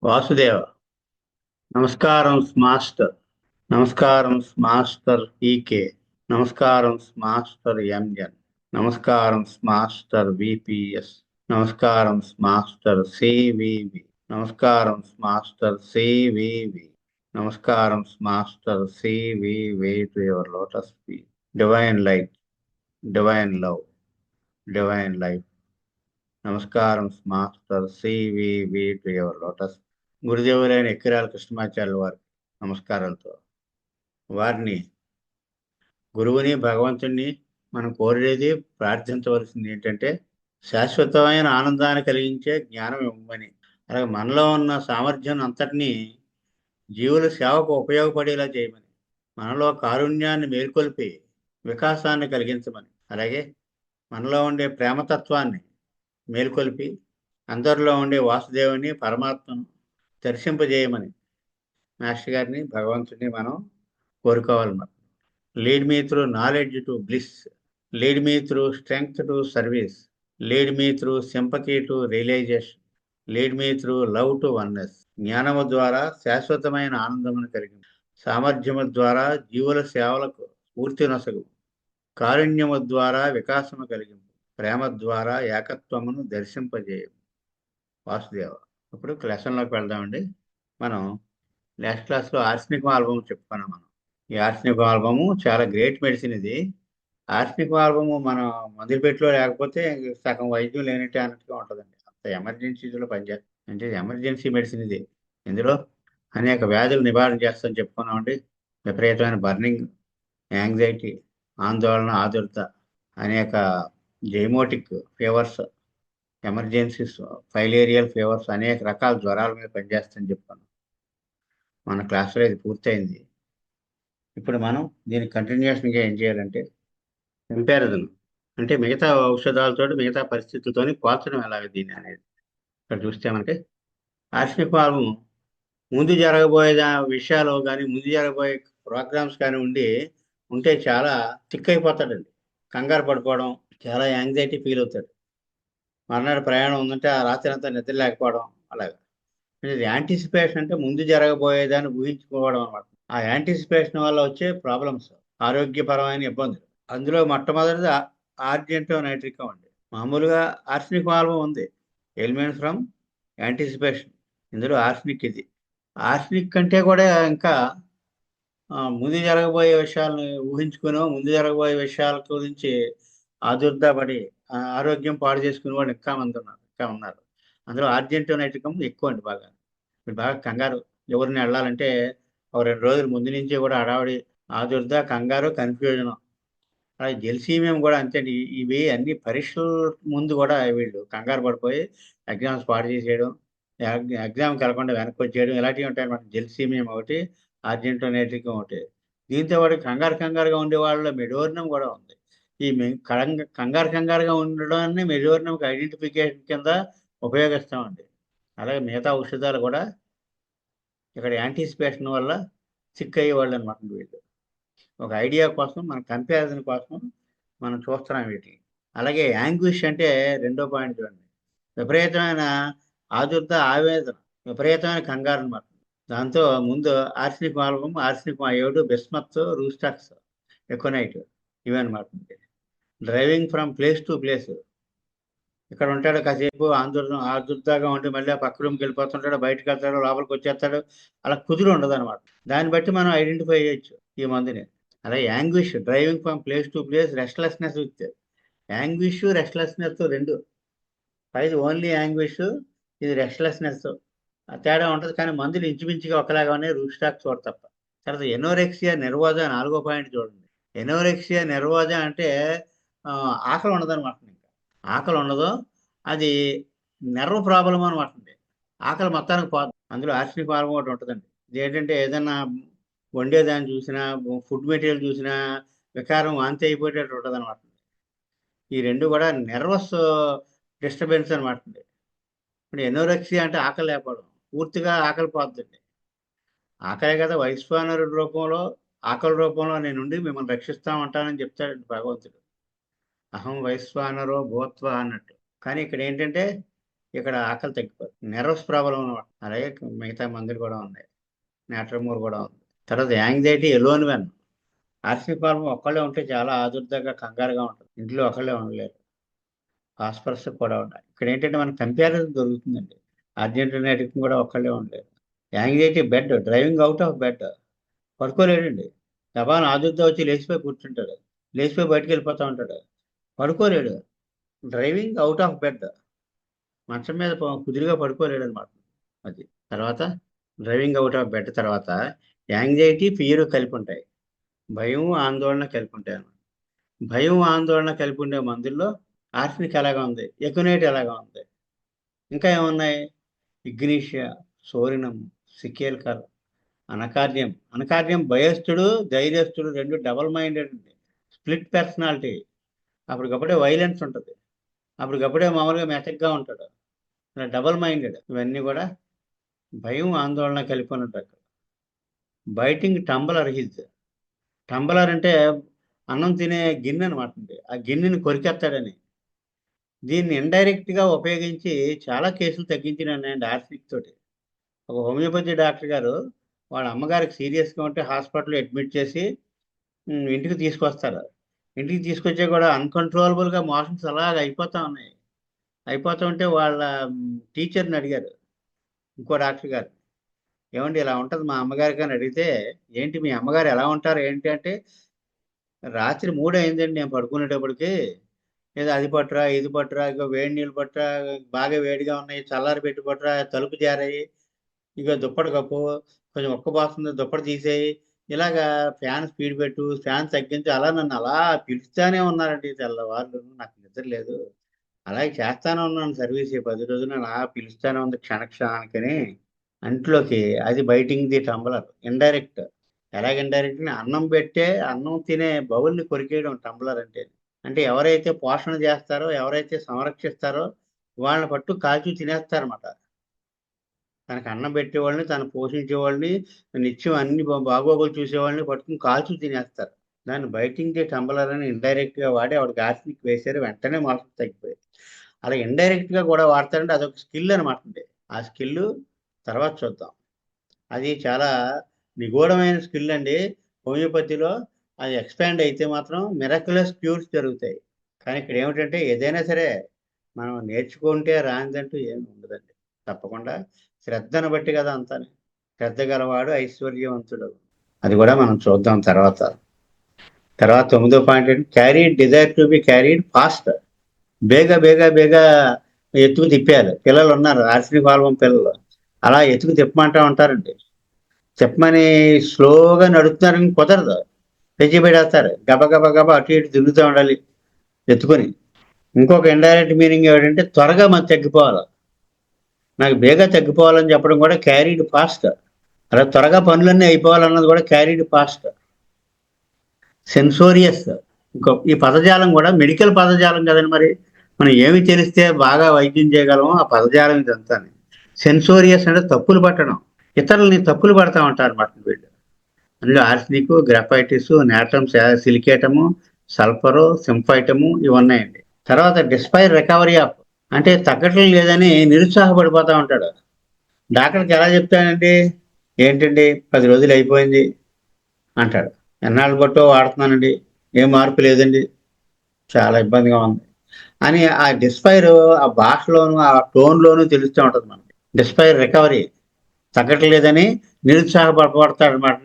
వాసుదేవ. నమస్కారం మాస్టర్. నమస్కారం master EK. నమస్కారం మాస్టర్ ఎంఎన్. నమస్కారం మాస్టర్ విపిఎస్. నమస్కారం మాస్టర్ సివివి. నమస్కారం మాస్టర్ సివివి. నమస్కారం master CVV to your lotus feet. Divine light, divine love, divine life. నమస్కారం master CVV to your lotus. గురుదేవులైన ఎక్కిరాల కృష్ణమాచార్యుల వారి నమస్కారాలతో వారిని, గురువుని, భగవంతుణ్ణి మనం కోరేది, ప్రార్థించవలసింది ఏంటంటే శాశ్వతమైన ఆనందాన్ని కలిగించే జ్ఞానం ఇవ్వమని. అలాగే మనలో ఉన్న సామర్థ్యం అంతటినీ జీవుల సేవకు ఉపయోగపడేలా చేయమని, మనలో కారుణ్యాన్ని మేల్కొల్పి వికాసాన్ని కలిగించమని, అలాగే మనలో ఉండే ప్రేమతత్వాన్ని మేల్కొల్పి అందరిలో ఉండే వాసుదేవుని, పరమాత్మను దర్శింపజేయమని మాస్టర్ గారిని, భగవంతుని మనం కోరుకోవాలన్నమాట. Lead me through knowledge to bliss, lead me through strength to service, lead me through sympathy to realization, lead me through love to oneness. జ్ఞానము ద్వారా శాశ్వతమైన ఆనందమును కలిగి, సామర్థ్యము ద్వారా జీవుల సేవలకు పూర్తి నొసగు, కారుణ్యము ద్వారా వికాసము కలిగింపు, ప్రేమ ద్వారా ఏకత్వమును దర్శింపజేయము. వాసుదేవ. ఇప్పుడు లెసన్లోకి వెళ్దామండి. మనం లాస్ట్ క్లాస్లో ఆర్సనిక్ ఆల్బమ్ చెప్పుకున్నాం. మనం ఈ ఆర్సనిక్ ఆల్బము చాలా గ్రేట్ మెడిసిన్. ఇది ఆర్సనిక్ ఆల్బము మన మందులపెట్టిలో లేకపోతే సగం వైద్యం లేనట్టే అన్నట్టుగా ఉంటుందండి. అంత ఎమర్జెన్సీలో పనిచేస్తుంది. అంటే ఎమర్జెన్సీ మెడిసిన్ ఇది. ఇందులో అనేక వ్యాధులు నివారణ చేస్తామని చెప్పుకున్నామండి. విపరీతమైన బర్నింగ్, యాంగ్జైటీ, ఆందోళన, ఆదుర్త, అనేక జైమోటిక్ ఫీవర్స్, ఎమర్జెన్సీస్, ఫైలేరియల్ ఫీవర్స్, అనేక రకాల జ్వరాల మీద పనిచేస్తుందని చెప్పాను. మన క్లాస్లో ఇది పూర్తయింది. ఇప్పుడు మనం దీని కంటిన్యూషన్గా ఏం చేయాలంటే కంపారిజన్, అంటే మిగతా ఔషధాలతో మిగతా పరిస్థితులతో పోల్చడం ఎలాగ దీన్ని అనేది. ఇక్కడ చూస్తే మనకి ఆర్సనిక్ ఫార్మ్ ముందు జరగబోయే విషయాలు కానీ, ముందు జరగబోయే ప్రోగ్రామ్స్ కానీ ఉంటే చాలా సిక్ అయిపోతాడండి. కంగారు పడిపోవడం, చాలా యాంగ్జైటీ ఫీల్ అవుతాడు. మర్నాడు ప్రయాణం ఉందంటే ఆ రాత్రి అంతా నిద్ర లేకపోవడం, అలాగా. ఇది యాంటిసిపేషన్, అంటే ముందు జరగబోయేదాన్ని ఊహించుకోవడం అనమాట. ఆ యాంటిసిపేషన్ వల్ల వచ్చే ప్రాబ్లమ్స్, ఆరోగ్యపరమైన ఇబ్బందులు. అందులో మొట్టమొదటిది ఆర్జెంటో నైట్రికం అండి. మామూలుగా ఆర్సనిక్ ఆల్బమ్ ఉంది, ఎలిమెంట్స్ ఫ్రమ్ యాంటిసిపేషన్. ఇందులో ఆర్సనిక్ ఇది. ఆర్సనిక్ కంటే కూడా ఇంకా ముందు జరగబోయే విషయాలను ఊహించుకునో, ముందు జరగబోయే విషయాల గురించి ఆదుర్దాపడి ఆరోగ్యం పాడు చేసుకునే వాళ్ళు ఇంకా ఉన్నారు. అందులో ఆర్జెంటో నైట్రికం ఎక్కువ అండి. ఇప్పుడు బాగా కంగారు, ఎవరిని వెళ్ళాలంటే ఒక 2 రోజుల ముందు నుంచి కూడా హడావిడి, ఆదుర్ద, కంగారు, కన్ఫ్యూజన్. అలాగే జెల్సీమియం కూడా అంతే అండి. ఇవి అన్ని పరీక్షల ముందు కూడా వీళ్ళు కంగారు పడిపోయి ఎగ్జామ్స్ పాడు చేసేయడం, ఎగ్జామ్కి వెళ్ళకుండా వెనక్కి వచ్చేయడం, ఇలాంటివి ఉంటాయన్నమాట. జెల్సీమియం ఒకటి, ఆర్జెంటో నైట్రికం ఒకటి. దీంతో పాటు కంగారుగా ఉండే వాళ్ళలో మెడోర్నం కూడా ఉంది. ఈ కంగారుగా ఉండడాన్ని మెడోర్నంకి ఐడెంటిఫికేషన్ కింద ఉపయోగిస్తామండి. అలాగే మిగతా ఔషధాలు కూడా ఇక్కడ యాంటిసిపేషన్ వల్ల సిక్ అయ్యేవాళ్ళు అనమాట వీళ్ళు. ఒక ఐడియా కోసం, మన కంపారిజన్ కోసం మనం చూస్తున్నాం వీటిని. అలాగే యాంగ్విష్ అంటే రెండో పాయింట్ చూడండి. విపరీతమైన ఆదుర్ద, ఆవేదన, విపరీతమైన కంగారు అనమాట. దాంతో ముందు arsenic album, arsenic iodum, bismuth, rhus tox, aconite, ఇవన్నమాట. Driving from place to place. ఇక్కడ ఉంటాడు కాసేపు ఆదుర్దాగా ఉండి మళ్ళీ ఆ పక్క రూమ్కి వెళ్ళిపోతుంటాడు, బయటకు వెళ్తాడు, లోపలికి వచ్చేస్తాడు. అలా కుదురు ఉండదు అనమాట. దాన్ని బట్టి మనం ఐడెంటిఫై చేయొచ్చు ఈ మందుని. అలాగే anguish, driving from place to place, restlessness with. Anguish, restlessness రెండు. ఇది ఓన్లీ యాంగ్విష్, ఇది రెస్ట్లెస్నెస్. తేడా ఉంటుంది, కానీ మందులు ఇంచుమించుగా ఒకలాగా ఉన్నాయి, రూస్టాక్ చూడ తప్ప. తర్వాత ఎనోరెక్సియా నెర్వోజా, 4వ పాయింట్ చూడండి. ఎనోరెక్సియా నెర్వోజా అంటే ఆకలి ఉండదు అనమాట. ఇంకా ఆకలి ఉండదు, అది నెర్వ్ ప్రాబ్లం అనమాట. ఆకలి మొత్తానికి పోదు. అందులో ఆర్సనిక్ హార్మోన్ ఒకటి ఉంటుందండి. ఇది ఏంటంటే ఏదైనా వండేదాన్ని చూసినా, ఫుడ్ మెటీరియల్ చూసినా వికారం, వాంతి అయిపోయేటట్టు ఉంటుంది అనమాట. ఈ రెండు కూడా నెర్వస్ డిస్టర్బెన్స్ అనమాట. ఇప్పుడు ఎనోరెక్సియా అంటే ఆకలి లేకపోవడం, పూర్తిగా ఆకలి పోతుందండి. ఆకలే కదా, వైశ్వానరుడి రూపంలో, ఆకలి రూపంలో నేనుండి మిమ్మల్ని రక్షిస్తామంటానని చెప్తాడు భగవంతుడు. అహం వైశ్వానరో భూత్వ అన్నట్టు. కానీ ఇక్కడ ఏంటంటే ఇక్కడ ఆకలి తగ్గిపోతుంది. నెర్వస్ ప్రాబ్లం అనమాట. అలాగే మిగతా మందులు కూడా ఉన్నాయి. నేట్రమూర్ కూడా ఉంది. తర్వాత యాంగ్జైటీ ఎలోన్ వెన్. ఆర్సెనిక్ ఫార్మ్ ఒక్కళ్ళే ఉంటే చాలా ఆదుర్దాగా కంగారుగా ఉంటుంది. ఇంట్లో ఒకళ్ళే ఉండలేరు. ఫాస్ఫరస్ కూడా ఉన్నాయి. ఇక్కడ ఏంటంటే మనకు కంపారిజన్ దొరుకుతుందండి. అర్జెంటీనాటిక్ కూడా ఒక్కళ్ళే ఉండలేరు. Anxiety bed, driving out of bed. పడుకోలేడండి. దబాన ఆదుర్దా వచ్చి లేచిపోయి కూర్చుంటాడు. లేచిపోయి బయటికి వెళ్ళిపోతూ ఉంటాడు. పడుకోలేడు. Driving out of bed. మంచం మీద కుదురుగా పడుకోలేడు అనమాట. అది తర్వాత డ్రైవింగ్ అవుట్ ఆఫ్ బెడ్ తర్వాత యాంగ్జైటీ, ఫియర్ కలిపి ఉంటాయి. భయం, ఆందోళన కలిపి ఉంటాయి అన్నమాట. భయం, ఆందోళన కలిపి ఉండే మందుల్లో ఆర్సెనిక్ ఎలాగా ఉంది, ఎకునేట్ ఎలాగా ఉంది, ఇంకా ఏమున్నాయి, ఇగ్నీషియా, సోరినం, సికేల్కర్, అనకార్డియం. అనకార్డియం భయస్థుడు, ధైర్యస్తుడు, రెండు డబల్ మైండెడ్, స్ప్లిట్ పర్సనాలిటీ. అప్పటికప్పుడే వైలెన్స్ ఉంటుంది, అప్పటికప్పుడే మామూలుగా మెతగ్గా ఉంటాడు, డబల్ మైండెడ్. ఇవన్నీ కూడా భయం, ఆందోళన కలిపి ఉంటాయి. Biting టంబలర్ his. టంబలర్ అంటే అన్నం తినే గిన్నె అనమాట అండి. ఆ గిన్నెని కొరికేస్తాడని. దీన్ని ఇండైరెక్ట్గా ఉపయోగించి చాలా కేసులు తగ్గించినానండి ఆర్సెనిక్ తోటి. ఒక హోమియోపతి డాక్టర్ గారు వాళ్ళ అమ్మగారికి సీరియస్గా ఉంటే హాస్పిటల్లో అడ్మిట్ చేసి ఇంటికి తీసుకొస్తారు. ఇంటికి తీసుకొచ్చే కూడా అన్కంట్రోలబుల్గా మోషన్స్ అలాగ అయిపోతూ ఉన్నాయి. అయిపోతూ ఉంటే వాళ్ళ టీచర్ని అడిగారు, ఇంకో డాక్టర్ గారు, ఏమండి ఇలా ఉంటుంది మా అమ్మగారికి అని అడిగితే, ఏంటి మీ అమ్మగారు ఎలా ఉంటారు ఏంటి అంటే, రాత్రి 3 అయిందండి నేను పడుకునేటప్పటికి, లేదా అది పట్టురా, ఇది పట్టురా, ఇక వేడి నీళ్ళు పట్టురా, బాగా వేడిగా ఉన్నాయి, చల్లారి పెట్టి పట్టురా, తలుపు జారాయి, ఇక దుప్పటి కప్పు, కొంచెం ఉక్కబోస్తుంది దుప్పటి తీసేయి, ఇలాగా ఫ్యాన్ స్పీడ్ పెట్టు, ఫ్యాన్ తగ్గించు, అలా నన్ను అలా పిలుస్తానే ఉన్నారండి తెల్లవార్లు. నాకు నిద్ర లేదు. అలాగే చేస్తానే ఉన్నాను సర్వీస్ ఈ 10 రోజులు అలా పిలుస్తానే ఉంది క్షణక్షణానికని. అంట్లోకి అది బైటింగ్ ది టంబ్లర్ ఇండైరెక్ట్. ఎలాగ ఇండైరెక్ట్? అన్నం పెట్టే, అన్నం తినే బౌల్ని కొరికేయడం టంబ్లర్ అంటే. అంటే ఎవరైతే పోషణ చేస్తారో, ఎవరైతే సంరక్షిస్తారో వాళ్ళని పట్టు కాల్చి తినేస్తారన్నమాట. తనకు అన్నం పెట్టేవాళ్ళని, తను పోషించేవాళ్ళని, నిత్యం అన్ని బాగోగులు చూసేవాళ్ళని పట్టుకుని కాల్చి తినేస్తారు. దాన్ని బైటింగ్ ది టంబ్లర్ అని ఇండైరెక్ట్గా వాడి ఆవిడకి ఆర్సెనిక్ వేశారు. వెంటనే మోషన్స్ తగ్గిపోయాయి. అలా ఇండైరెక్ట్గా కూడా వాడతారంటే అదొక స్కిల్ అనమాట అండి. ఆ స్కిల్ తర్వాత చూద్దాం. అది చాలా నిగూఢమైన స్కిల్ అండి. హోమియోపతిలో అది ఎక్స్పాండ్ అయితే మాత్రం మిరాక్యులస్ క్యూర్స్ జరుగుతాయి. కానీ ఇక్కడ ఏమిటంటే ఏదైనా సరే మనం నేర్చుకుంటే రానిదంటూ ఏమి ఉండదండి. తప్పకుండా శ్రద్ధను బట్టి కదా అంతా. శ్రద్ధ గలవాడు ఐశ్వర్యవంతుడు. అది కూడా మనం చూద్దాం తర్వాత. తర్వాత 9వ పాయింట్ ఏంటి, carried desire to be carried fast. బేగా బేగా బేగా ఎత్తుకు తిప్పారు. పిల్లలు ఉన్నారు ఆర్సెనిక్ ఫార్మ్ పిల్లలు, అలా ఎత్తుకు తిప్పమంటా ఉంటారండి. చెప్పమని స్లోగా నడుపుతున్నారని కుదరదు. తెచ్చి పెట్టేస్తారు. గబ గబ గబ అటు ఇటు తిరుగుతూ ఉండాలి ఎత్తుకొని. ఇంకొక ఇండైరెక్ట్ మీనింగ్ ఏమిటంటే త్వరగా మనకు తగ్గిపోవాలి. నాకు బేగా తగ్గిపోవాలని చెప్పడం కూడా క్యారీడ్ ఫాస్ట్. అలా త్వరగా పనులన్నీ అయిపోవాలన్నది కూడా క్యారీడ్ ఫాస్ట్. సెన్సోరియస్. ఈ పదజాలం కూడా మెడికల్ పదజాలం కదండి. మరి మనం ఏమి తెలిస్తే బాగా వైద్యం చేయగలమో ఆ పదజాలం ఇదంతా. సెన్సోరియస్ అంటే తప్పులు పట్టడం, ఇతరులని తప్పులు పడతా ఉంటారు అన్నమాట వీళ్ళు. అందులో ఆర్సెనిక్, గ్రాఫైటిస్, నాట్రమ్, సిలికేటము, సల్ఫరు, సింఫైటము ఇవి ఉన్నాయండి. తర్వాత డిస్పైర్ రికవరీ ఆఫ్ అంటే తగ్గటం లేదని నిరుత్సాహపడిపోతూ ఉంటాడు. డాక్టర్కి ఎలా చెప్తానండి, ఏంటండి 10 రోజులు అయిపోయింది అంటాడు. ఎన్నాళ్ళు బట్టో వాడుతున్నానండి, ఏం మార్పు లేదండి, చాలా ఇబ్బందిగా ఉంది అని ఆ డిస్పైర్ ఆ భాషలోను ఆ టోన్లోనూ తెలుస్తూ ఉంటుంది మనకి. డిస్పైర్ రికవరీ తగ్గట్లేదని నిరుత్సాహపడతాడు అనమాట.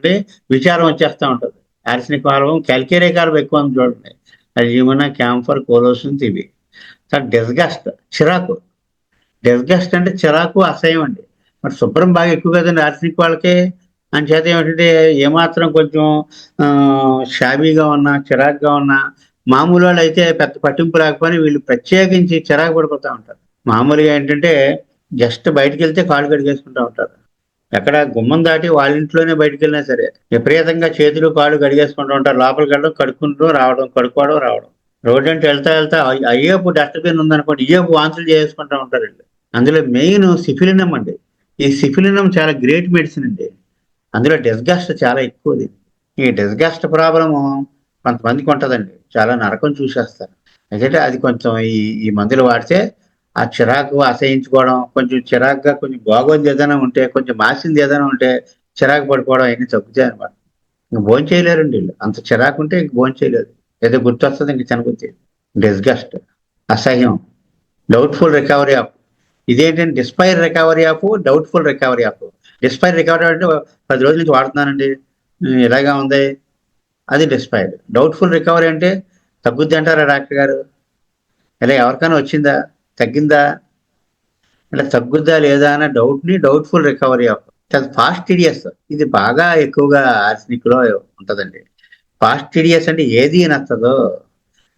విచారం వచ్చేస్తూ ఉంటుంది. ఆర్సెనిక్ ఫార్మ్ క్యాల్కేరియా కార్బ్ ఎక్కువ ఉంది చూడండి. అది ఏమన్నా క్యాంఫర్, కోలోసిన్ ఇవి. డిస్గస్ట్ చిరాకు. డిస్గస్ట్ అంటే చిరాకు, అసహ్యం అండి. మరి శుభ్రం బాగా ఎక్కువ కదండి ఆర్సెనిక్ వాళ్ళకి. అని చేత ఏమిటంటే ఏమాత్రం కొంచెం షాబీగా ఉన్నా, చిరాకుగా ఉన్నా, మామూలు వాళ్ళు అయితే పెద్ద పట్టింపు రాకపోయినా వీళ్ళు ప్రత్యేకించి చిరాకు పడిపోతూ ఉంటారు. మామూలుగా ఏంటంటే జస్ట్ బయటికి వెళ్తే కాళ్ళు కడిగేసుకుంటూ ఉంటారు. ఎక్కడ గుమ్మం దాటి వాళ్ళ ఇంట్లోనే బయటికి వెళ్ళినా సరే విపరీతంగా చేతులు కాళ్ళు కడిగేసుకుంటూ ఉంటారు. లోపలికి వెళ్ళడం, కడుక్కుంటూ రావడం, కడుక్కోవడం రావడం. రోడ్డు అంటే వెళ్తా వెళ్తా అయ్యేపు డస్ట్బిన్ ఉందనుకోండి, ఇయ్యేపు వాంతులు చేసుకుంటూ ఉంటారు వీళ్ళు. అందులో మెయిన్ సిఫిలినం అండి. ఈ సిఫిలినం చాలా గ్రేట్ మెడిసిన్ అండి. అందులో డిస్గస్ట్ చాలా ఎక్కువది. ఈ డిస్గస్ట్ ప్రాబ్లము కొంతమందికి ఉంటుందండి. చాలా నరకం చూసేస్తారు. అయితే అది కొంచెం ఈ ఈ మందులు వాడితే ఆ చిరాకు అసహించుకోవడం, కొంచెం చిరాకుగా కొంచెం బాగోంది ఏదైనా ఉంటే, కొంచెం మాసింది ఏదైనా ఉంటే చిరాకు పడిపోవడం అవన్నీ తగ్గుతాయి అనమాట. ఇంక భోంచేయలేరండి వీళ్ళు. అంత చిరాకు ఉంటే ఇంక భోంచేయలేరు. ఏదో గుర్తొస్తుంది ఇంక తినబుద్ధి. డిస్గస్ట్, అసహ్యం, డౌట్ఫుల్ రికవరీ ఆఫ్. ఇదేంటంటే despair recovery of, doubtful recovery of. Despair recovery అంటే 10 రోజుల నుంచి వాడుతున్నానండి, ఇలాగా ఉంది, అది డిస్పైర్. డౌట్ఫుల్ రికవరీ అంటే తగ్గుద్ది అంటారా డాక్టర్ గారు? ఇలా ఎవరికైనా వచ్చిందా, తగ్గిందా, ఇలా తగ్గుద్దా లేదా అన్న డౌట్ని డౌట్ఫుల్ రికవరీ ఆఫ్. ఫాస్టిడియస్, ఇది బాగా ఎక్కువగా ఆర్సెనిక్ లో ఉంటదండి. ఫాస్టిడియస్ అంటే ఏది నచ్చదో,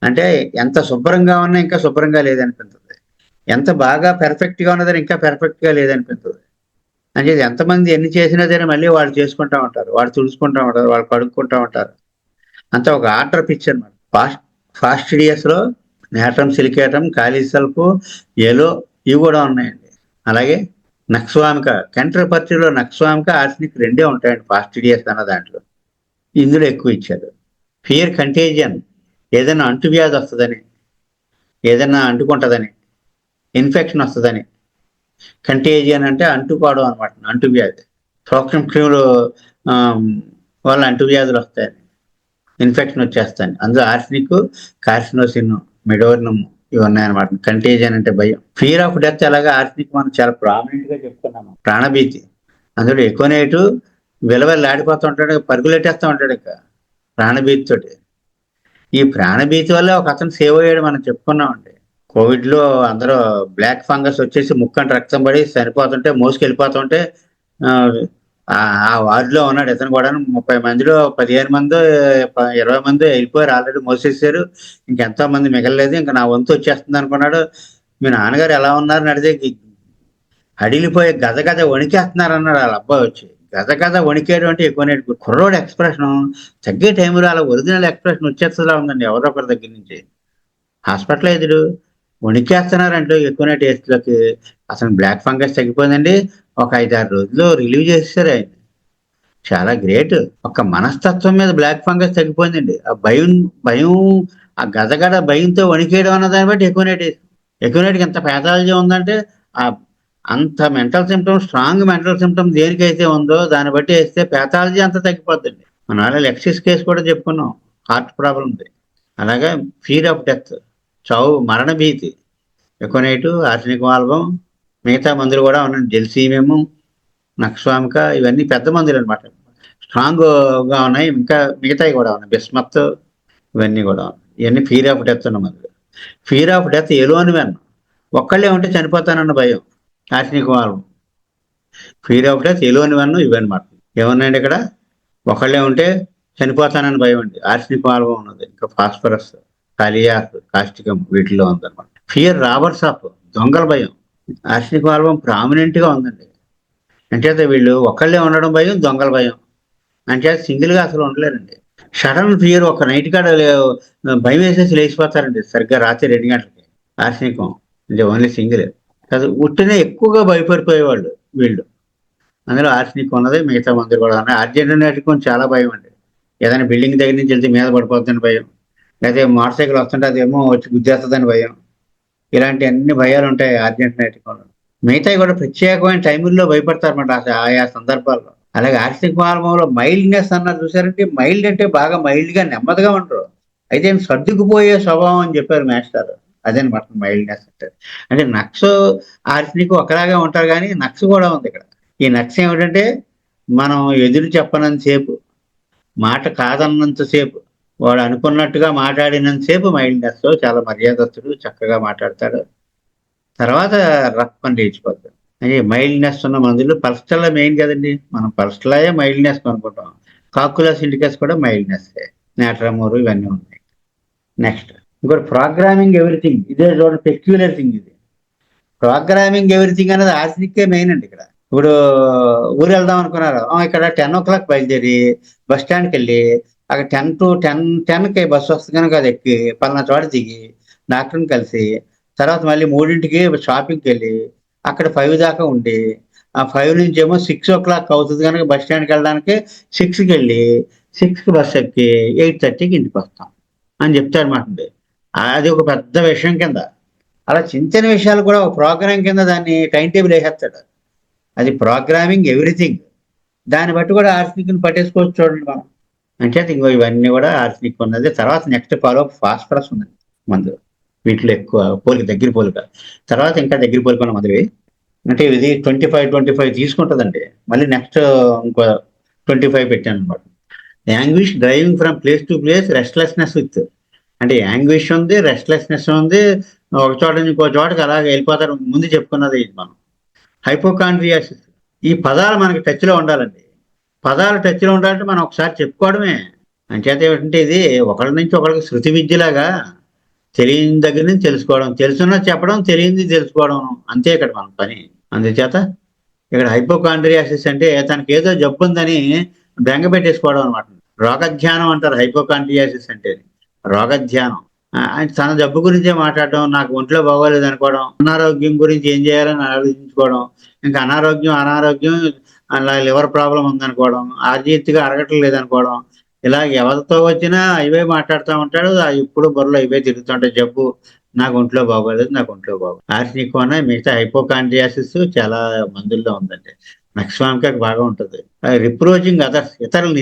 అంటే ఎంత శుభ్రంగా ఉన్నా ఇంకా శుభ్రంగా లేదనిపిస్తుంది, ఎంత బాగా పెర్ఫెక్ట్ గా ఉన్నదని ఇంకా పెర్ఫెక్ట్ గా లేదనిపిస్తుంది. అంటే ఎంతమంది ఎన్ని చేసినా సరే మళ్ళీ వాళ్ళు చేసుకుంటా ఉంటారు, వాళ్ళు తుడుచుకుంటా ఉంటారు, వాళ్ళు కడుక్కుంటా ఉంటారు. అంతా ఒక ఆర్డర్ పిచ్ అనమాట. ఫాస్టిడియస్ లో నేట్రమ్ సిలికేటం, కాలిసల్ఫ్, ఎలో, ఇవి కూడా ఉన్నాయండి. అలాగే నక్స్వామిక, కంట్రపర్చిలో నక్స్వామిక, ఆర్సెనిక్ రెండే ఉంటాయండి ఫాస్టిడియస్ అన్న దాంట్లో. ఇందులో ఎక్కువ ఇచ్చారు. ఫియర్ కంటేజియన్, ఏదైనా అంటువ్యాధి వస్తుందని, ఏదైనా అంటుకుంటుందని, ఇన్ఫెక్షన్ వస్తుందని. కంటేజియన్ అంటే అంటుకోవడం అనమాట, అంటువ్యాధి. సూక్ష్మ క్రిములు వల్ల అంటువ్యాధులు వస్తాయని, ఇన్ఫెక్షన్ వచ్చేస్తాయని. అందులో ఆర్సెనిక్, కార్సినోసిన్, మెడోర్నమ్, ఇవి ఉన్నాయన్నమాట. కంటేజియన్ అంటే భయం. ఫియర్ ఆఫ్ డెత్ ఎలాగా ఆర్సెనిక్ మనం చాలా ప్రామినెంట్ గా చెప్పుకున్నాము. ప్రాణభీతి, అందులో ఎక్కువనేటు విలవిల్లాడిపోతూ ఉంటాడు, పరుగులెట్టేస్తూ ఉంటాడు ఇక ప్రాణభీతితోటి. ఈ ప్రాణభీతి వల్ల ఒక అతను సేవ్ అయ్యాడు, మనం చెప్పుకున్నామండి. కోవిడ్ లో అందరూ బ్లాక్ ఫంగస్ వచ్చేసి ముక్కంట రక్తం పడి చనిపోతుంటే, మోసుకెళ్ళిపోతుంటే, ఆ ఆ వార్డులో ఉన్నాడు ఇతను కూడా. 30 మందిలో 15 మందో 20 మందో వెళ్ళిపోయారు, ఆల్రెడీ మోసేసారు. ఇంకెంతో మంది మిగలలేదు, ఇంకా నా వంతు వచ్చేస్తుంది అనుకున్నాడు. మీ నాన్నగారు ఎలా ఉన్నారని అడిగితే అడిలిపోయి గద గద వణికేస్తున్నారు అన్నాడు వాళ్ళ అబ్బాయి వచ్చి. గద గద వణికేయడం అంటే ఎక్కువ నేర్పు. కుర్రోడు ఎక్స్ప్రెషన్ తగ్గే టైంలో అలా ఒరిజినల్ ఎక్స్ప్రెషన్ వచ్చేస్తుందా ఉందండి ఎవరో ఒకరి దగ్గర నుంచి. హాస్పిటల్ ఎదురు వణికేస్తున్నారంటూ ఎక్కువ టేస్ట్లోకి. అసలు బ్లాక్ ఫంగస్ తగ్గిపోయిందండి, ఒక 5-6 రోజుల్లో రిలీవ్ చేసేసారు ఆయన. చాలా గ్రేట్. ఒక మనస్తత్వం మీద బ్లాక్ ఫంగస్ తగ్గిపోయిందండి. ఆ భయం, భయం, ఆ గదగడ భయంతో వణికేయడం అన్న దాన్ని బట్టి ఎక్కువనేటికి ఎంత ప్యాథాలజీ ఉందంటే, ఆ అంత mental symptom, strong mental symptom దేనికైతే ఉందో దాన్ని బట్టి వేస్తే ప్యాథాలజీ అంతా తగ్గిపోద్దండి. మన వాళ్ళ లెక్సిస్ కేసు కూడా చెప్పుకున్నాం, హార్ట్ ప్రాబ్లంది. అలాగే ఫియర్ ఆఫ్ డెత్, చావు, మరణ భీతి, ఎకోనైట్, ఆర్సెనిక్ ఆల్బం, మిగతా మందులు కూడా ఉన్నాయి. జెల్సీమియం, నక్స్వామిక, ఇవన్నీ పెద్ద మందులు అనమాట, స్ట్రాంగ్ గా ఉన్నాయి. ఇంకా మిగతాయి కూడా ఉన్నాయి, బిస్మత్, ఇవన్నీ కూడా ఉన్నాయి. ఇవన్నీ ఫియర్ ఆఫ్ డెత్ ఉన్న మందులు. Fear of death alone when, ఒక్కళ్ళే ఉంటే చనిపోతానన్న భయం, arsenic album. Fear of death alone when ఇవన్నమాట. ఏమన్నాయండి ఇక్కడ? ఒకళ్ళే ఉంటే చనిపోతానని భయం అండి, ఆర్సెనిక్ ఆల్బం ఉన్నది. ఇంకా ఫాస్ఫరస్, కాలియాస్, కాస్టికం, వీటిలో ఉందన్నమాట. ఫియర్ రాబర్స్ ఆఫ్, దొంగల భయం, ఆర్సెనిక్ ఆల్బం ప్రామినెంట్ గా ఉందండి. అంచేత వీళ్ళు ఒకళ్ళే ఉండడం భయం, దొంగల భయం. అంచేత సింగిల్ గా అసలు ఉండలేరండి. సడన్ ఫియర్, ఒక నైట్ కాడ భయం వేసేసి లేచిపోతారండి సరిగ్గా రాత్రి 2 గంటలకి. ఆర్సెనికం అంటే ఓన్లీ సింగిల్ కాదు, ఉట్టినే ఎక్కువగా భయపడిపోయేవాళ్ళు వీళ్ళు. అందులో ఆర్సెనిక్ ఉన్నది, మిగతా మందులు కూడా ఉన్నాయి. అర్జెంటీనాటికం చాలా భయం అండి. ఏదైనా బిల్డింగ్ దగ్గర నుంచి వెళ్తే మీద పడిపోతుందని భయం, లేకపోతే మోటార్ సైకిల్ వస్తుంటే అదేమో వచ్చి గుద్దేస్తుందని భయం. ఇలాంటి అన్ని భయాలు ఉంటాయి అర్జెంటీనాటికంలో. మిగతాయి కూడా ప్రత్యేకమైన టైముల్లో భయపడతారన్నమాట ఆయా సందర్భాల్లో. అలాగే ఆర్సెనిక్ ఆల్బంలో మైల్డ్నెస్ అన్నారు చూసారంటే, మైల్డ్ అంటే బాగా మైల్డ్ గా నెమ్మదిగా ఉండరు, అయితే సర్దుకుపోయే స్వభావం అని చెప్పారు మాస్టర్. అదేనమాట మైల్డ్నెస్ అంటే. అంటే నక్స్, ఆర్సెనిక్ ఒకలాగా ఉంటారు, కానీ నక్స్ కూడా ఉంది ఇక్కడ. ఈ నక్స్ ఏమిటంటే, మనం ఎదురు చెప్పనంత సేపు, మాట కాదన్నంత సేపు, వాడు అనుకున్నట్టుగా మాట్లాడినంత సేపు మైల్డ్నెస్. చాలా మర్యాదస్తుడు, చక్కగా మాట్లాడతాడు, తర్వాత రఫ్ అని లేచిపోతాడు. అది మైల్డ్నెస్ ఉన్న మందులు. పల్స్టల్లా మెయిన్ కదండి, మనం పల్స్టలాయే మైల్డ్నెస్ అనుకుంటాం. కాకులస్ ఇండికస్ కూడా మైల్డ్నెస్, నాట్రమోర్, ఇవన్నీ ఉన్నాయి. నెక్స్ట్ ఇంకోటి ప్రోగ్రామింగ్ ఎవ్రీథింగ్. ఇదే చూడండి పెక్యులర్ థింగ్ ఇది. ప్రోగ్రామింగ్ ఎవ్రీథింగ్ అనేది ఆర్సెనిక్కే మెయిన్ అండి ఇక్కడ. ఇప్పుడు ఊరు వెళ్దాం అనుకున్నారు, ఇక్కడ 10 o'clock బయలుదేరి బస్ స్టాండ్కి వెళ్ళి, అక్కడ 10 to 10:10కి బస్సు వస్తుంది కనుక అది ఎక్కి పలానా చోట దిగి డాక్టర్ని కలిసి, తర్వాత మళ్ళీ 3ంటికి షాపింగ్కి వెళ్ళి అక్కడ 5 దాకా ఉండి, ఆ 5 నుంచి ఏమో 6 o'clock అవుతుంది కనుక బస్ స్టాండ్కి వెళ్ళడానికి 6కి వెళ్ళి 6కి బస్సు ఎక్కి 8:30కి ఇంటికి వస్తాం అని చెప్తారు అన్నమాట. అది ఒక పెద్ద విషయం కింద. అలా చిన్న చిన్న విషయాలు కూడా ఒక ప్రోగ్రామ్ కింద దాన్ని టైం టేబుల్ వేసేస్తాడు. అది ప్రోగ్రామింగ్ ఎవ్రీథింగ్. దాన్ని బట్టి కూడా ఆర్సెనిక్ని పట్టేసుకోవచ్చు చూడండి మనం. అంటే ఇంకో ఇవన్నీ కూడా ఆర్సెనిక్ ఉన్నది. తర్వాత నెక్స్ట్ ఫాలో ఫాస్ఫరస్ ఉన్నది మందు. వీటిలో ఎక్కువ పోలిక, దగ్గర పోలిక. తర్వాత ఇంకా దగ్గర పోలిక ఉన్న మందువి. అంటే ఇది 25 తీసుకుంటుందండి. మళ్ళీ నెక్స్ట్ ఇంకో 25 పెట్టాను అనమాట. Anguish driving from place to place, restlessness with. అంటే యాంగ్విష్ ఉంది, రెస్ట్లెస్నెస్ ఉంది. ఒక చోట నుంచి ఇంకో చోటకి అలాగే వెళ్ళిపోతారు. ముందు చెప్పుకున్నది ఇది మనం. హైపోకాండ్రియాసిస్. ఈ పదాలు మనకి టచ్లో ఉండాలండి. పదాలు టచ్లో ఉండాలంటే మనం ఒకసారి చెప్పుకోవడమే. అంచేత ఏమిటంటే ఇది ఒకళ్ళ నుంచి ఒకళ్ళకి శృతి విద్యలాగా తెలియని దగ్గర నుంచి తెలుసుకోవడం, తెలుసున్నది చెప్పడం, తెలియంది తెలుసుకోవడం, అంతే ఇక్కడ మన పని. అందుచేత ఇక్కడ హైపోకాండ్రియాసిస్ అంటే తనకి ఏదో జబ్బు ఉందని బెంగ పెట్టేసుకోవడం అనమాట. రోగధ్యానం అంటారు హైపోకాండ్రియాసిస్ అంటే. రోగధ్యానం. తన జబ్బు గురించే మాట్లాడడం, నాకు ఒంట్లో బాగోలేదు అనుకోవడం, అనారోగ్యం గురించి ఏం చేయాలని ఆలోచించుకోవడం, ఇంకా అనారోగ్యం అలా లివర్ ప్రాబ్లం ఉందనుకోవడం, ఆర్జీతిగా అరగటం లేదనుకోవడం, ఇలా ఎవరితో వచ్చినా ఇవే మాట్లాడుతూ ఉంటాడు. ఇప్పుడు బుర్రలో ఇవే తిరుగుతుంటాయి. జబ్బు, నాకు ఒంట్లో బాగోలేదు, నాకు ఒంట్లో బాగోలేదు. ఆర్సెనిక్ అన్న మిగతా హైపోకాండ్రియాసిస్ చాలా మందుల్లో ఉందండి. నక్స్వామికా బాగా ఉంటుంది. రిప్రోచింగ్ అదర్స్, ఇతరులు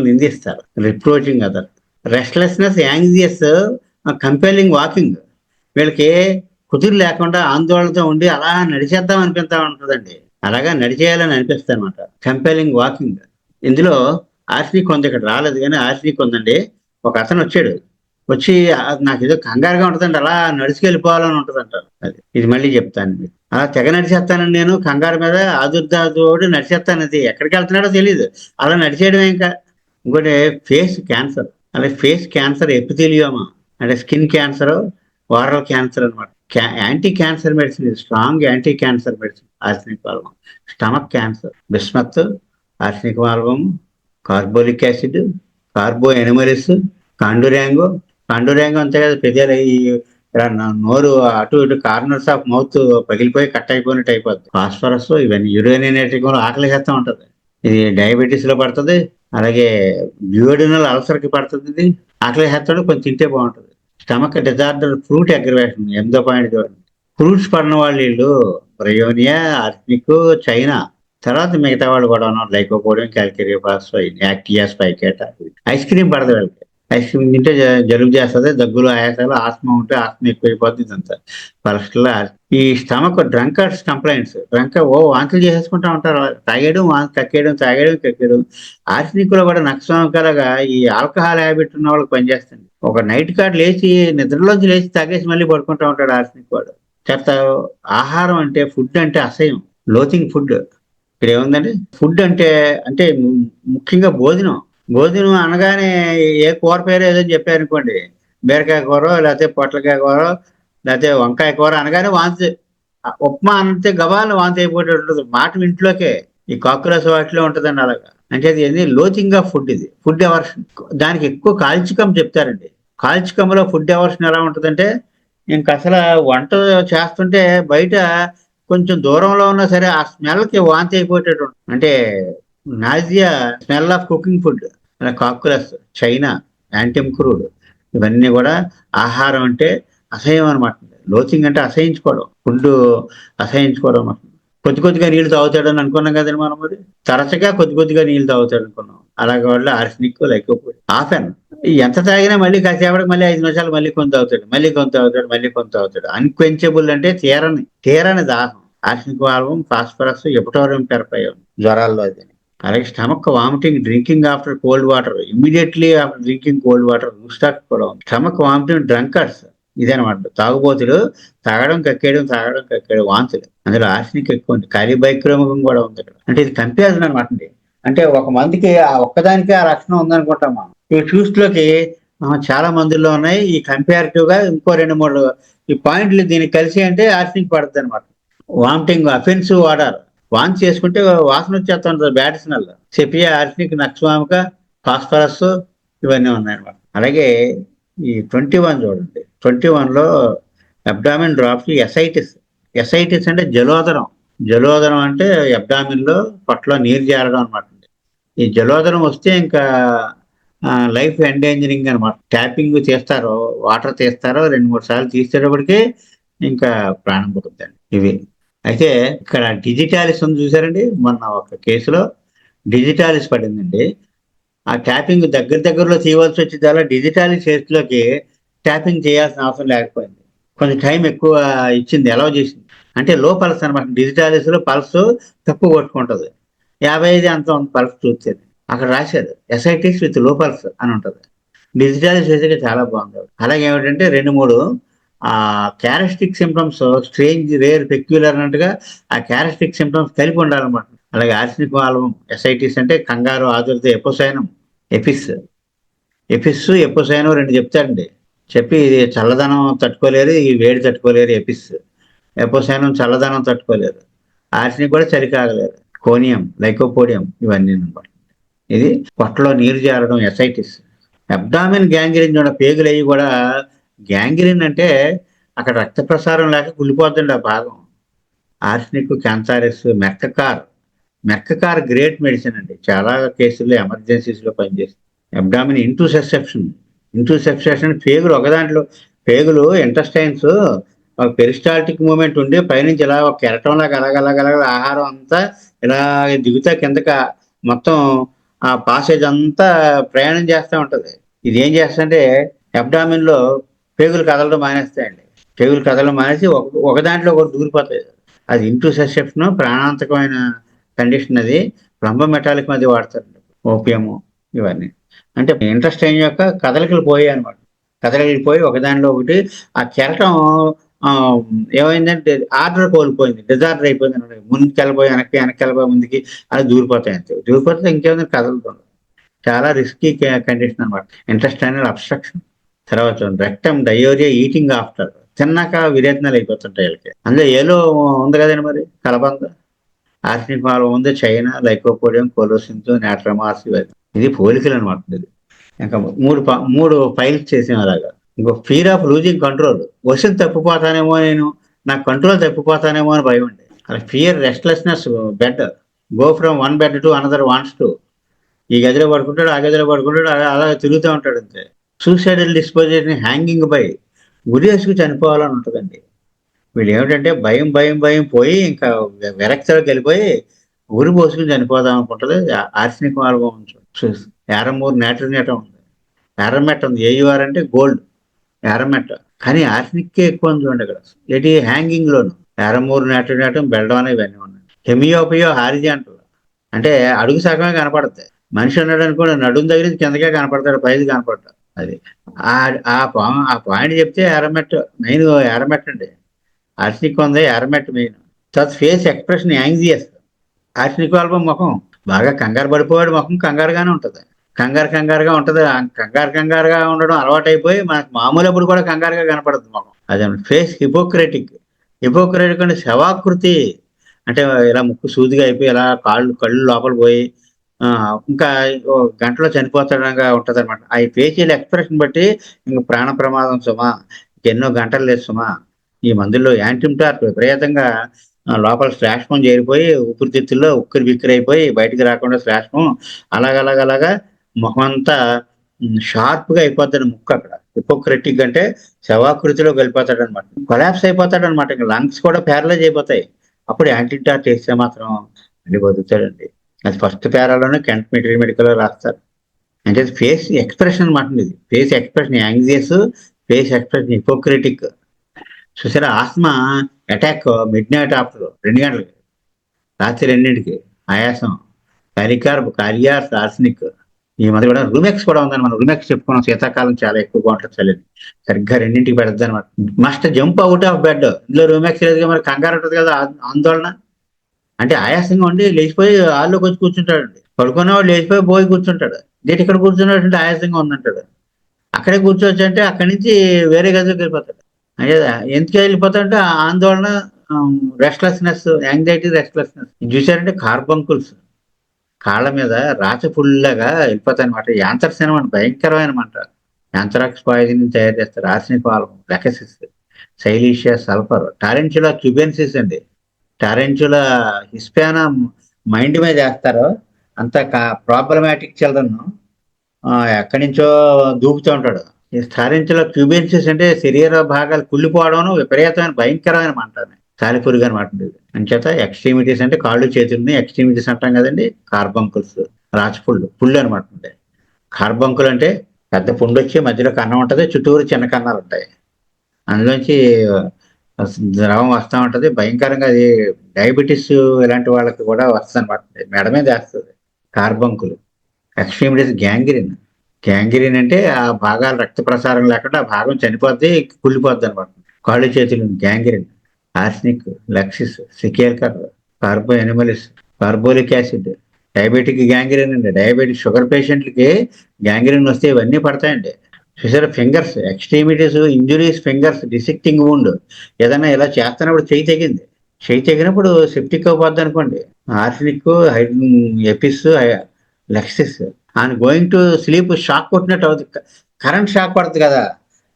నిందిస్తారు. Reproaching others. Restlessness, anxious, compelling walking. వీళ్ళకి కుదురు లేకుండా ఆందోళనతో ఉండి అలా నడిచేద్దాం అనిపిస్తా ఉంటుందండి. అలాగా నడిచేయాలని అనిపిస్తుంది అనమాట. Compelling walking. ఇందులో ఆర్సెనిక్ ఉంది. ఇక్కడ రాలేదు కానీ ఆర్సెనిక్ ఉందండి. ఒక అతను వచ్చి నాకు ఏదో కంగారుగా ఉంటుందండి, అలా నడిచికెళ్ళిపోవాలని ఉంటుంది అంటారు. అది ఇది మళ్ళీ చెప్తాను మీకు. అలా తెగ నడిచేస్తానండి నేను, కంగారు మీద ఆదుర్దాతోడు నడిచేస్తాను. అది ఎక్కడికి వెళ్తున్నాడో తెలియదు, అలా నడిచేయడమే. ఇంకా ఇంకోటి ఫేస్ క్యాన్సర్. అలాగే ఫేస్ క్యాన్సర్, ఎపిథీలియోమా అంటే స్కిన్ క్యాన్సర్, ఓరల్ క్యాన్సర్ అనమాట. Anti cancer medicine, strong anti cancer medicine arsenic album. Stomach cancer, bismuth, arsenic album, carbolic acid, carbo animalis, condurango అంతే కదా. పెద్దలు ఈ నోరు అటు ఇటు కార్నర్స్ ఆఫ్ మౌత్ పగిలిపోయి కట్ అయిపోయినట్టు అయిపోద్ది. ఫాస్ఫరస్, ఇవన్నీ యురేనియేటిక్ ఆకలి చేస్తూ ఉంటది. ఇది డయాబెటీస్ లో పడుతుంది. అలాగే డ్యూయోడినల్ అల్సర్ కి పడుతుంది. ఇది ఆకలి చేస్తాడు, కొంచెం తింటే బాగుంటుంది. స్టమక్ డిజార్డర్, ఫ్రూట్ అగ్రివేషన్, 8వ పాయింట్ చూడండి. ఫ్రూట్స్ పడిన వాళ్ళు వీళ్ళు బ్రయోనియా, ఆర్సెనిక్, చైనా. తర్వాత మిగతా వాళ్ళు కూడా ఉన్నారు. లైకోపోడియం, క్యాల్కేరియోపాస్, యాక్టియా, స్పైకేటా. ఐస్ క్రీమ్ పడదు వీళ్ళకి. ఐస్ క్రీమ్ తింటే జలుబు చేస్తుంది, దగ్గులు, ఆయాసాలు, ఆస్మా ఉంటే ఆస్మా ఎక్కువైపోతుంది. ఇదంతా కొలెస్ట్రాల్. ఈ స్టమక్ డ్రంకర్స్ కంప్లైంట్స్. వాంతులు చేసేసుకుంటా ఉంటారు. తాగేయడం, కక్కేయడం. ఆర్సెనిక్ లో కూడా నక్స్వామికాలుగా ఈ ఆల్కహాల్ హ్యాబిట్ ఉన్న వాళ్ళకి పనిచేస్తుంది. ఒక నైట్ కార్డ్ నిద్రలోంచి లేచి తాగేసి మళ్ళీ పడుకుంటా ఉంటాడు ఆర్సెనిక్ వాడు. చేత ఆహారం అంటే, ఫుడ్ అంటే అసహ్యం, లోతింగ్ ఫుడ్. ఇక్కడ ఏముందండి, ఫుడ్ అంటే అంటే ముఖ్యంగా భోజనం అనగానే ఏ కూర పేరు ఏదో చెప్పారనుకోండి, బీరకాయ కూర, లేకపోతే పొట్లకాయ కూర, లేకపోతే వంకాయ కూర అనగానే వాంతి. ఉప్మా అంటే గబాలను వాంతి అయిపోతూ ఉంటుంది. మాట ఇంట్లోకే ఈ కాకులస్ వాటిలో ఉంటుందండి. అలాగా అంటే ఇది లోతింగ్ ఆఫ్ ఫుడ్. ఇది ఫుడ్ ఎవర్షన్. దానికి ఎక్కువ కాల్చికం చెప్తారండి. కాల్చికంలో ఫుడ్ ఎవర్షన్ ఎలా ఉంటుందంటే, ఇంక అసలు వంట చేస్తుంటే బయట కొంచెం దూరంలో ఉన్నా సరే ఆ స్మెల్కి వాంతి అయిపోయేటట్టు. అంటే nausea, smell of cooking food. Cocculus, china, antim crude, ఇవన్నీ కూడా ఆహారం అంటే అసహ్యం అనమాట. లోచింగ్ అంటే అసహించుకోవడం, ఫుడ్ అసహించుకోవడం అనమాట. కొద్దిగా నీళ్లు తాగుతాడని అనుకున్నాం కదండి మనం. మరి తరచుగా కొద్దిగా నీళ్లు తాగుతాడు అనుకున్నాం. అలాగే వాళ్ళు ఆర్సెనిక్, లైకోపోడియం. ఆఫెన్ ఎంత తాగినా మళ్ళీ కాసేపటికి మళ్ళీ 5 నిమిషాలు మళ్ళీ కొంత తాగుతాడు, మళ్ళీ కొంత తాగుతాడు. అన్క్వెంచబుల్ అంటే తీరని దాహం. Arsenic album, phosphorus, eupatorium perfoliatum, జ్వరాల్లో అది. అలాగే stomach vomiting, drinking after cold water, immediately after drinking cold water, స్టాక్ కూడా ఉంది. స్టమక్ వామిటింగ్, డ్రంకర్స్, ఇదేనమాట. తాగుబోతులు తాగడం కక్కేయడం వాంతులు. అందులో ఆర్సెనిక్ ఎక్కువ ఉంది. కాలిబైక్రోమకం కూడా ఉంది ఇక్కడ. అంటే ఇది కంపారిజన్ అనమాట అండి. అంటే ఒక మందికి ఆ ఒక్కదానికే ఆ లక్షణం ఉందనుకుంటాం మనం. ఈ ట్యూస్ట్ లోకి చాలా మందుల్లో ఉన్నాయి. ఈ కంపారిటివ్ గా ఇంకో 2-3 ఈ పాయింట్లు దీనికి కలిసి అంటే ఆర్సెనిక్ పడుతుంది అనమాట. వామిటింగ్, అఫెన్సివ్ వాడారు, వాంతి చేసుకుంటే వాసన వచ్చేస్తుంటుంది, bad smell. Sepia, arsenic, nux vomica, phosphorus, ఇవన్నీ ఉన్నాయన్నమాట. అలాగే ఈ 21 చూడండి. 21లో అబ్డామిన్ డ్రాప్స్, ఎసైటిస్ అంటే జలోదరం అంటే అబ్డామిన్ లో పొట్టలో నీరు చేరడం అనమాట. ఈ జలోదరం వస్తే ఇంకా లైఫ్ ఎండేంజరింగ్ అనమాట. ట్యాపింగ్ చేస్తారో, వాటర్ తీస్తారో 2-3 సార్లు తీసేటప్పటికే ఇంకా ప్రాణం పోతుందండి ఇవి. అయితే ఇక్కడ డిజిటాలిస్ ఉంది చూసారండి, మొన్న ఒక కేసులో డిజిటాలిస్ పడిందండి. ఆ ట్యాపింగ్ దగ్గరలో చేయవలసి వచ్చిందల్లా డిజిటాలిస్ చేతిలోకి ట్యాపింగ్ చేయాల్సిన అవసరం లేకపోయింది. కొంచెం టైం ఎక్కువ ఇచ్చింది, అలౌ చేసింది. అంటే లో పల్స్ అనమాట. డిజిటాలిస్ లో పల్స్ తక్కువ కొట్టుకుంటది. 55 అంత ఉంది పల్స్ చూసేది. అక్కడ రాశారు ఎస్ఐటిస్ విత్ లో పల్స్ అని ఉంటది. డిజిటాలిస్ చేసేది చాలా బాగుంది. అలాగే ఏమిటంటే 2-3 ఆ characteristic symptoms, strange, rare, peculiar అన్నట్టుగా ఆ క్యారెస్టిక్ సిమ్టమ్స్ కలిపి ఉండాలన్నమాట. అలాగే ఆర్సినిక్ ఆల్బం, ఎస్ఐటిస్ అంటే కంగారు, ఆదుర్త, ఎపోసైనం, ఎపిస్, ఎపోసైనం 2 చెప్తారండి. చెప్పి ఇది చల్లదనం తట్టుకోలేరు, ఈ వేడి తట్టుకోలేరు ఎపిస్. ఎపోసైనం చల్లదనం తట్టుకోలేరు, ఆర్సినిక్ కూడా చలి కాగలేరు. కోనియం, లైకోపోడియం ఇవన్నీ అనమాట. ఇది పొట్టలో నీరు చేరడం ఎసైటిస్. అబ్డామిన్ గ్యాంగ్రీన్ చూడ, పేగులు అవి కూడా గ్యాంగ్రీన్ అంటే అక్కడ రక్త ప్రసారం లేక కుళ్ళిపోతుండే ఆ భాగం. ఆర్సినిక్, క్యాన్సారస్, మెర్కకార్ గ్రేట్ మెడిసిన్ అండి. చాలా కేసుల్లో ఎమర్జెన్సీస్ లో పనిచేస్తుంది. అబ్డామిన్ ఇంటూ సెప్షన్ పేగులు ఒక దాంట్లో, పేగులు ఇంటెస్టైన్స్ పెరిస్టాల్టిక్ మూమెంట్ ఉండి పైనుంచి ఇలా ఒక కెరటం లాగా అలాగ ఆహారం అంతా ఇలా దిగుతా కిందక మొత్తం ఆ పాసేజ్ అంతా ప్రయాణం చేస్తూ ఉంటది. ఇది ఏం చేస్తుంటే అబ్డామిన్ లో పేగులు కదలడం మానేస్తాయండి. పేగులు కదలడం మానేసి ఒక దాంట్లో ఒకటి దూరిపోతాయి. అది ఇంటూసెప్షన్, ప్రాణాంతకమైన కండిషన్ అది. మెటాలిక్ మధ్య వాడతారు, ఓపియము ఇవన్నీ. అంటే ఇంటెస్టైన్ యొక్క కదలికలు పోయాయి అనమాట. కదలికలు పోయి ఒకదానిలో ఒకటి ఆ కెరటం ఏమైందంటే ఆర్డర్ కోల్పోయింది, డిజార్డర్ అయిపోయింది అనమాట. ముందుకు వెళ్ళిపోయి వెనక్కి వెళ్ళిపోయి ముందుకి అది దూరిపోతాయి అంతే. దూరిపోతే ఇంకేమైనా కదలుతుంది. చాలా రిస్కీ కండిషన్ అనమాట ఇంటెస్టైనల్ అబ్స్ట్రక్షన్. తర్వాత రెక్టమ్ డయోరియా, ఈటింగ్ ఆఫ్టర్, తిన్నాక విరేచనాలు అయిపోతుంటాయి వీళ్ళకి. అందులో ఏలో ఉంది కదండి మరి కలబంద, ఆర్సినిక్ ఆల్బం ఉంది, చైనా, లైకోపోడియం, కోలోసిన్స్, నాట్రమాస్ ఇవన్నీ. ఇది పోలికలు అనమాట. ఇది ఇంకా మూడు ఫైల్స్ చేసాం అలాగా. ఇంకో ఫియర్ ఆఫ్ లూజింగ్ కంట్రోల్. వసతి తప్పిపోతానేమో నేను, నాకు కంట్రోల్ తప్పిపోతానేమో అని భయం అండి. అలా fear, restlessness, bed, go from one bed to another wants to. ఈ గదిలో పడుకుంటాడు, ఆ గదిలో పడుకుంటాడు, అలా తిరుగుతూ ఉంటాడు అంతే. సూసైడల్ డిస్పోజిషన్, హ్యాంగింగ్ బై, గురి వేసుకు చనిపోవాలని ఉంటుందండి. వీళ్ళు ఏమిటంటే భయం పోయి ఇంకా విరక్తిలోకి వెళ్ళిపోయి ఉరి పోసుకుని చనిపోదాం అనుకుంటుంది. ఆర్సినిక్ ఆల్బం యారమూర్ నాట్రినేటం ఉంది, యారమెట్ ఉంది. ఏయుఆర్ అంటే గోల్డ్, యారమెట్. కానీ ఆర్సినిక్కే ఎక్కువ ఉంది చూడండి ఇక్కడ. ఏంటి హ్యాంగింగ్ లోను యారమూర్ నాట్రినేటం, బెల్డానా ఇవన్నీ ఉన్నాయి. హెమియోపియో హారిజాంటల్ అంటే అడుగు సగమే కనపడుతుంది. మనిషి ఉన్నాడు అనుకోండి, నడుము దగ్గర కిందకే కనపడతాడు, పైకి కనపడతాడు. అది ఆ పాయింట్ చెప్తే యారమెట్ మెయిన్, యారమెట్ అండి. ఆర్సినిక్ ఉంది, యారమెట్ మెయిన్. తర్వాత face expression anxious. Arsenic album ముఖం బాగా కంగారు పడిపోయాడు, ముఖం కంగారుగానే ఉంటుంది. కంగారుగా ఉంటుంది. కంగారుగా ఉండడం అలవాటు అయిపోయి మనకు మామూలప్పుడు కూడా కంగారుగా కనపడుతుంది ముఖం. అదే ఫేస్ హిపోక్రటిక్ అంటే శవాకృతి. అంటే ఇలా ముక్కు సూదిగా అయిపోయి ఇలా కళ్ళు లోపల పోయి ఇంకా గంటలో చనిపోతాడంగా ఉంటది అనమాట. ఆ ఫేషియల్ ఎక్స్ప్రెషన్ బట్టి ఇంక ప్రాణ ప్రమాదం సుమా, ఎన్నో గంటలు లేదు సుమా. ఈ మందుల్లో యాంటిమ్టార్ విపరీతంగా లోపల శ్లాష్మం చేరిపోయి ఊపిరితిత్తుల్లో ఉక్కిరి బిక్కిరి అయిపోయి బయటికి రాకుండా శ్లాష్మం అలాగ ముఖం అంతా షార్ప్ గా అయిపోతాడు ముక్కు. అక్కడ హిపోక్రటిక్ అంటే శవాకృతిలో వెళ్ళిపోతాడు అనమాట, కొలాప్స్ అయిపోతాడు అనమాట. ఇంకా లంగ్స్ కూడా ప్యారలైజ్ అయిపోతాయి. అప్పుడు యాంటీటార్ చేస్తే మాత్రం మళ్ళీ బతుకుతాడండి. అది ఫస్ట్ పేరాలోనే కెంట్ మెడికల్ లో రాస్తారు. అంటే ఫేస్ ఎక్స్ప్రెషన్ అనమాట. ఇది face expression anxious, face expression Hippocratic. చూసారా, asthma attack midnight after 2 గంటలకి, రాత్రి 2ంటికి, ఆయాసం, కారియార్స్, ఆర్సినిక్. ఈ మధ్య కూడా రూమెక్స్ కూడా ఉందని మనం రూమెక్స్ చెప్పుకున్నాం. శీతాకాలం చాలా ఎక్కువగా ఉంటుంది చలిని, సరిగ్గా 2ంటికి పెడద్ది అనమాట. Must jump out of bed. ఇందులో రూమెక్స్ లేదు, మరి కంగారు ఉంటుంది కదా, ఆందోళన. అంటే ఆయాసంగా ఉండి లేచిపోయి హాల్లోకి వచ్చి కూర్చుంటాడండి. పడుకున్నవాడు లేచిపోయి పోయి కూర్చుంటాడు. డేట్ ఇక్కడ కూర్చున్నాడంటే ఆయాసంగా ఉందంటాడు. అక్కడే కూర్చోవచ్చు అంటే అక్కడి నుంచి వేరే గదిలోకి వెళ్ళిపోతాడు. అంటే ఎందుకు వెళ్ళిపోతాడంటే ఆందోళన, రెస్ట్లెస్నెస్, యాంగ్జైటీ, రెస్ట్లెస్నెస్. చూసారంటే కార్బంకుల్స్ కాళ్ళ మీద రాచపుల్లాగా వెళ్ళిపోతాయి అనమాట. యాంథ్రసినం అని భయంకరమైన మంట. యాంథ్రాక్స్ పాయిజన్ తయారు చేస్తారు. Arsenic album, lachesis, silicea, sulphur, tarentula cubensis అండి. టారెంచులా హిస్పానా మైండ్ మీద వేస్తారు. అంత ప్రాబ్లమాటిక్ చిల్డ్రన్. ఎక్కడి నుంచో దూకుతూ ఉంటాడు. ఈ స్థానించలో క్యూబెన్సిస్ అంటే శరీర భాగాలు కుళ్ళిపోవడం విపరీతమైన భయంకరమైన మంట అది. సాలిపురుగు అనమాట ఇది. అంచేత ఎక్స్ట్రీమిటీస్ అంటే కాళ్ళు చేతుల్ని ఎక్స్ట్రీమిటీస్ అంటాం కదండి. కార్బంకుల్స్, రాచపుళ్ళు, పుళ్ళు అనమాట. కార్బంకులు అంటే పెద్ద పుండు వచ్చి మధ్యలో కన్నం ఉంటది, చుట్టూరు చిన్న కన్నాలు ఉంటాయి. అందులోంచి ద్రవం వస్తా ఉంటది. భయంకరంగా అది డయాబెటిస్ ఇలాంటి వాళ్ళకి కూడా వస్తుంది అనమాట. మెడ మీద వేస్తుంది కార్బంకులు. Extremities gangrene. గ్యాంగ్రీన్ అంటే ఆ భాగాలు రక్త ప్రసారం లేకుండా ఆ భాగం చనిపోద్ది, కుళ్ళిపోద్ది అనమాట. కాళ్ళు చేతులు గ్యాంగ్రీన్. ఆర్సినిక్, లక్సిస్, సికేల్కర్, carbo animalis, carbolic acid. Diabetic gangrene అండి. డయాబెటిక్ షుగర్ పేషెంట్లకి గ్యాంగ్రీన్ వస్తే ఇవన్నీ పడతాయండి. చూసారా, fingers, extremities injuries, fingers, dissecting wound. ఏదైనా ఇలా చేస్తున్నప్పుడు చెయ్యి తెగింది. చెయ్యి తెగినప్పుడు సెప్టిక్ అయిపోద్ది అనుకోండి. Arsenic, Apis, lexis. ఆయన గోయింగ్ టు స్లీప్ షాక్ కొట్టినట్టు అవుతుంది. కరెంట్ షాక్ పడుతుంది కదా,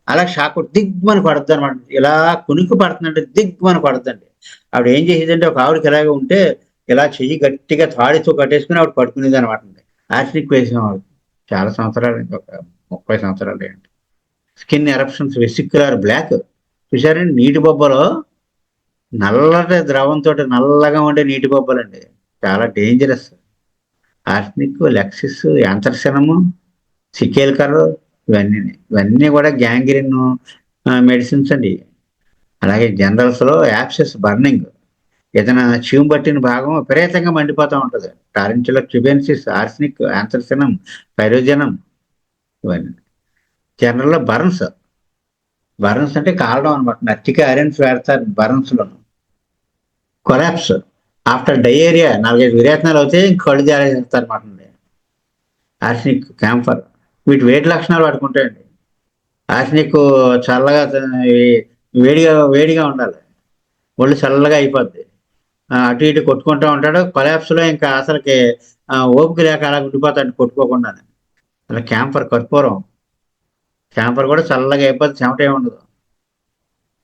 అలా షాక్ కొట్టి దిగ్మని పడుతుంది అనమాట. ఇలా కునికి పడుతుందంటే దిగ్మని పడుతుందండి. ఆవిడ ఏం చేసేదంటే, ఒక ఆవిడకి ఇలాగే ఉంటే ఇలా చెయ్యి గట్టిగా తాడితో కట్టేసుకుని ఆవిడ పడుకునేది అనమాట. ఆర్సినిక్ వేసిన ఆవిడ చాలా సంవత్సరాలు, ఒక 30 సంవత్సరాలు ఏంటి. స్కిన్ ఎరప్షన్స్, వెసిక్యులర్ బ్లాక్. చూసారండి, నీటి బొబ్బలో నల్లటి ద్రవంతో నల్లగా ఉండే నీటి బొబ్బలండి, చాలా డేంజరస్. ఆర్సనిక్, లెక్సిస్, యాంథ్రసినము, సికేల్కర్, ఇవన్నీ కూడా గ్యాంగ్రీన్ మెడిసిన్స్ అండి. అలాగే జనరల్స్ లో యాప్సెస్, బర్నింగ్. ఏదైనా చీము పట్టిన భాగం విపరీతంగా మండిపోతూ ఉంటుంది. టారెంచులర్ ట్యూబెన్సిస్, ఆర్సనిక్, యాంథ్రసినం, పైరోజనం, ఇవన్నీ. జనరల్లో బర్న్స్. బర్న్స్ అంటే కాలడం అనమాట. నచ్చిక ఐరన్స్ వేడతారు బర్న్స్ లో. కొలాప్స్ ఆఫ్టర్ డయేరియా, 4-5 విరేచనాలు అవుతాయి, ఇంక కళ్ళు జారేస్తారు అనమాట. ఆర్సనిక్, క్యాంఫర్, వీటి వేడి లక్షణాలు పడుకుంటాయండి. ఆర్సనిక్ చల్లగా, వేడిగా వేడిగా ఉండాలి, ఒళ్ళు చల్లగా అయిపోద్ది. అటు ఇటు కొట్టుకుంటూ ఉంటాడు. కొలాప్స్ లో ఇంకా అసలుకి ఓపిక లేక అలా ఉండిపోతాడు కొట్టుకోకుండా. అలా క్యాంఫర్, కర్పూరం. క్యాంఫర్ కూడా చల్లగా అయిపోద్ది, చెమట ఉండదు,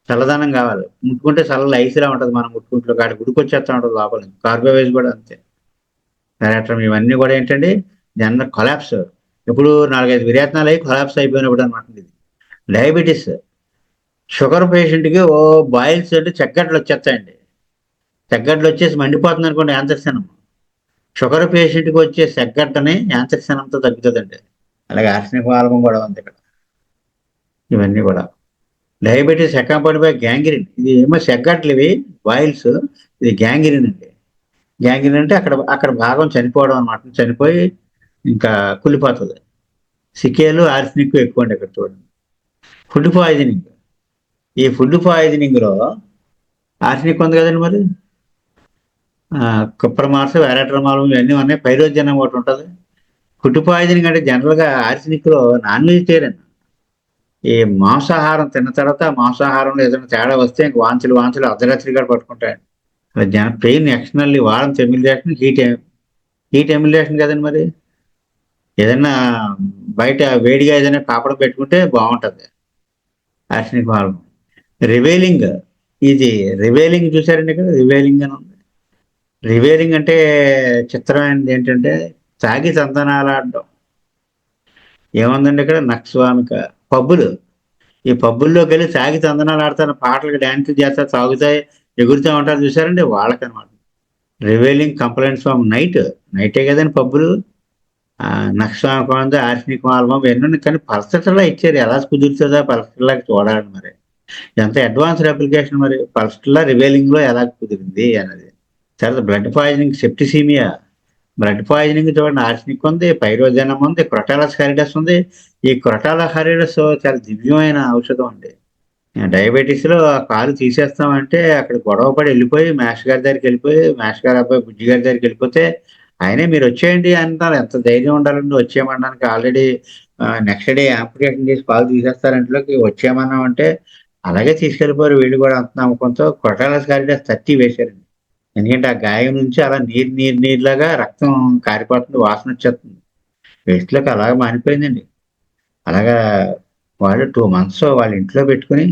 చల్లదనం కావాలి. ముట్టుకుంటే చల్ల ఐస్లా ఉంటుంది, మనం ముట్టుకుంటే కాడి గుడికొచ్చేస్తా ఉంటుంది లోపల. కార్బోవేజ్ కూడా అంతే. డైరెక్టర్ ఇవన్నీ కూడా ఏంటండి, జనరల్ కొలాప్స్. ఇప్పుడు 4-5 విరేచనాలు అయ్యి కొలాప్స్ అయిపోయినప్పుడు అనమాట ఇది. డయాబెటీస్. షుగర్ పేషెంట్కి బాయిల్స్ అంటే చెగ్గడ్లు వచ్చేస్తాయండి. చెగ్గడ్లు వచ్చేసి మండిపోతుంది అనుకోండి, యాంథ్రసినం. షుగర్ పేషెంట్కి వచ్చే సెగ్గడ్డని యాంథ్రసినంతో తగ్గుతుందండి. అలాగే ఆర్సనిక్ ఆల్బం కూడా ఉంది ఇక్కడ. ఇవన్నీ కూడా డయాబెటీస్ అకాంపౌండ్ బై గ్యాంగ్రీన్. ఇది ఏమో సెగ్గట్లు, ఇవి బాయిల్స్, ఇది గ్యాంగ్రీన్ అండి. గ్యాంగ్రీన్ అంటే అక్కడ అక్కడ భాగం చనిపోవడం అనమాట. చనిపోయి ఇంకా కుళ్ళిపోతుంది. సికేలు, ఆర్సనిక్ ఎక్కువ అండి ఇక్కడ చూడండి. Food poisoning. ఈ ఫుడ్ పాయిజనింగ్ లో ఆర్సనిక్ ఉంది కదండి మరి. కుప్రమార్స్, వ్యారాట్రమాలం, ఇవన్నీ ఉన్నాయి. పైరోజనం ఒకటి ఉంటుంది. ఫుడ్ పాయిజనింగ్ అంటే జనరల్ గా ఆర్సనిక్ లో నాన్ వెజిటేరియన్. ఈ మాంసాహారం తిన్న తర్వాత మాంసాహారంలో ఏదైనా తేడా వస్తే ఇంక వాంతులు వాంతులు అర్ధరాత్రిగా పట్టుకుంటాయండి. పెయిన్ ఎక్స్టర్నల్లీ వారం ఎమ్యులేషన్, హీట్ ఎమ్యులేషన్ కదండి మరి. ఏదైనా బయట వేడిగా ఏదైనా పాపడం పెట్టుకుంటే బాగుంటుంది ఆర్సనిక్ హార్మోన్. రివేలింగ్. ఇది రివేలింగ్ చూసారండి ఇక్కడ, రివేలింగ్ అని ఉంది. రివేలింగ్ అంటే చిత్రమైనది ఏంటంటే తాగి తందనాలాడడం. ఏముందండి ఇక్కడ, నక్స్వామిక. పబ్బులు. ఈ పబ్బుల్లోకి వెళ్ళి తాగి తందనాలు ఆడతారు, పాటలకు డ్యాన్స్ చేస్తారు, తాగుతాయి, ఎగురుతూ ఉంటారు, చూసారండి, వాళ్ళకనమాట. రివేలింగ్ కంప్లైంట్స్ ఫ్రమ్ నైట్. నైటే కదండి పబ్బులు. నక్స్వామికం, ఆర్సనిక్ ఆల్బమ్ ఎన్నో, కానీ పల్సర్లా ఇచ్చారు. ఎలా కుదురుతుందా పల్సర్లాగా చూడాలి మరి. ఎంత అడ్వాన్స్డ్ అప్లికేషన్ మరి. పల్సర్లా రివేలింగ్ లో ఎలా కుదిరింది అన్నది. తర్వాత blood poisoning, septicaemia. Blood poisoning చూడండి, ఆర్సనిక్ ఉంది, పైరోజనం ఉంది, క్రొటాలస్ హారిడస్ ఉంది. ఈ క్రొటాలా హారిడస్ చాలా దివ్యమైన ఔషధం అండి. డయాబెటీస్ లో ఆ కాలు తీసేస్తామంటే అక్కడ గొడవ పడి వెళ్ళిపోయి మేష్ గారి దగ్గరికి వెళ్ళిపోయి, మేష్ గారి అబ్బాయి బుజ్జి గారి దగ్గరికి వెళ్ళిపోతే ఆయనే మీరు వచ్చేయండి అంటారు. ఎంత ధైర్యం ఉండాలండి వచ్చేయమనడానికి. ఆల్రెడీ నెక్స్ట్ డే అప్లికేషన్ చేసి కాలు తీసేస్తారంట్లోకి వచ్చేయమన్నాం అంటే అలాగే తీసుకెళ్ళిపోయారు. వీళ్ళు కూడా అంత నమ్మకంతో క్రొటాలస్ హారిడస్ 30 వేశారండి. ఎందుకంటే ఆ గాయం నుంచి అలా నీరులాగా రక్తం కారిపోతుంది, వాసన వచ్చేస్తుంది. వేస్ట్లోకి అలాగ మానిపోయిందండి. అలాగా వాళ్ళు 2 months వాళ్ళ ఇంట్లో పెట్టుకుని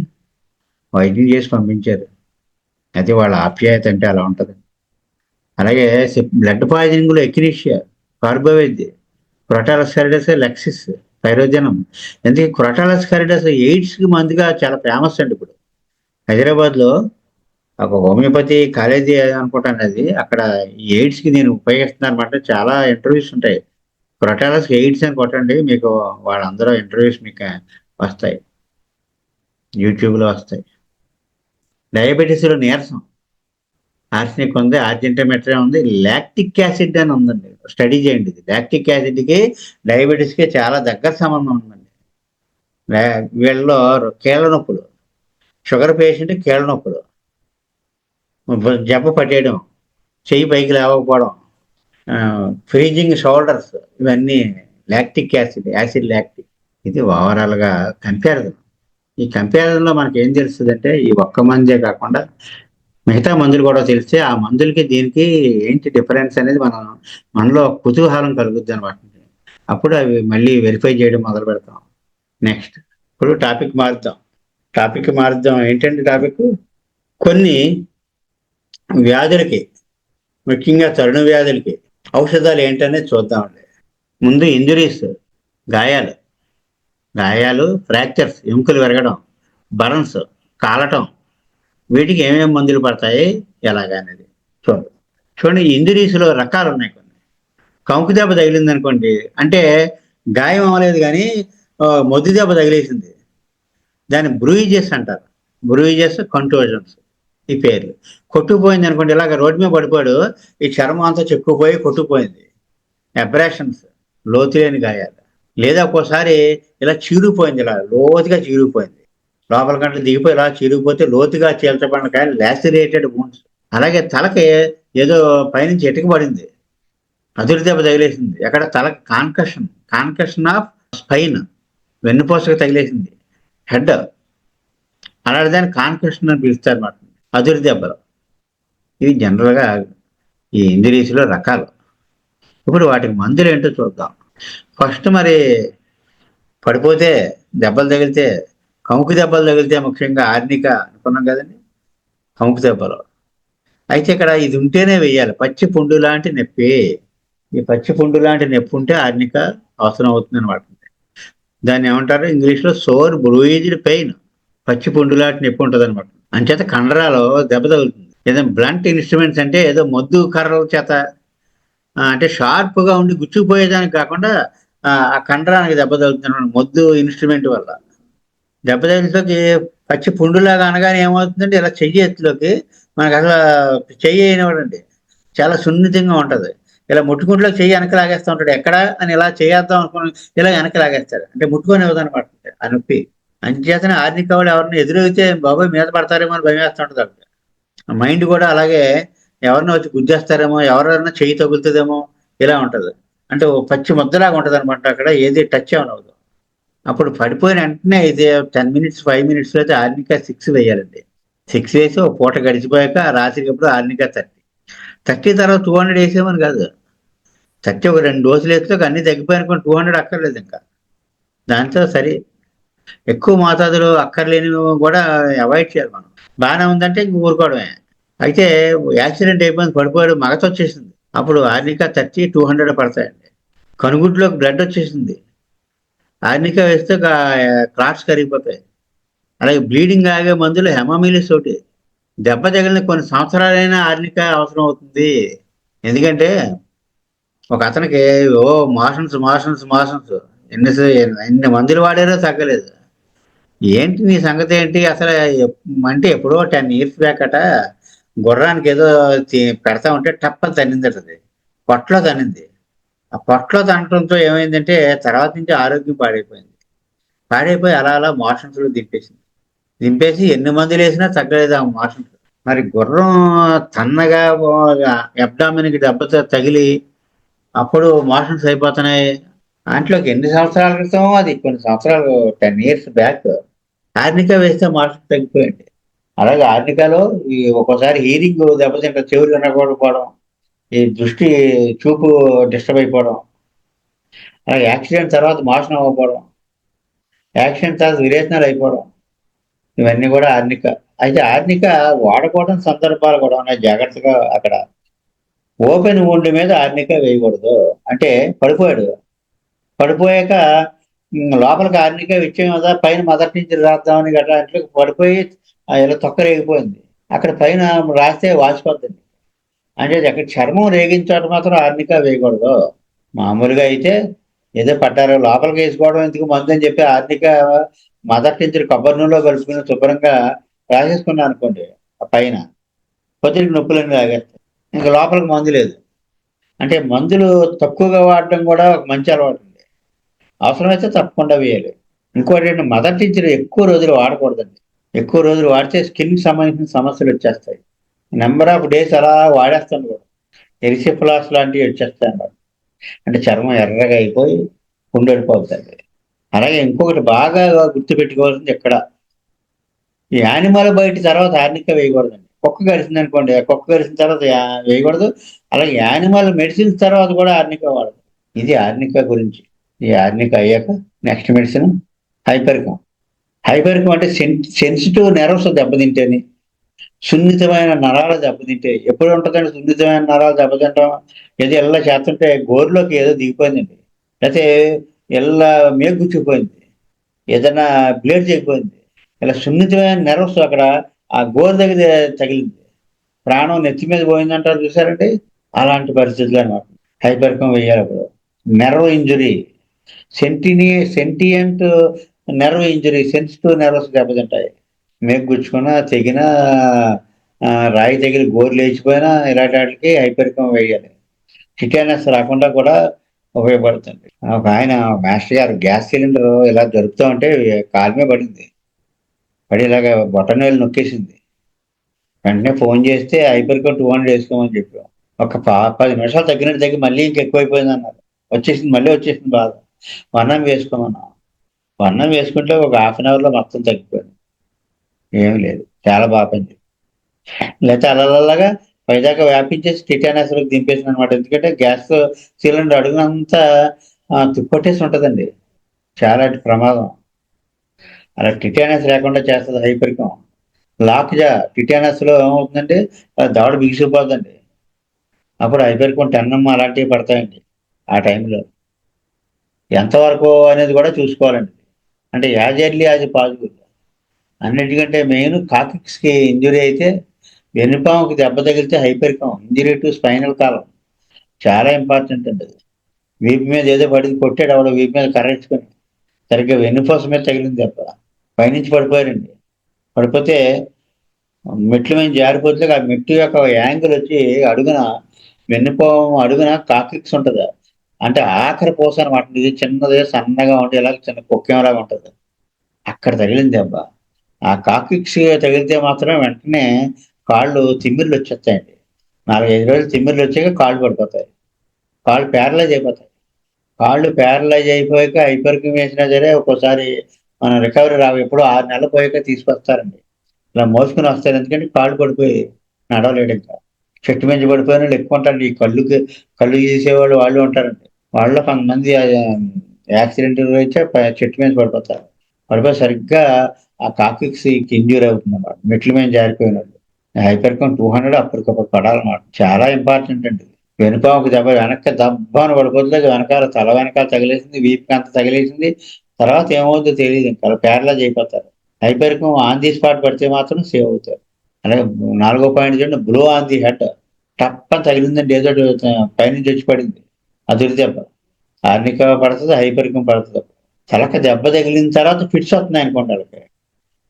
వైద్యం చేసి పంపించారు. అయితే వాళ్ళ ఆప్యాయత అంటే అలా ఉంటుంది. అలాగే బ్లడ్ పాయిజనింగ్ లో ఎక్కినీషియా, కార్బోవేజ్. క్రొటాలస్ కారిడస్, లెక్సిస్, పైరోజనం. ఎందుకంటే క్రొటాలస్ కారిడస్ ఎయిడ్స్కి మందుగా చాలా ఫేమస్ అండి ఇప్పుడు. హైదరాబాద్లో ఒక హోమియోపతి కాలేజీ అనుకుంటాను అది, అక్కడ ఎయిడ్స్కి నేను ఉపయోగిస్తున్నాను అనమాట. చాలా ఇంటర్వ్యూస్ ఉంటాయి. క్రొటాలస్ ఎయిడ్స్ అని కొట్టండి, మీకు వాళ్ళందరూ ఇంటర్వ్యూస్ మీకు వస్తాయి, యూట్యూబ్లో వస్తాయి. డయాబెటీస్లో నీరసం, ఆర్సెనిక్ ఉంది, ఆర్జెంటోమెట్రియా ఉంది, లాక్టిక్ యాసిడ్ అని ఉందండి. స్టడీ చేయండి ఇది. లాక్టిక్ యాసిడ్కి డయాబెటీస్కి చాలా దగ్గర సంబంధం ఉందండి. వీళ్ళలో కీళ్ళ నొప్పులు, షుగర్ పేషెంట్ కీళ్ళ నొప్పులు, జబ్బ పట్టేయడం, చెయ్యి పైకి లేవకపోవడం, ఫ్రీజింగ్ షోల్డర్స్, ఇవన్నీ లాక్టిక్ యాసిడ్, యాసిడ్ లాక్టిక్. ఇది ఓవరాల్గా కంపారిజన్. ఈ కంపారిజన్లో మనకి ఏం తెలుస్తుంది అంటే, ఈ ఒక్క మందే కాకుండా మిగతా మందులు కూడా తెలిస్తే ఆ మందులకి దీనికి ఏంటి డిఫరెన్స్ అనేది మనలో కుతూహలం కలుగుద్ది అనమాట. అప్పుడు అవి మళ్ళీ వెరిఫై చేయడం మొదలు పెడతాం. నెక్స్ట్ ఇప్పుడు టాపిక్ మారుద్దాం. ఏంటంటే టాపిక్ కొన్ని వ్యాధులకి, ముఖ్యంగా తరుణ వ్యాధులకి ఔషధాలు ఏంటనేది చూద్దామండి. ముందు ఇంజురీస్, గాయాలు, ఫ్రాక్చర్స్, ఎముకలు విరగడం, బర్న్స్, కాలటం, వీటికి ఏమేమి మందులు పడతాయి ఎలాగనేది చూడండి. ఇంజురీస్లో రకాలు ఉన్నాయి. కొన్ని కంకు దెబ్బ తగిలింది అనుకోండి, అంటే గాయం అవ్వలేదు కానీ మొద్దు దెబ్బ తగిలేసింది, దాన్ని బ్రూయిజెస్ అంటారు. బ్రూయిజెస్, కంటోజన్స్, ఈ పేర్లు. కొట్టుకుపోయింది అనుకోండి, ఇలాగ రోడ్డు మీద పడిపోయాడు, ఈ చర్మం అంతా చెక్కుపోయి కొట్టుకుపోయింది, అబ్రాషన్స్, లోతులేని గాయాలు. లేదా ఒక్కోసారి ఇలా చీరిపోయింది, ఇలా లోతుగా చీరిపోయింది, లోపల గంటలు దిగిపోయి ఇలా చీరిగిపోతే లోతుగా చీల్చబడిన కానీ లాసిరేటెడ్ బోన్స్. అలాగే తలకి ఏదో పైనుంచి ఎటుక పడింది, అదురు దెబ్బ తగిలేసింది. ఎక్కడ తలకి కాన్కషన్ ఆఫ్ స్పైన్, వెన్నుపూసకు తగిలేసింది, హెడ్, అలాంటి దాన్ని కాన్కషన్ అని పిలుస్తారు అన్నమాట, అదురు దెబ్బలు. ఇవి జనరల్గా ఈ ఇంజరీస్లో రకాలు. ఇప్పుడు వాటికి మందులు ఏంటో చూద్దాం. ఫస్ట్ మరి పడిపోతే, దెబ్బలు తగిలితే, కంకు దెబ్బలు తగిలితే ముఖ్యంగా ఆర్నిక అనుకున్నాం కదండి, కంకు దెబ్బలు. అయితే ఇక్కడ ఇది ఉంటేనే వేయాలి, పచ్చి పుండు లాంటి నొప్పి. ఈ పచ్చి పుండు లాంటి నొప్పి ఉంటే ఆర్నిక అవసరం అవుతుంది అనమాట. దాన్ని ఏమంటారు ఇంగ్లీష్లో సోర్ బ్రూయిజ్డ్ పెయిన్. పచ్చి పుండు లాంటి నొప్పి ఉంటుంది అనమాట. అంచేత కండరాలో దెబ్బ తగులుతుంది. ఏదైనా బ్లంట్ ఇన్స్ట్రుమెంట్స్ అంటే ఏదో మొద్దు కర్రల చేత అంటే షార్ప్గా ఉండి గుచ్చుకుపోయేదానికి కాకుండా ఆ కండరానికి దెబ్బ తగులుతుంది మొద్దు ఇన్స్ట్రుమెంట్ వల్ల. దెబ్బ తగిలిలోకి పచ్చి పుండులాగా అనగానే ఏమవుతుందంటే, ఇలా చెయ్యి ఎత్తులోకి మనకు అసలు చెయ్యి అయినవాడండి చాలా సున్నితంగా ఉంటుంది. ఇలా ముట్టుకుంటులోకి చెయ్యి వెనక లాగేస్తూ ఉంటాడు, ఎక్కడ అని ఇలా చేద్దాం అనుకుని ఇలా వెనక లాగేస్తాడు, అంటే ముట్టుకొని ఇవ్వదనమాట ఆ నొప్పి. అంచేతనే ఆర్నిక వాళ్ళు ఎవరిని ఎదురైతే బాబోయ్ మీద పడతారేమో అని భయం వేస్తూ ఉంటుంది అక్కడ. మైండ్ కూడా అలాగే, ఎవరిని వచ్చి గుద్దేస్తారేమో, ఎవరైనా చెయ్యి తగులుతుందేమో, ఇలా ఉంటుంది. అంటే ఓ పచ్చి ముద్దలాగా ఉంటుంది అనమాట, అక్కడ ఏది టచ్ ఏమనవదు. అప్పుడు పడిపోయిన వెంటనే ఇది 10 మినిట్స్ 5 మినిట్స్లో అయితే ఆర్నికా 6 వేయాలండి. 6 వేసి ఒక పూట గడిచిపోయాక రాత్రికప్పుడు ఆర్నికా 30 తర్వాత 200 వేసేమని కాదు. 30 ఒక 2 డోసులు వేస్తే అన్నీ తగ్గిపోయానుకోండి, 200 అక్కర్లేదు ఇంకా. దాంతో సరే, ఎక్కువ మోతాదులో అక్కర్లేనివి కూడా అవాయిడ్ చేయాలి మనం. బాగానే ఉందంటే ఇంక ఊరుకోవడమే. అయితే యాక్సిడెంట్ అయిపోయింది, పడిపోయాడు, మగత వచ్చేసింది, అప్పుడు ఆర్నికా 30 200 పడతాయండి. కనుగుడ్లోకి బ్లడ్ వచ్చేసింది, ఆర్నికా వేస్తే క్లాట్స్ కరిగిపోతాయి. అలాగే బ్లీడింగ్ ఆగే మందులు హెమామిలిస్ ఒకటి. దెబ్బ తగిలిన కొన్ని సంవత్సరాలైనా ఆర్నికా అవసరం అవుతుంది. ఎందుకంటే ఒక అతనికి మోషన్స్ ఎన్ని మందులు వాడారో తగ్గలేదు. ఏంటి నీ సంగతి ఏంటి అసలు అంటే ఎప్పుడో 10 years బ్యాక్ అట గుర్రానికి ఏదో పెడతా ఉంటే టప్పని తన్నిందట, అది పొట్టలో తన్నింది. ఆ పొట్టలో తనటంతో ఏమైందంటే తర్వాత నుంచి ఆరోగ్యం పాడైపోయి అలా అలా మోషన్స్లో దింపేసి ఎన్ని మందులు వేసినా తగ్గలేదు ఆ మోషన్స్. మరి గుర్రం తన్నగా అబ్డామిన్కి దెబ్బతో తగిలి అప్పుడు మోషన్స్ అయిపోతున్నాయి. దాంట్లోకి ఎన్ని సంవత్సరాల క్రితం, అది కొన్ని సంవత్సరాలు 10 years బ్యాక్ ఆర్నికా వేస్తే మోషన్స్ తగ్గిపోయింది. అలాగే ఆర్నికాలో ఈ ఒక్కోసారి హీరింగ్ దెబ్బతింటే, చెవులు వినకపోవడం, ఈ చూపు డిస్టర్బ్ అయిపోవడం, అలాగే యాక్సిడెంట్ తర్వాత మోషన్ అవ్వకపోవడం, యాక్సిడెంట్ తర్వాత విరేచనాలు అయిపోవడం, ఇవన్నీ కూడా ఆర్నిక. అయితే ఆర్నిక వాడకూడని సందర్భాలు కూడా ఉన్నాయి, జాగ్రత్తగా. అక్కడ ఓపెన్ wound మీద ఆర్నిక వేయకూడదు. అంటే పడిపోయాడు, పడిపోయాక లోపలికి ఆర్నిక విచ్చయం కదా, పైన మొదటి నుంచి రాద్దామని గట్రా అంటే పడిపోయి ఇలా తొక్కరేగిపోయింది. అక్కడ పైన రాస్తే వాసిపోద్దండి. అంటే అక్కడ చర్మం రేగిన చోట మాత్రం ఆర్నిక వేయకూడదు. మామూలుగా అయితే ఏదో పడ్డారు లోపలికి వేసుకోవడం ఎందుకు మందు అని చెప్పి ఆర్నిక మొదటి నుంచి కొబ్బరి నూనెలో కలుపుకుని శుభ్రంగా రాసేసుకున్నాను అనుకోండి ఆ పైన, పొద్దుటికి నొప్పులన్నీ లాగేస్తాయి. ఇంకా లోపలికి మందు లేదు. అంటే మందులు తక్కువగా వాడడం కూడా ఒక మంచి అలవాటు అండి. అవసరమైతే తప్పకుండా వేయాలి. ఇంకోటి ఏంటి, మదర్ టీచర్ ఎక్కువ రోజులు వాడకూడదండి. ఎక్కువ రోజులు వాడితే స్కిన్‌కి సంబంధించిన సమస్యలు వచ్చేస్తాయి. నంబర్ ఆఫ్ డేస్ అలా వాడేస్తాను కూడా. ఎరిసిప్లాస్ లాంటివి వచ్చేస్తాయన్నమాట. అంటే చర్మం ఎర్రగా అయిపోయి పుండెడిపోద్దండి. అలాగే ఇంకొకటి బాగా గుర్తుపెట్టుకోవాల్సింది ఇక్కడ, ఈ యానిమల్ బైట్ తర్వాత ఆర్నిక వేయకూడదండి. కుక్క కరిసిందనుకోండి, ఆ కుక్క కరిసిన తర్వాత వేయకూడదు. అలాగే యానిమల్ మెడిసిన్స్ తర్వాత కూడా ఆర్నిక వాడదు. ఇది ఆర్నిక గురించి. ఈ ఆర్నిక అయ్యాక నెక్స్ట్ మెడిసిన్ హైపరికం. హైపరికం అంటే సెన్సిటివ్ నెర్వ్స్ దెబ్బతింటేని, సున్నితమైన నరాలు దెబ్బతింటే. ఎప్పుడు ఉంటుందండి సున్నితమైన నరాలు దెబ్బతింటాం? ఏదో ఇలా చేస్తుంటే గోరులోకి ఏదో దిగిపోయిందండి, లేకపోతే ఇలా మేకు గుచ్చుకుపోయింది, ఏదైనా బ్లేడ్ చెడిపోయింది, ఇలా సున్నితమైన నెర్వ్స్ అక్కడ ఆ గోరు దగ్గర తగిలింది, ప్రాణం నెత్తి మీద పోయిందంటారు చూసారండి, అలాంటి పరిస్థితులు అనమాట. హైపరికం వేయాలి అప్పుడు. Nerve injury, sentient nerve injury, sensitive nerves దెబ్బతింటాయి. మేకు గుచ్చుకున్నా, తెగినా, రాయి తగిలి గోరు లేచిపోయినా ఇలాంటి వాటికి హైపరికం వేయాలి. టిటానస్ రాకుండా కూడా ఉపయోగపడుతుంది. ఒక ఆయన మాస్టర్ గారు గ్యాస్ సిలిండర్ ఇలా జరుపుతూ ఉంటే కాలు మీద పడింది. పడి ఇలాగ బొటనవేలు నొక్కేసింది. వెంటనే ఫోన్ చేస్తే హైపరికం 200 వేసుకోమని చెప్పాం. ఒక 10 నిమిషాలు తగ్గినట్టు తగ్గి మళ్ళీ ఇంక ఎక్కువైపోయింది అన్నారు. వచ్చేసింది, మళ్ళీ వచ్చేసింది బాధ. వర్ణం వేసుకోమన్నాం. వర్ణం వేసుకుంటే ఒక హాఫ్ అన్ అవర్‌లో మొత్తం తగ్గిపోయింది. ఏమి లేదు. చాలా బాగా పనిచేసింది. లేతే అలలగా పైదాకా వ్యాపించేసి టిటానస్‌లోకి దింపేసిందనమాట. ఎందుకంటే గ్యాస్ సిలిండర్ అడుగునంతా తుప్పట్టేసి ఉంటదండి. చాలా ప్రమాదం. అలా టిటానస్ లేకుండా చేస్తది హైపరికం. లాక్‌జా టిటానస్‌లో ఏమవుతుందంటే దవడ బిగిసిపోద్దండి. అప్పుడు హైపరికం 10 అలాంటివి పడతాయండి ఆ టైంలో. ఎంతవరకు అనేది కూడా చూసుకోవాలండి. అంటే యాజ్ ఎర్లీ యాజ్ పాసిబుల్. అన్నిటికంటే మెయిన్ కాక్సిక్స్‌కి ఇంజ్యూరీ అయితే, వెన్నుపాముకి దెబ్బ తగిలితే హైపరికం, ఇంజ్యూరీ టు స్పైనల్ కాలమ్. చాలా ఇంపార్టెంట్ అండి అది. వీపు మీద ఏదో పడింది, కొట్టాడు ఎవడో వీపు మీద కర్రెట్టుకొని. సరిగ్గా వెన్నుపూస మీద తగిలింది దెబ్బ. పైనుంచి పడిపోయారండి. పడిపోతే మెట్ల మీద జారిపోతే ఆ మెట్టు యొక్క యాంగిల్ వచ్చి అడుగున, వెన్నుపాము అడుగున కాక్సిక్స్ ఉంటది. అంటే ఆఖరి పూస అనమాట. ఇది చిన్నది సన్నగా ఉండి ఇలాగ చిన్న కొక్కెంలాగా ఉంటది. అక్కడ తగిలింది దెబ్బ. ఆ కాక్సిక్స్ తగిలితే మాత్రం వెంటనే కాళ్ళు తిమ్మిర్లొచ్చేస్తాయండి. 4, 5 రోజులు తిమ్మిర్లొచ్చాక కాళ్ళు పడిపోతాయి. కాళ్ళు ప్యారలైజ్ అయిపోతాయి. కాళ్ళు ప్యారలైజ్ అయిపోయాక హైపర్కిం వేసినా సరే ఒక్కోసారి మనం రికవరీ రావు. ఎప్పుడో 6 నెలలు పోయాక తీసుకొస్తారండి. ఇలా మోసుకొని వస్తారు. ఎందుకంటే కాళ్ళు పడిపోయి నడవలేడింకా. చెట్టు మించి పడిపోయినోళ్ళు ఎక్కువ ఉంటారండి. ఈ కళ్ళు తీసేవాళ్ళు వాళ్ళు ఉంటారండి. వాళ్ళలో కొంతమంది యాక్సిడెంట్ అయితే చెట్టు మీద పడిపోతారు. పడిపోయి సరిగ్గా ఆ కాక్సిక్స్‌కి ఇంజ్యూర్ అవుతుందన్నమాట. మెట్ల మీద జారిపోయినోళ్ళు. హైపర్‌కం 200 అప్పటికప్పుడు పడాలన్నమాట. చాలా ఇంపార్టెంట్ అండి. వెనుపాముకు దెబ్బ వెనక్కి దబ్బాన పడిపోతే వెనకాల తల వెనకాల తగిలేసింది, వీపుకంత తగిలేసింది. తర్వాత ఏమవుద్దో తెలీదింక. అలా ప్యారలైజ్ అయిపోతారు. హైపర్‌కం ఆన్ ది స్పాట్ పడితే మాత్రం సేవ్ అవుతారు. అలాగే నాలుగో పాయింట్ చూడండి, బ్లో ఆన్ ది హెడ్. టప్పని తగిలిందండి, ఏదో పైనుంచి వచ్చి పడింది. అదురు దెబ్బ. ఆర్నిక పడతది, హైపర్‌కం పడతది. తలకి దెబ్బ తగిలిన తర్వాత ఫిట్స్ వస్తున్నాయనుకోండి ఆళ్ళకి.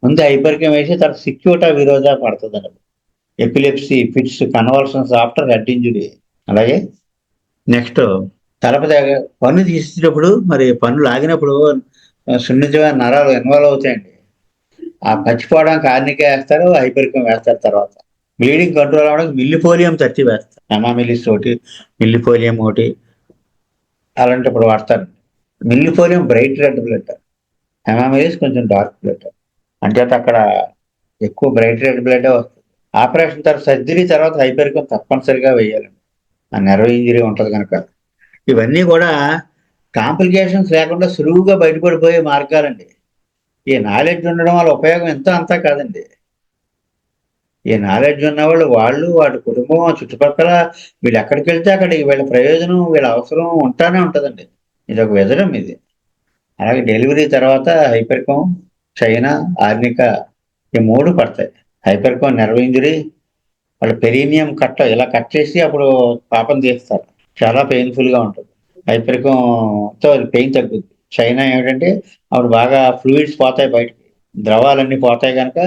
ముందు హైపర్‌కం వేసి తర్వాత సిక్యూటా విరోధా పడతదండి. Epilepsy fits, convulsions after head injury. అలాగే నెక్స్ట్ పన్ను తీసేటప్పుడు మరి పన్ను లాగినప్పుడు సున్నితమైన నరాలు ఇన్వాల్వ్ అవుతాయండి. ఆ పచ్చిపోవడానికి ఆర్నిక వేస్తారు, హైపరికం వేస్తారు తర్వాత. బ్లీడింగ్ కంట్రోల్ అవ్వడానికి మిల్లిపోలియం 30 వేస్తారు. హెమామిలిస్ ఒకటి, మిల్లిపోలియం ఒకటి అలాంటప్పుడు వాడతారు. మిల్లిపోలియం బ్రైట్ రెడ్ బ్లడ్, హెమామిలిస్ కొంచెం డార్క్ బ్లడ్. అంచేత అక్కడ ఎక్కువ బ్రైట్ రెడ్ బ్లడ్డే వస్తుంది. ఆపరేషన్ తర్వాత సర్జరీ తర్వాత హైపరికం తప్పనిసరిగా వేయాలండి. ఆ నెర్వ్ ఇంజరీ ఉంటది కనుక. ఇవన్నీ కూడా కాంప్లికేషన్స్ లేకుండా సులువుగా బయటపడిపోయే మార్గాలండి. ఈ నాలెడ్జ్ ఉండడం వల్ల ఉపయోగం ఎంతో అంతా కాదండి. ఈ నాలెడ్జ్ ఉన్నవాళ్ళు వాడి కుటుంబం, చుట్టుపక్కల వీళ్ళు ఎక్కడికెళ్తే అక్కడికి వీళ్ళ ప్రయోజనం, వీళ్ళ అవసరం ఉంటానే ఉంటదండి. ఇది ఒక వ్యసనం ఇది. అలాగే డెలివరీ తర్వాత హైపెర్కామ్, చైనా, ఆర్నిక ఈ 3 పడతాయి. హైపెర్కామ్ నెర్వ్ ఇంజరీ, వాళ్ళు పెరీనియం ఇలా కట్ చేసి అప్పుడు పాపం తీస్తారు. చాలా పెయిన్‌ఫుల్‌గా ఉంటుంది. హైపెర్కామ్‌తో అది పెయిన్ తగ్గుద్ది. చైనా ఏమిటంటే అప్పుడు బాగా ఫ్లూయిడ్స్ పోతాయి బయటికి. ద్రవాలన్నీ పోతాయి గనక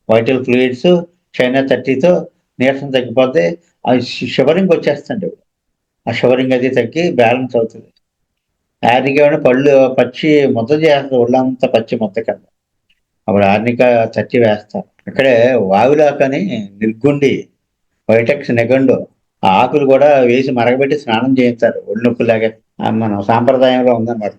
వైటల్ ఫ్లూయిడ్స్ చైనా 30తో నీరసం తగ్గిపోద్ది. అది షివరింగ్ వచ్చేస్తుంటది. ఆ షివరింగ్ అది తగ్గి బ్యాలెన్స్ అవుతది. ఆర్నిక ఏమో పళ్ళు పచ్చి ముద్ద చేస్తది ఒళ్ళంతా పచ్చి ముద్ద కింద. అప్పుడు ఆర్నిక చచ్చి వేస్తారు. ఇక్కడే వావిలాక్ అని నిర్గుండి, వైటెక్స్ నిఘండు ఆ ఆకులు కూడా వేసి మరగబెట్టి స్నానం చేయిస్తారు ఒళ్ళు నొప్పులాగా. మన సాంప్రదాయంలో ఉందన్నమాట.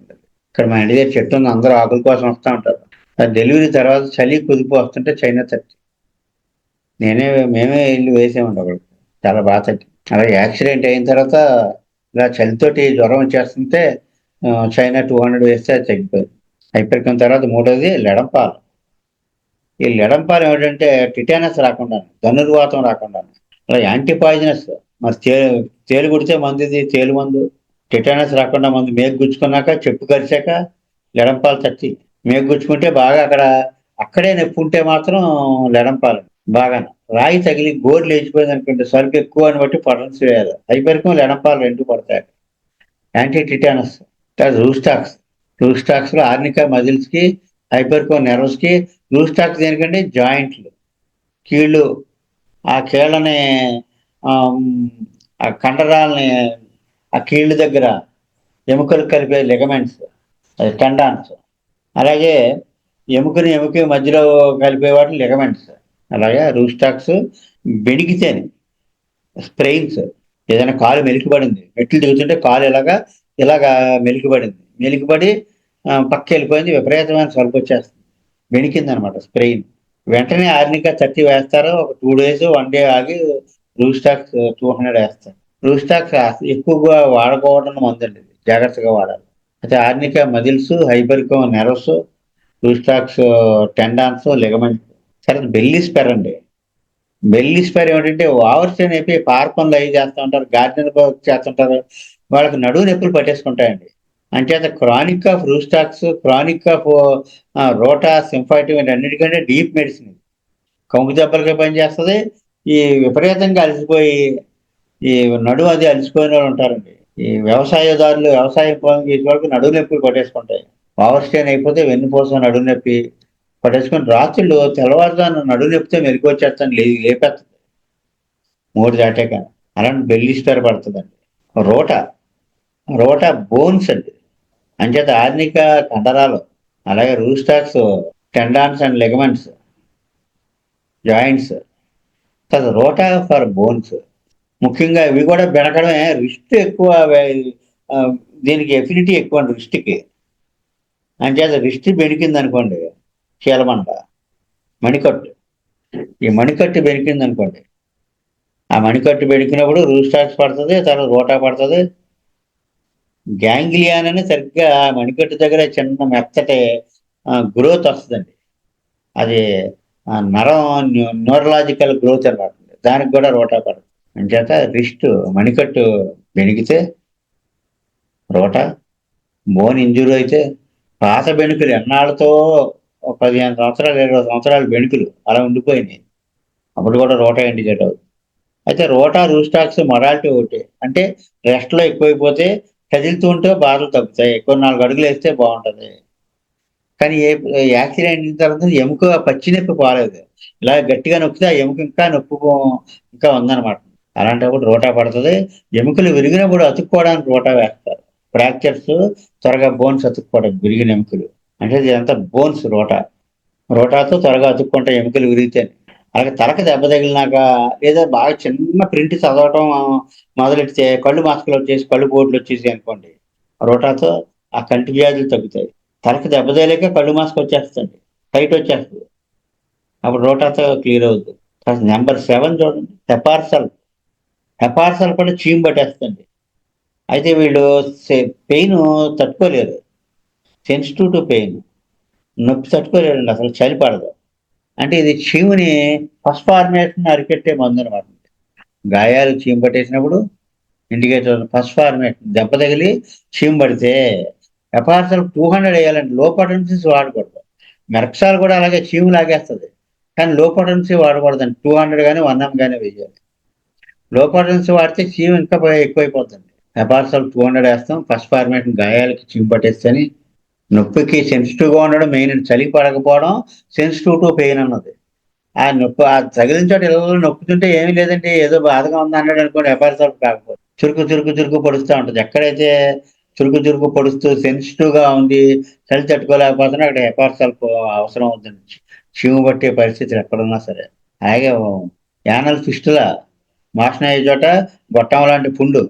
ఇక్కడ మా ఇంటి దగ్గర చెట్టు ఉంది. అందరూ ఆకుల కోసం వస్తా ఉంటారు. అది డెలివరీ తర్వాత చలి కుదిపి వస్తుంటే చైనా తట్టి మేమే ఇల్లు వేసామండి ఒకటి. చాలా బాగా తట్టి. అలాగే యాక్సిడెంట్ అయిన తర్వాత ఇలా చలితోటి జ్వరం వచ్చేస్తుంటే చైనా 200 వేస్తే అది తగ్గిపోయింది. హైపెర్కామ్ తర్వాత మూడోది లెడంపాలు. ఈ లెడంపాలు ఏమిటంటే టిటానస్ రాకుండా, ధనుర్వాతం రాకుండా, అలా యాంటీ పాయిజనస్. మరి తేలు కుడితే మందు ఇది, తేలు మందు. టిటానస్ రాకుండా మందు మేకు గుచ్చుకున్నాక, చెప్పు కరిచాక లెడంపాలు తట్టి మేకు గుచ్చుకుంటే బాగా అక్కడే నొప్పి ఉంటే మాత్రం లెడంపాలు బాగా రాయి తగిలి గోరు లేచిపోయింది అనుకోండి, సరుకు ఎక్కువ అని బట్టి పడన్స్ వేయాలి. హైపెర్కామ్, లెడంపాలు 2 పడతాయి. యాంటీ టిటానస్. రూస్టాక్స్. రూస్టాక్స్ లో ఆర్నికా మజిల్స్ కి, హైపెర్కామ్ నెర్వ్స్ కి. రూస్టాక్స్ దేనికంటే జాయింట్లు, కీళ్ళు. ఆ కీళ్ళని ఆ కండరాలని ఆ కీళ్ళ దగ్గర ఎముకలు కలిపే లిగమెంట్స్, టెండాన్స్. అలాగే ఎముక మధ్యలో కలిపే వాటిని లిగమెంట్స్. అలాగే రూస్టాక్స్. బెణికితేనే స్ప్రెయిన్స్. ఏదైనా కాలు మెలికిపడింది, మెట్లు దిగుతుంటే కాలు ఇలాగా మెలికిపడి పక్కకి వెళ్ళిపోయింది, విపరీతమైన సరుకు వచ్చేస్తుంది, బెణికింది అనమాట, స్ప్రెయిన్. వెంటనే ఆర్నికా 30 వేస్తారు. ఒక 2 డేస్ 1 డే ఆగి రూస్టాక్స్ 200 వేస్తారు. రూస్టాక్స్ ఎక్కువగా వాడకూడని మందండి, జాగ్రత్తగా వాడాలి. అయితే arnica muscles, hypericum nerves, rhus tox tendons, ligaments. తర్వాత బెల్లి స్పెర్ అండి. బెల్లి స్పెర్ ఏమిటంటే ఓవర్స్ అని చెప్పి పార్క్ పనులు అవి చేస్తూ ఉంటారు, గార్డెన్ చేస్తుంటారు. వాళ్ళకి నడువు నొప్పులు పట్టేసుకుంటాయండి. అంచేత chronic of rhus tox, chronic of ruta symphytum అన్నిటికంటే డీప్ మెడిసిన్. కంపు దెబ్బలకి పనిచేస్తుంది. ఈ విపరీతంగా అలసిపోయి ఈ నడుము అది అలసిపోయిన వాళ్ళు ఉంటారండి. ఈ వ్యవసాయదారులు వ్యవసాయ పనులు చేసే వాళ్ళకి నడుము నొప్పులు పట్టేసుకుంటాయి. ఓవర్ స్ట్రెయిన్ అయిపోతే వెన్నుపూస నడుము నొప్పి పట్టేసుకొని రాత్రులు తెల్లవారుజామున నడుము నొప్పితే మెలకు వచ్చేస్తాను, లేపేస్తుంది 3 దాటాక. అలాంటి బెల్లి స్పెర్ పడుతుందండి. రోటా. రోటా బోన్స్ అండి. అంచేత ఆర్నిక కండరాలు. అలాగే Rhus tox tendons and ligaments, joints. తర్వాత రోటా ఫర్ బోన్స్. ముఖ్యంగా ఇవి కూడా బెనకడమే. రిస్ట్ ఎక్కువ ఆ, దీనికి ఎఫినిటీ ఎక్కువ అండి రిస్ట్కి. అంచేత రిస్ట్ బెనికింది అనుకోండి, చీలమంట, మణికట్టు. ఈ మణికట్టు బెనికింది అనుకోండి, ఆ మణికట్టు బెనికినప్పుడు రూస్టాక్స్ పడుతుంది, తర్వాత రోటా పడుతుంది. గ్యాంగ్లియాన్ అని సరిగ్గా మణికట్టు దగ్గర చిన్న మెత్తటి గ్రోత్ వస్తుందండి. అది నరం న్యూరలాజికల్ గ్రోత్ అన్నమాట. దానికి కూడా రోటా పడుతుంది. అంచేత రిస్ట్ మణికట్టు బెనికితే రోటా. బోన్ ఇంజురీ అయితే పాత బెణుకులు ఎన్నాళ్ళతో 15 సంవత్సరాలు 20 సంవత్సరాలు బెణుకులు అలా ఉండిపోయినాయి, అప్పుడు కూడా రోటా ఇండికేట్ అవుతుంది. అయితే రోటా రూస్టాక్స్ మొరాలిటీ ఒకటి అంటే రెస్ట్లో ఎక్కువైపోతే కదులుతూ ఉంటే బాధలు తగ్గుతాయి, ఎక్కువ 4 అడుగులు వేస్తే బాగుంటుంది. కానీ యాక్సిడెంట్ అయిన తర్వాత ఎముక పచ్చి నొప్పి పోలేదు, ఇలా గట్టిగా నొక్కితే ఆ ఎముక ఇంకా నొప్పి ఇంకా ఉందన్నమాట. అలాంటప్పుడు రోటా పడుతుంది. ఎముకలు విరిగినప్పుడు అతుక్కోవడానికి రోటా వేస్తారు. ఫ్రాక్చర్స్ త్వరగా బోన్స్ అతుక్కోవడం, విరిగిన ఎముకలు. అంటే ఇదంతా బోన్స్ రోటా. రోటాతో త్వరగా అతుక్కుంటాయి ఎముకలు విరిగితే. అలాగే తలకి దెబ్బ తగిలినాక లేదా బాగా చిన్న ప్రింట్ చదవటం మొదలెడితే కళ్ళు మసకలు వచ్చేసి కళ్ళు పోట్లు వచ్చేసి అనుకోండి, రోటాతో ఆ కంటి వ్యాధులు తగ్గుతాయి. తలకి దెబ్బ తగిలేక కళ్ళు మాస్క్ వచ్చేస్తుంది, టైట్ వచ్చేస్తుంది, అప్పుడు రోటాతో క్లియర్ అవుతుంది. నెంబర్ 7 చూడండి, హెపార్సల్. హెపార్సల్ కూడా చీము పట్టేస్తుంది. అయితే వీళ్ళు పెయిన్ తట్టుకోలేరు, సెన్సిటివ్ టు పెయిన్. నొప్పి తట్టుకోలేరండి, అసలు చలి పడదు. అంటే ఇది చీముని ఫస్ట్ ఫార్మేషన్ అరికెట్టే మందు అనమాట. గాయాలు చీము పట్టేసినప్పుడు ఇండికేటర్ ఫస్ట్ ఫార్మేట్ దెబ్బ తగిలి చీము పడితే ఎపార్సల్ 200 వేయాలండి. లో పొటెన్సీస్ వాడకూడదు. మెరక్సాల్ కూడా అలాగే చీము లాగేస్తుంది, కానీ లో పొటెన్సీ వాడకూడదండి. 200 కానీ 1M కానీ వేయాలి. లో పొటెన్సీ వాడితే చీము ఇంకా ఎక్కువైపోతుంది. ఎపార్సల్ 200 వేస్తాం. ఫస్ట్ ఫార్మేట్ గాయాలకి చీము పట్టేస్తని, నొప్పికి సెన్సిటివ్గా ఉండడం మెయిన్. చలికి పడకపోవడం సెన్సిటివ్ టు పెయిన్ అన్నది. ఆ నొప్పి ఆ తగిలిన చోట ఇలా నొప్పుతుంటే ఏమీ లేదంటే ఏదో బాధగా ఉంది అన్నాడు అనుకోండి, ఎపార్సల్ కాకపోతే చురుకు చురుకు చురుకు పొడుస్తూ ఉంటుంది. ఎక్కడైతే చురుకు చురుకు పొడుస్తూ సెన్సిటివ్గా ఉంది, చలి తట్టుకోలేకపోతున్నా అక్కడ ఎపార్సల్ అవసరం అవుతుంది. చీము పట్టే పరిస్థితులు ఎక్కడున్నా సరే. అలాగే యానల్ ఫిస్టులా, మోషన్ అయ్యే చోట గొట్టం లాంటి పుండు,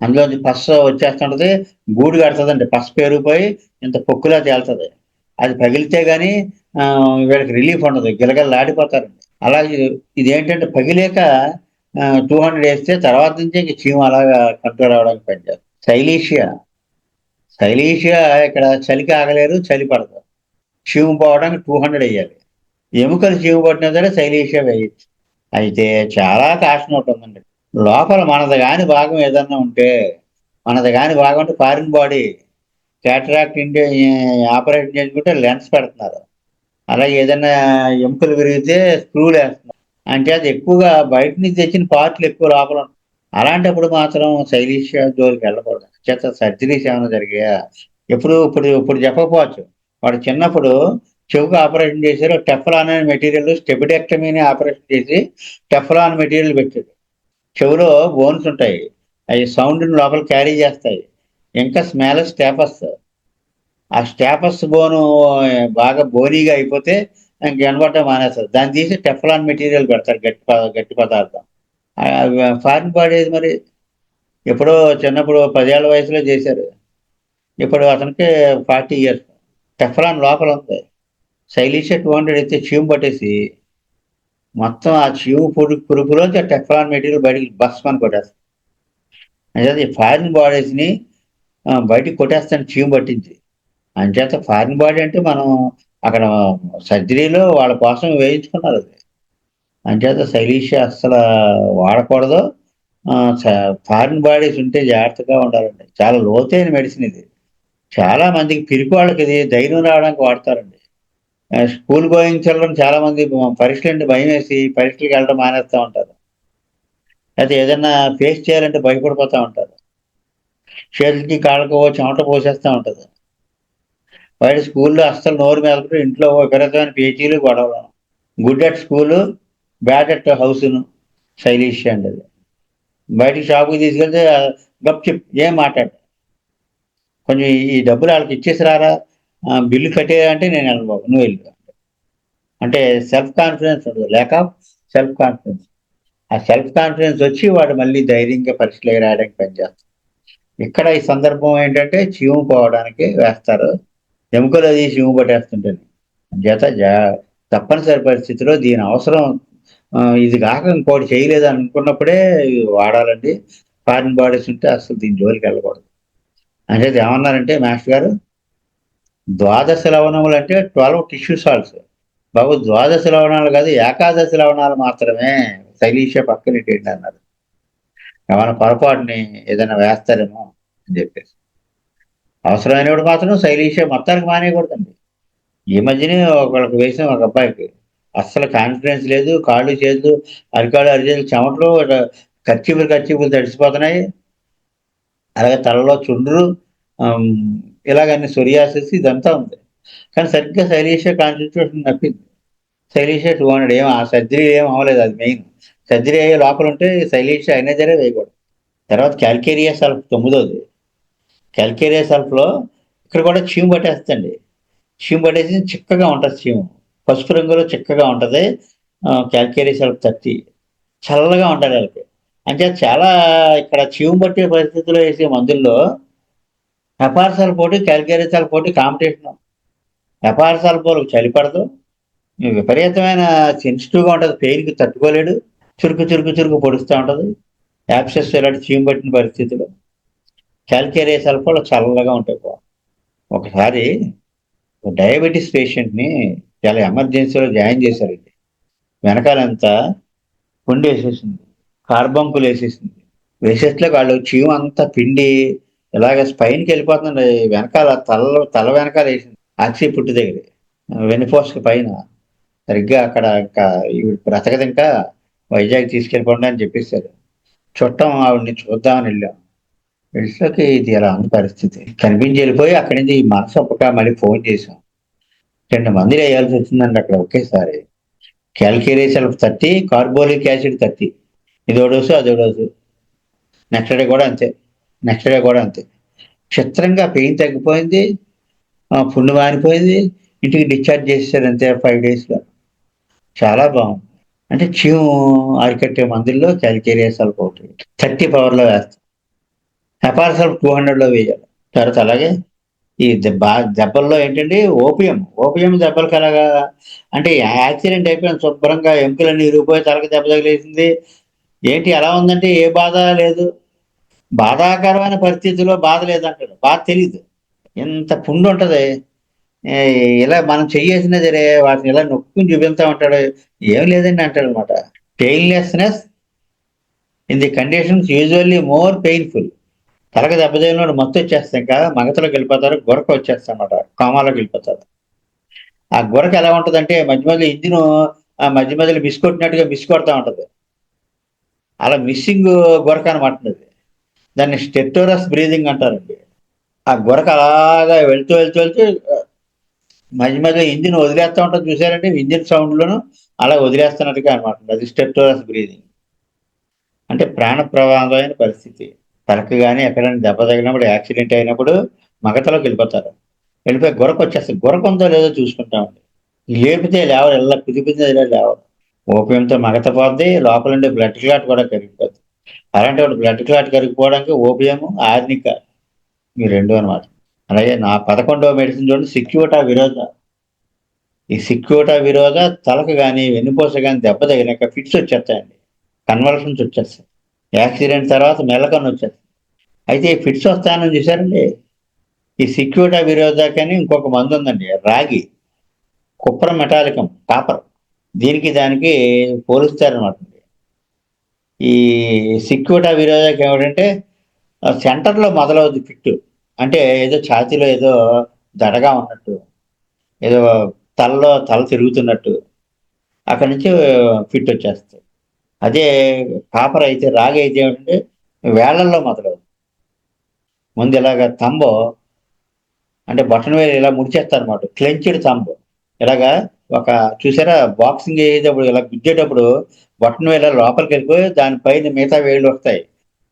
అందులోంచి పస్ వచ్చేస్తుంటది, గూడు కడుతుందండి. పస్ పేరుకుపోయి ఇంత పొక్కులా తేలుతుంది. అది పగిలితే గానీ వీళ్ళకి రిలీఫ్ ఉండదు, గిలగిల్లాడిపోతారండి. అలాగే ఇదేంటంటే పగిలేక 200 వేస్తే తర్వాత నుంచి ఇంక చీము అలాగా కంట్రోల్ అవ్వడానికి పనిచేస్తుంది. సైలీషియా, సైలీషియా ఇక్కడ చలికి ఆగలేరు, చలి పడదు. చీము పోవడానికి 200 వేయాలి. ఎముకలు చీము పట్టినా సరే సైలీషియా వేయచ్చు. అయితే చాలా కాస్ట్ నోట్ ఉందండి. లోపల మనది కాని భాగం ఏదన్నా ఉంటే, మనది కాని భాగం అంటే foreign body cataract India operation చేసుకుంటే లెన్స్ పెడుతున్నారు. అలాగే ఏదైనా ఎముకలు విరిగితే స్క్రూలు వేస్తున్నారు. అంటే అది ఎక్కువగా బయట నుంచి తెచ్చిన పార్ట్లు ఎక్కువ లోపల ఉంటాయి. అలాంటప్పుడు మాత్రం శైలీషియా జోలికి వెళ్ళకూడదు. చేత సర్జరీస్ ఏమైనా జరిగాయా, ఇప్పుడు ఇప్పుడు చెప్పకపోవచ్చు. వాడు చిన్నప్పుడు చెవుకు ఆపరేషన్ చేశారు. టెఫ్లాన్ అనే మెటీరియల్, స్టెబిడెక్టమీని ఆపరేషన్ చేసి టెఫ్లాన్ మెటీరియల్ పెట్టారు. చెవులో బోన్స్ ఉంటాయి, అవి సౌండ్ని లోపల క్యారీ చేస్తాయి. ఇంకా స్మాల్ స్టాపస్, ఆ స్టాపస్ బోను బాగా బోనీగా అయిపోతే ఇంక వినబడటం మానేస్తుంది. దాన్ని తీసి టెఫ్లాన్ మెటీరియల్ పెడతారు, గట్టి పదార్థం. ఫారిన్ బాడీ మరి ఎప్పుడో చిన్నప్పుడు 10 ఏళ్ల వయసులో చేశారు. ఇప్పుడు అతనికి 40 ఇయర్స్. టెఫ్లాన్ లోపల ఉంది. శైలీష 200 అయితే చీము పట్టేసి మొత్తం ఆ చీము పురుగులోంచి ఆ టెఫ్లాన్ మెటీరియల్ బయటికి బస్మని కొట్టేస్తుంది. అంటే ఫారిన్ బాడీస్ని బయటికి కొట్టేస్తాను చీము పట్టించి. అంచేత ఫారిన్ బాడీ అంటే మనం అక్కడ సర్జరీలో వాళ్ళ కోసం వేయించుకున్నారు అది. అంచేత శైలీషియా అస్సలు వాడకూడదు. ఫారిన్ బాడీస్ ఉంటే జాగ్రత్తగా ఉండాలండి. చాలా లోతైన మెడిసిన్ ఇది. చాలా మందికి పిరికి వాళ్ళకి ఇది ధైర్యం రావడానికి వాడతారండి. స్కూల్ గోయింగ్ చిల్డ్రన్ చాలా మంది పరీక్షలు అంటే భయం వేసి పరీక్షలకు వెళ్ళడం మానేస్తూ ఉంటారు. అయితే ఏదైనా ఫేస్ చేయాలంటే భయపడిపోతూ ఉంటారు. చేతులకి కాళ్ళకు చెమట పోసేస్తూ ఉంటుంది. బయట స్కూల్లో అస్సలు నోరు మెదపడం, ఇంట్లో విపరీతమైన పేచీలు గొడవలు. Good at school, bad at హౌస్ను శైలీషియా అండి అది. బయటికి షాపుకి తీసుకెళ్తే గప్‌చుప్ ఏం మాట్లాడడు. కొంచెం ఈ డబ్బులు వాళ్ళకి ఇచ్చేసి రారా, బిల్లు కట్టేయంటే నేను వెళ్ళను బాబు, నువ్వు వెళ్ళు. అంటే సెల్ఫ్ కాన్ఫిడెన్స్ ఉండదు, ల్యాక్ ఆఫ్ సెల్ఫ్ కాన్ఫిడెన్స్. ఆ సెల్ఫ్ కాన్ఫిడెన్స్ వచ్చి వాడు మళ్ళీ ధైర్యంగా పరీక్షలు రాయడానికి పనిచేస్తాడు. ఇక్కడ ఈ సందర్భం ఏంటంటే చీము పోవడానికి వేస్తారు. ఎముకలు అది చీము పట్టేస్తుంటుంది. చేత తప్పనిసరి పరిస్థితిలో దీని అవసరం, ఇది కాక ఇంకోటి చేయలేదు అనుకున్నప్పుడే వాడాలండి. ఫారిన్ బాడీస్ ఉంటే అసలు దీని జోలికి వెళ్ళకూడదు. అంటే ఏమన్నారంటే మాస్టర్ గారు, ద్వాదశ లవణములు అంటే 12 టిష్యూ సాల్ట్స్. బాబు ద్వాదశ లవణాలు కాదు, ఏకాదశి లవణాలు మాత్రమే శైలీష పక్కనెట్టేయండి అన్నారు. ఏమైనా పొరపాటుని ఏదైనా వేస్తారేమో అని చెప్పేసి. అవసరమైనప్పుడు మాత్రం శైలీష మొత్తానికి మానేయకూడదండి. ఈ మధ్యనే ఒకళ్ళకి వేసాం, ఒక అబ్బాయికి అస్సలు కాన్ఫిడెన్స్ లేదు. కాళ్ళు చేతులు అరికాళ్ళు అరిచేతులు చెమటలు, కర్చీపులు తడిసిపోతున్నాయి. అలాగే తలలో చుండ్రు, ఆమ్, ఇలాగన్ని సొరియాసిస్ ఇదంతా ఉంది. కానీ సరిగ్గా శైలీష కాన్స్టిట్యూషన్ నప్పింది. శైలీష 200 ఆ సర్జరీ ఏం అవ్వలేదు, అది మెయిన్. సర్జరీ అయ్యే లోపల ఉంటే శైలీష అయినా సరే వేయకూడదు. తర్వాత క్యాల్కేరియా సల్ఫ్ 9ది. క్యాల్కేరియా సల్ఫ్లో ఇక్కడ కూడా చీము పట్టేస్తుంది. చీము పట్టేసి చిక్కగా ఉంటుంది చీము, పసుపు రంగులో చిక్కగా ఉంటుంది. క్యాల్కేరియా సల్ఫ్ 30 చల్లగా ఉంటుంది వాళ్ళకి. అంటే చాలా ఇక్కడ చీము పట్టే పరిస్థితుల్లో వేసే మందుల్లో ఎపార్సాల్ పోటీ క్యాల్కేరియా పోటీ కాంపిటీషన్. ఎపార్సాల్ పోలకు చలి పడదు, విపరీతమైన సెన్సిటివ్గా ఉంటుంది, పెయిన్కి తట్టుకోలేడు, చురుకు చురుకు చురుకు పొడుస్తూ ఉంటుంది. యాప్సెస్ ఇలాంటి చీము పట్టిన పరిస్థితులు క్యాల్కేరియా సల్ఫాలు చల్లగా ఉంటాయి. ఒకసారి డయాబెటీస్ పేషెంట్ని చాలా ఎమర్జెన్సీలో జాయిన్ చేశారండి. వెనకాలంతా పుండు వేసేసింది, కార్బంకులు వేసేసింది, వేసేట్లోకి వాళ్ళు చీమ అంతా పిండి ఇలాగ స్పైన్కి వెళ్ళిపోతుంది. వెనకాల తల వెనకాల వేసింది ఆక్సి పుట్టి దగ్గర వెన్నుపోసక పైన. సరిగ్గా అక్కడ ఇంకా ఈవిడ బ్రతకదు, ఇంకా వైజాగ్ తీసుకెళ్ళిపోండి అని చెప్పేశారు. చుట్టం ఆవిడని చూద్దామని వెళ్ళాం. వెళ్ళేసరికి ఇది ఎలా ఉంది పరిస్థితి. కనిపించి వెళ్ళిపోయి అక్కడి నుంచి మనసు ఒప్పక మళ్ళీ ఫోన్ చేసాం. 2 మందులు వేయాల్సి వచ్చిందండి అక్కడ ఒకేసారి. క్యాల్కేరియాసల్ 30, కార్బోలిక్ యాసిడ్ 30. ఇదో డోసు అదో డోసు. నెక్స్ట్ డే కూడా అంతే, నెక్స్ట్ డే కూడా అంతే. చిత్రంగా పెయిన్ తగ్గిపోయింది, పుండు మారిపోయింది, ఇంటికి డిశ్చార్జ్ చేసేసారు అంతే 5 daysలో. చాలా బాగుంది. అంటే చీము అరికట్టే మందుల్లో క్యాల్కేరియాసల్ఫ్ ఒకటి 30 పవర్లో వేస్తాం. హెపారసల్ఫ్ 200లో వేయాలి. తర్వాత అలాగే ఈ దెబ్బల్లో ఏంటంటే ఓపియం దెబ్బలకి అలాగా. అంటే యాక్సిడెంట్ అయిపోయింది, శుభ్రంగా ఎముకలన్నీ ఇరిగిపోయి తలకి దెబ్బ తగిలేసింది. ఏంటి ఎలా ఉందంటే ఏ బాధ లేదు. బాధాకరమైన పరిస్థితిలో బాధ లేదంటాడు, బాధ తెలియదు. ఎంత పుండు ఉంటుంది. ఇలా మనం చెయ్యేసినా సరే వాటిని ఇలా నొక్కుని చూపిస్తా ఉంటాడు. ఏం లేదండి అంటాడు అనమాట. Painlessness in the conditions usually more painful. తలకి దెబ్బతగిలినోడు మొత్తం వచ్చేస్తాయి, ఇంకా మగతలోకి వెళ్ళిపోతారు, గురక వచ్చేస్తాయి అన్నమాట, కామాలోకి వెళ్ళిపోతారు. ఆ గురక ఎలా ఉంటుందంటే మధ్య మధ్యలో ఇంజిన్ మధ్య మధ్యలో మిస్ కొట్టినట్టుగా మిస్ కొడతా ఉంటది. అలా మిస్సింగ్ గురక అనమాట అది. దాన్ని స్టెప్టోరస్ బ్రీదింగ్ అంటారండి. ఆ గురక అలాగా వెళ్తూ వెళ్తూ వెళ్తూ మధ్య మధ్యలో ఇంజిన్ వదిలేస్తూ ఉంటుంది చూసారంటే, ఇంజిన్ సౌండ్లోను అలా వదిలేస్తున్నట్టుగా అనమాట. అది స్టెప్టోరస్ బ్రీదింగ్. అంటే ప్రాణ ప్రమాదమైన పరిస్థితి. తలకు కానీ ఎక్కడైనా దెబ్బ తగిలినప్పుడు, యాక్సిడెంట్ అయినప్పుడు మగతలోకి వెళ్ళిపోతారు. వెళ్ళిపోయి గురక వచ్చేస్తుంది. గురక ఉందో లేదో చూసుకుంటామండి. లేపితే లేవరు, ఇలా కుదిపిందే లేవరు. ఓపియంతో మగత పోద్ది, లోపల ఉండే బ్లడ్ క్లాట్ కూడా కరిగిపోద్ది. అలాంటి బ్లడ్ క్లాట్ కరిగిపోవడానికి ఓపియము, ఆర్నిక ఈ 2 అనమాట. అలాగే నా 11వ మెడిసిన్ చూడండి, సిక్యూటా విరోధ. ఈ సిక్యూటా విరోధ తలకు కానీ వెన్నుపూస కానీ దెబ్బ తగిలినాక ఫిట్స్ వచ్చేస్తాయండి, కన్వల్షన్స్ వచ్చేస్తాయి. యాక్సిడెంట్ తర్వాత మెల్లకన్ను వచ్చేస్తాయి. అయితే ఈ ఫిట్స్ వస్తానని చూసారండి, ఈ సిక్యూటా విరోధక్ అని ఇంకొక మందు ఉందండి, రాగి, కుప్రం మెటాలికం, కాపర్. దీనికి దానికి పోలుస్తారనమాట. ఈ సిక్యూటా విరోధక్ ఏమిటంటే సెంటర్లో మొదలవుద్ది ఫిట్. అంటే ఏదో ఛాతీలో ఏదో దడగా ఉన్నట్టు, ఏదో తల తిరుగుతున్నట్టు, అక్కడి నుంచి ఫిట్ వచ్చేస్తాయి. అదే కాపర్ అయితే, రాగి అయితే ఏమిటంటే వేళ్లల్లో మొదలవుతుంది. ముందు ఇలాగ తంబో అంటే బటన్ వేలు ఇలా ముడిచేస్తారు అనమాట, క్లెంచ్డ్ తంబ్. ఇలాగా ఒక చూసారా, బాక్సింగ్ వేసేటప్పుడు ఇలా గుద్దేటప్పుడు బటన్ వేల లోపలికి వెళ్ళిపోయి దానిపైన మిగతా వేళ్ళు వస్తాయి.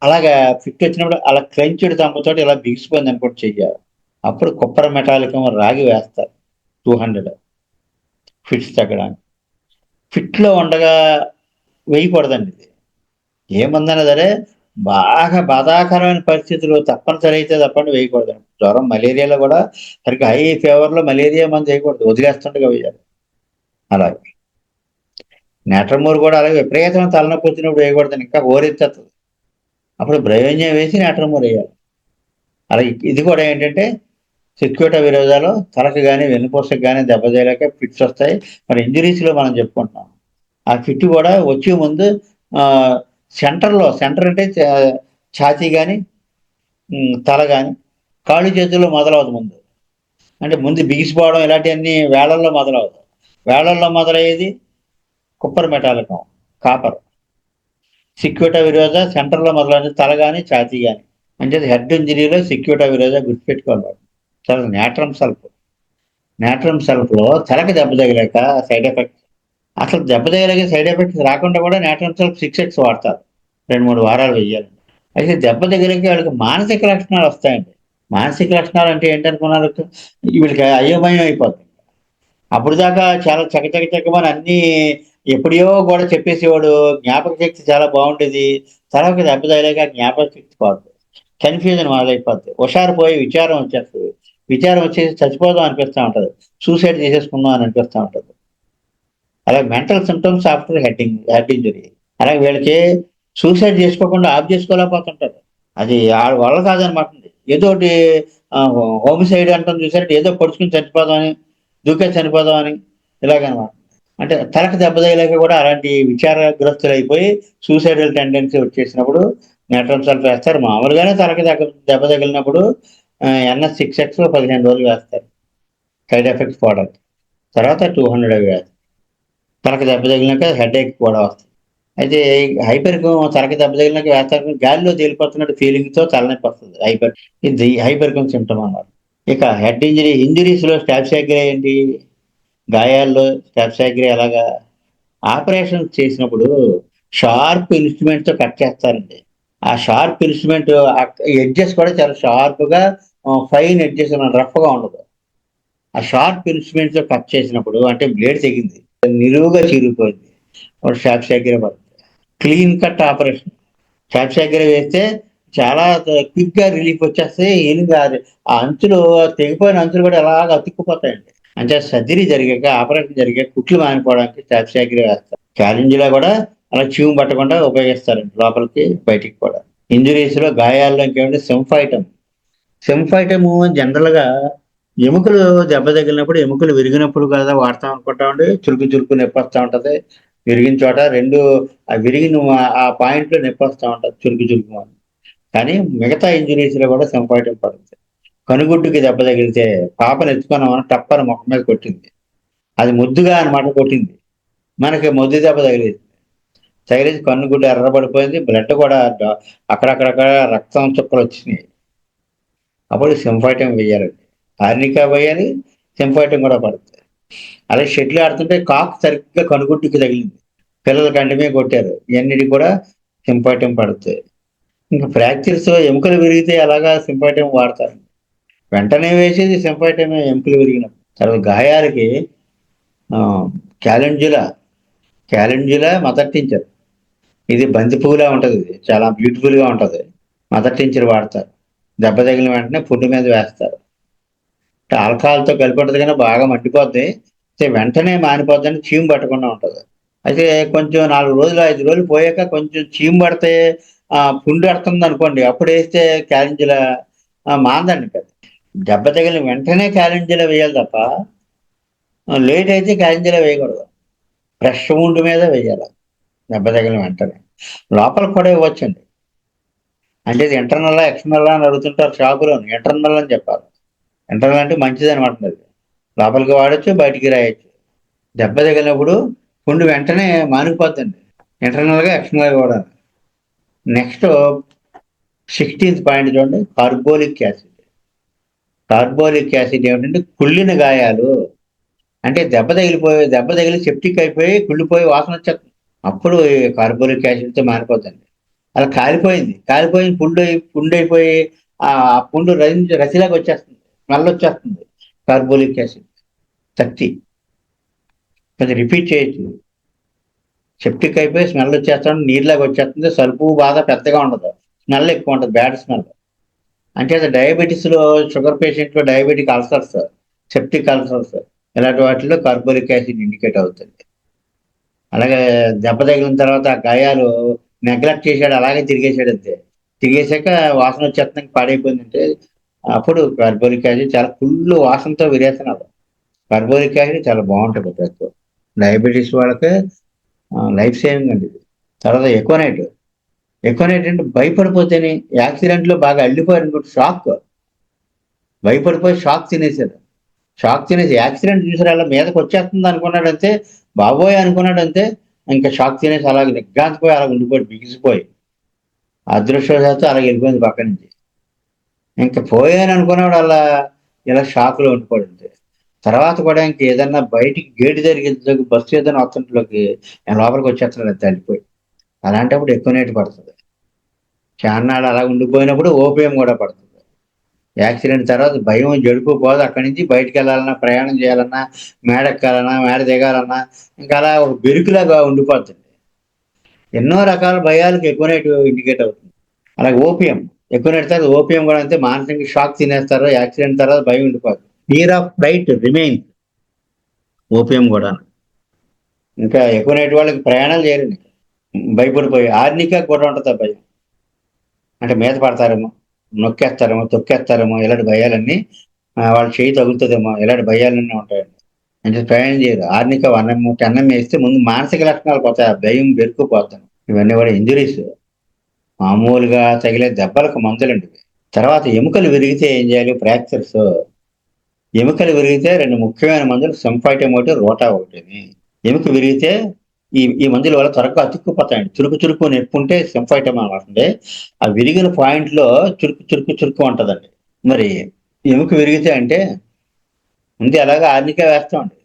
అలాగా ఫిట్ వచ్చినప్పుడు అలా క్లెంచ్డ్ తంబుతో ఇలా బిగిసిపోయింది అనుకోండి చెయ్య, అప్పుడు కుప్పర మెటాలికం రాగి వేస్తారు 200 ఫిట్స్ తగ్గడానికి. ఫిట్లో ఉండగా వేయకూడదండి ఇది. ఏముందన్నా సరే బాగా బాధాకరమైన పరిస్థితులు తప్పనిసరి అయితే తప్పని వేయకూడదండి. జ్వరం, మలేరియాలో కూడా సరిగ్గా హై ఫీవర్లో మలేరియా మందు వేయకూడదు, వదిలేస్తుండగా వేయాలి. అలాగే నేట్రమూరు కూడా అలాగే విపరీతమైన తలనొప్పి వచ్చినప్పుడు వేయకూడదని, ఇంకా ఓరెత్తేస్తుంది. అప్పుడు బ్రయోంజయం వేసి నేట్రమూరు వేయాలి. అలాగే ఇది కూడా ఏంటంటే సిక్యూటా విరోధాలు తలకు కానీ వెన్నుపూసకు కానీ దెబ్బ తగిలాక ఫిట్స్ వస్తాయి. మరి ఇంజురీస్లో మనం చెప్పుకుంటున్నాం. ఆ ఫిట్ కూడా వచ్చే ముందు సెంటర్ అంటే ఛాతీ కానీ తల కానీ కాళ్ళు చేతుల్లో మొదలవదు ముందు. అంటే ముందు బిగిసిపోవడం ఇలాంటివన్నీ వేళల్లో మొదలవదు. వేళల్లో మొదలయ్యేది కుప్పర్ మెటాలికం, కాపర్. సిక్యూటా విరోధ సెంటర్లో మొదలైన తల కానీ ఛాతీ కానీ. అంటే హెడ్ ఇంజరీలో సిక్యూటా విరోధ గుర్తుపెట్టుకోవాలి. తర్వాత నేట్రమ్ సెల్ఫ్లో తలకి దెబ్బ తగిలాక సైడ్ ఎఫెక్ట్స్, అసలు దెబ్బ తగిలాక సైడ్ ఎఫెక్ట్స్ రాకుండా కూడా నేట్రమ్ సెల్ఫ్ 6x వాడతారు, 2-3 వారాలు వెయ్యాలి. అయితే దెబ్బ తగిలాక వాళ్ళకి మానసిక లక్షణాలు వస్తాయండి. మానసిక లక్షణాలు అంటే ఏంటనుకున్నారు, వీళ్ళకి అయోమయం అయిపోతుంది. అప్పుడు దాకా చాలా చకచకమని అన్నీ ఎప్పుడో కూడా చెప్పేసేవాడు, జ్ఞాపక శక్తి చాలా బాగుండేది. తర్వాత దెబ్బ తగిలాక జ్ఞాపక శక్తి పోతుంది, కన్ఫ్యూజన్ మొదలైపోద్ది, హుషారు పోయి విచారం వచ్చేస్తుంది. విచారం వచ్చేసి చచ్చిపోదాం అనిపిస్తూ ఉంటుంది, సూసైడ్ చేసేసుకుందాం అని అనిపిస్తూ ఉంటుంది. అలాగే mental symptoms after head injury. అలాగే వీళ్ళకి సూసైడ్ చేసుకోకుండా ఆఫ్ చేసుకోలేకపోతుంటారు. అది వాళ్ళ వల్ల కాదనమాట. ఏదో ఒకటి హోమిసైడ్ అంటాం చూసారంటే, ఏదో పొడుచుకుని చనిపోదామని, దూకే చనిపోదామని, ఇలాగనమాట. అంటే తలకు దెబ్బ తగిలాక కూడా అలాంటి విచారగ్రస్తులు అయిపోయి సూసైడల్ టెండెన్సీ వచ్చేసినప్పుడు నేట్రమ్ సల్ఫ్ వేస్తారు. మామూలుగానే తలకి దెబ్బ తగిలినప్పుడు NS6X 15 రోజులు వేస్తారు సైడ్ ఎఫెక్ట్స్ పోవడానికి. తర్వాత 200 అవి వేస్తారు. తలకి దెబ్బ తగిలినాక హెడేక్ కూడా వస్తుంది. అయితే హైపర్కం తలకి దెబ్బ తగిలినాక వేస్తారు, గాలిలో తేలిపోతున్నట్టు ఫీలింగ్తో తలనొప్పి వస్తుంది. ఇది హైపర్కం సిమ్టమ్ అన్నమాట. ఇక హెడ్ ఇంజరీస్లో స్టాఫిలాగ్రియా ఏంటి? గాయాల్లో స్టాఫిలాగ్రియా ఎలాగా? ఆపరేషన్ చేసినప్పుడు షార్ప్ ఇన్స్ట్రుమెంట్తో కట్ చేస్తారండి. ఆ షార్ప్ ఇన్స్ట్రుమెంట్ ఎడ్జెస్ కూడా చాలా షార్ప్గా, ఫైన్ ఎడ్జెస్ రఫ్గా ఉండదు. ఆ షార్ప్ ఇన్స్ట్రుమెంట్తో కట్ చేసినప్పుడు అంటే బ్లేడ్ తెగింది, నిలువుగా చిరిగిపోయింది, స్టాఫిలాగ్రియా పడుతుంది. క్లీన్ కట్ ఆపరేషన్ స్టాఫిలాగ్రియా వేస్తే చాలా క్విక్గా రిలీఫ్ వచ్చేస్తే ఏం కాదు. ఆ అంచులు, తెగిపోయిన అంచులు కూడా ఎలాగ అతుక్కుపోతాయండి. అంటే సర్జరీ జరిగాక, ఆపరేషన్ జరిగాక కుట్లు మానిపోవడానికి స్టాఫిలాగ్రియా వేస్తారు. క్యాలెంజులా కూడా అలా చీము పట్టకుండా ఉపయోగిస్తారండి, లోపలికి బయటికి కూడా. ఇంజురీస్లో గాయాల్లో ఇంకేమంటే సింఫైటము జనరల్గా ఎముకలు దెబ్బ తగిలినప్పుడు, ఎముకలు విరిగినప్పుడు కదా వాడతాం అనుకుంటామండి. చురుకు చురుకు నొప్పి వస్తూ ఉంటుంది విరిగిన చోట. ఆ విరిగిన ఆ పాయింట్లో నొప్పి వస్తూ ఉంటుంది చురుకు చురుకు అని. కానీ మిగతా ఇంజురీస్లో కూడా సింఫైటం పడుతుంది. కనుగుడ్డుకి దెబ్బ తగిలితే పాపను ఎత్తుకున్నామని టప్పని మొక్క మీద కొట్టింది. అది ముద్దుగా అనమాట కొట్టింది, మనకి మొద్దు దెబ్బ తగిలేసి కన్నుగుడ్డు ఎర్రబడిపోయింది, బ్లడ్ కూడా అక్కడక్కడక్కడ రక్తం చుక్కలు వచ్చినాయి. అప్పుడు సింఫైటం వేయాలండి. ఆర్నికా వేయాలి, సింఫైటం కూడా పడుతుంది. అలాగే షటిల్ ఆడుతుంటే కాక్ సరిగ్గా కనుగుడ్డుకి తగిలింది, పిల్లలు కంటి మీద కొట్టారు, ఇవన్నిటికి కూడా సింఫైటం పడుతుంది. ఇంకా ఫ్రాక్చర్స్, ఎముకలు విరిగితే ఎలాగా సింఫైటం వాడతారు. వెంటనే వేసేది సింఫైటమే ఎముకలు విరిగినప్పుడు. తర్వాత గాయాలకి క్యాలెంజులా మదర్ టించర్, ఇది బంతి పువ్వులా ఉంటుంది, ఇది చాలా బ్యూటిఫుల్గా ఉంటుంది. మదర్ టించర్ వాడతారు. దెబ్బ తగిలిన వెంటనే పుండు మీద వేస్తారు. ఆల్కహాల్తో కలిపి ఉంటుంది కానీ బాగా మండిపోద్ది, వెంటనే మానిపోద్దని చీము పట్టకుండా ఉంటుంది. అయితే కొంచెం 4 రోజులు 5 రోజులు పోయాక కొంచెం చీము పడితే పుండు పడుతుంది అనుకోండి, అప్పుడు వేస్తే క్యాలెంజులా మాందండి కదా. దెబ్బ తగిలిన వెంటనే క్యాలెంజులా వేయాలి తప్ప లేట్ అయితే క్యాలెంజులా వేయకూడదు. ఫ్రెష్ వుండ్ మీద వేయాలి దెబ్బ తగిలిన వెంటనే. లోపలికి కూడా ఇవ్వచ్చండి. అంటే ఇది ఇంటర్నల్లా ఎక్స్టర్నల్లా అని అడుగుతుంటారు షాపులో. ఇంటర్నల్ అని చెప్పాలి. ఇంటర్నల్ అంటే మంచిది అనమాట. అది లోపలికి వాడచ్చు, బయటికి రాయొచ్చు. దెబ్బ తగిలినప్పుడు పుండు వెంటనే మానిపోద్దండి, ఇంటర్నల్గా ఎక్స్టర్నల్గా కూడా. నెక్స్ట్ 16th పాయింట్ చూడండి, కార్బోలిక్ యాసిడ్. కార్బోలిక్ యాసిడ్ ఏమిటంటే కుళ్ళిన గాయాలు, అంటే దెబ్బ తగిలి సెప్టిక్ అయిపోయి కుళ్ళిపోయి వాసన వచ్చేస్తుంది, అప్పుడు కార్బోలిక్ యాసిడ్తో మారిపోతుంది. అలా కాలిపోయింది పుండు అయిపోయి ఆ పుండు రసిలాగా వచ్చేస్తుంది, స్మెల్ వచ్చేస్తుంది. కార్బోలిక్ యాసిడ్ 30 కొంచెం రిపీట్ చేయొచ్చు. సెప్టిక్ అయిపోయి స్మెల్ వచ్చేస్తుంది, నీరులాగా వచ్చేస్తుంది, సలుపు బాధ పెద్దగా ఉండదు, స్మెల్ ఎక్కువ ఉంటుంది, బ్యాడ్ స్మెల్. అంటే డయాబెటీస్లో, షుగర్ పేషెంట్లో డయాబెటిక్ అల్సర్స్, సెప్టిక్ అల్సర్స్, ఇలాంటి వాటిలో కార్బోలిక్ యాసిడ్ ఇండికేట్ అవుతుంది. అలాగే దెబ్బ తగిలిన తర్వాత ఆ గాయాలు నెగ్లెక్ట్ చేశాడు, అలాగే తిరిగేశాడు అంతే. తిరిగేశాక వాసన వచ్చేస్తుంది, పాడైపోయిందంటే అప్పుడు కార్బోలిక్ యాసిడ్ చాలా ఫుల్ వాసనతో విరేచనాలు. కార్బోలిక్ యాసిడ్ చాలా బాగుంటుంది ప్రతి డయాబెటీస్ వాళ్ళకి లైఫ్ సేవింగ్ అండి ఇది. తర్వాత ఎకోనైట్ అంటే భయపడిపోతేనే, యాక్సిడెంట్లో బాగా అల్లిపోయారు అనుకుంటే భయపడిపోయి షాక్ తినేసి యాక్సిడెంట్ చూసారు, అలా మీదకి వచ్చేస్తుంది అనుకున్నాడంతే, బాబోయ్ అనుకున్నాడంతే, ఇంకా షాక్ తినేసి అలాగే నిగ్గాంతిపోయి అలా ఉండిపోయి బిగిసిపోయి, అదృష్టవశాత్తు అలాగ వెళ్ళిపోయింది పక్క నుంచి. ఇంకా పోయాను అనుకున్నాడు, అలా ఇలా షాక్లో ఉండిపోయి అంతే. తర్వాత కూడా ఇంక ఏదన్నా బయటికి గేటు జరిగింది, బస్సు ఏదైనా వస్తుంట్లోకి లోపలికి వచ్చేస్తున్నాడు అంతే వెళ్ళిపోయి. అలాంటప్పుడు ఎకోనైట్ పడుతుంది. చాన్నాళ్ళు అలా ఉండిపోయినప్పుడు ఓపియం కూడా పడుతుంది. యాక్సిడెంట్ తర్వాత భయం జడుపు పోదు, అక్కడి నుంచి బయటికి వెళ్ళాలన్నా, ప్రయాణం చేయాలన్నా, మేడ ఎక్కాలన్నా, మేడ దిగాలన్నా ఇంకా అలా ఒక బెరుకులాగా ఉండిపోతుంది. ఎన్నో రకాల భయాలకు ఎకోనైట్ ఇండికేట్ అవుతుంది. అలాగే ఎకోనైట్ తర్వాత ఓపియం కూడా అంతే, మానసిక షాక్ తినేస్తారు, యాక్సిడెంట్ తర్వాత భయం ఉండిపోతుంది. Fear of flight remain opium కూడా. ఇంకా ఎకోనైట్ వాళ్ళకి ప్రయాణాలు చేయరండి, భయపడిపోయి. ఆర్నికా కూడా ఉంటుంది ఆ భయం, అంటే మీద పడతారేమో, నొక్కేస్తారేమో, తొక్కేస్తారేమో, ఇలాంటి భయాలన్నీ, వాళ్ళు చేయి తగులుతుందేమో, ఇలాంటి భయాలన్నీ ఉంటాయండి. అంటే ప్రయాణం చేయరు. ఆర్నిక అన్నం వేస్తే ముందు మానసిక లక్షణాలు పోతాయి, ఆ భయం బెరుకుపోతాను. ఇవన్నీ కూడా ఇంజురీస్. మామూలుగా తగిలే దెబ్బలకు మందులండి ఇవి. తర్వాత ఎముకలు విరిగితే ఏం చేయాలి? ఫ్రాక్చర్స్ ఎముకలు విరిగితే రెండు ముఖ్యమైన మందులు సింఫైటమ్ ఒకటి, రోటా ఒకటి. ఎముక విరిగితే ఈ ఈ మందుల వల్ల త్వరగా అతుక్కుపోతాయండి. చురుకు చురుకు నొప్పి ఉంటే సింఫైటమ్ అనమాట. ఆ విరిగిన పాయింట్ లో చురుకు చురుకు చురుకు ఉంటదండి. మరి ఎముక విరిగితే అంటే ముందు ఎలాగో ఆర్నికే వేస్తామండి.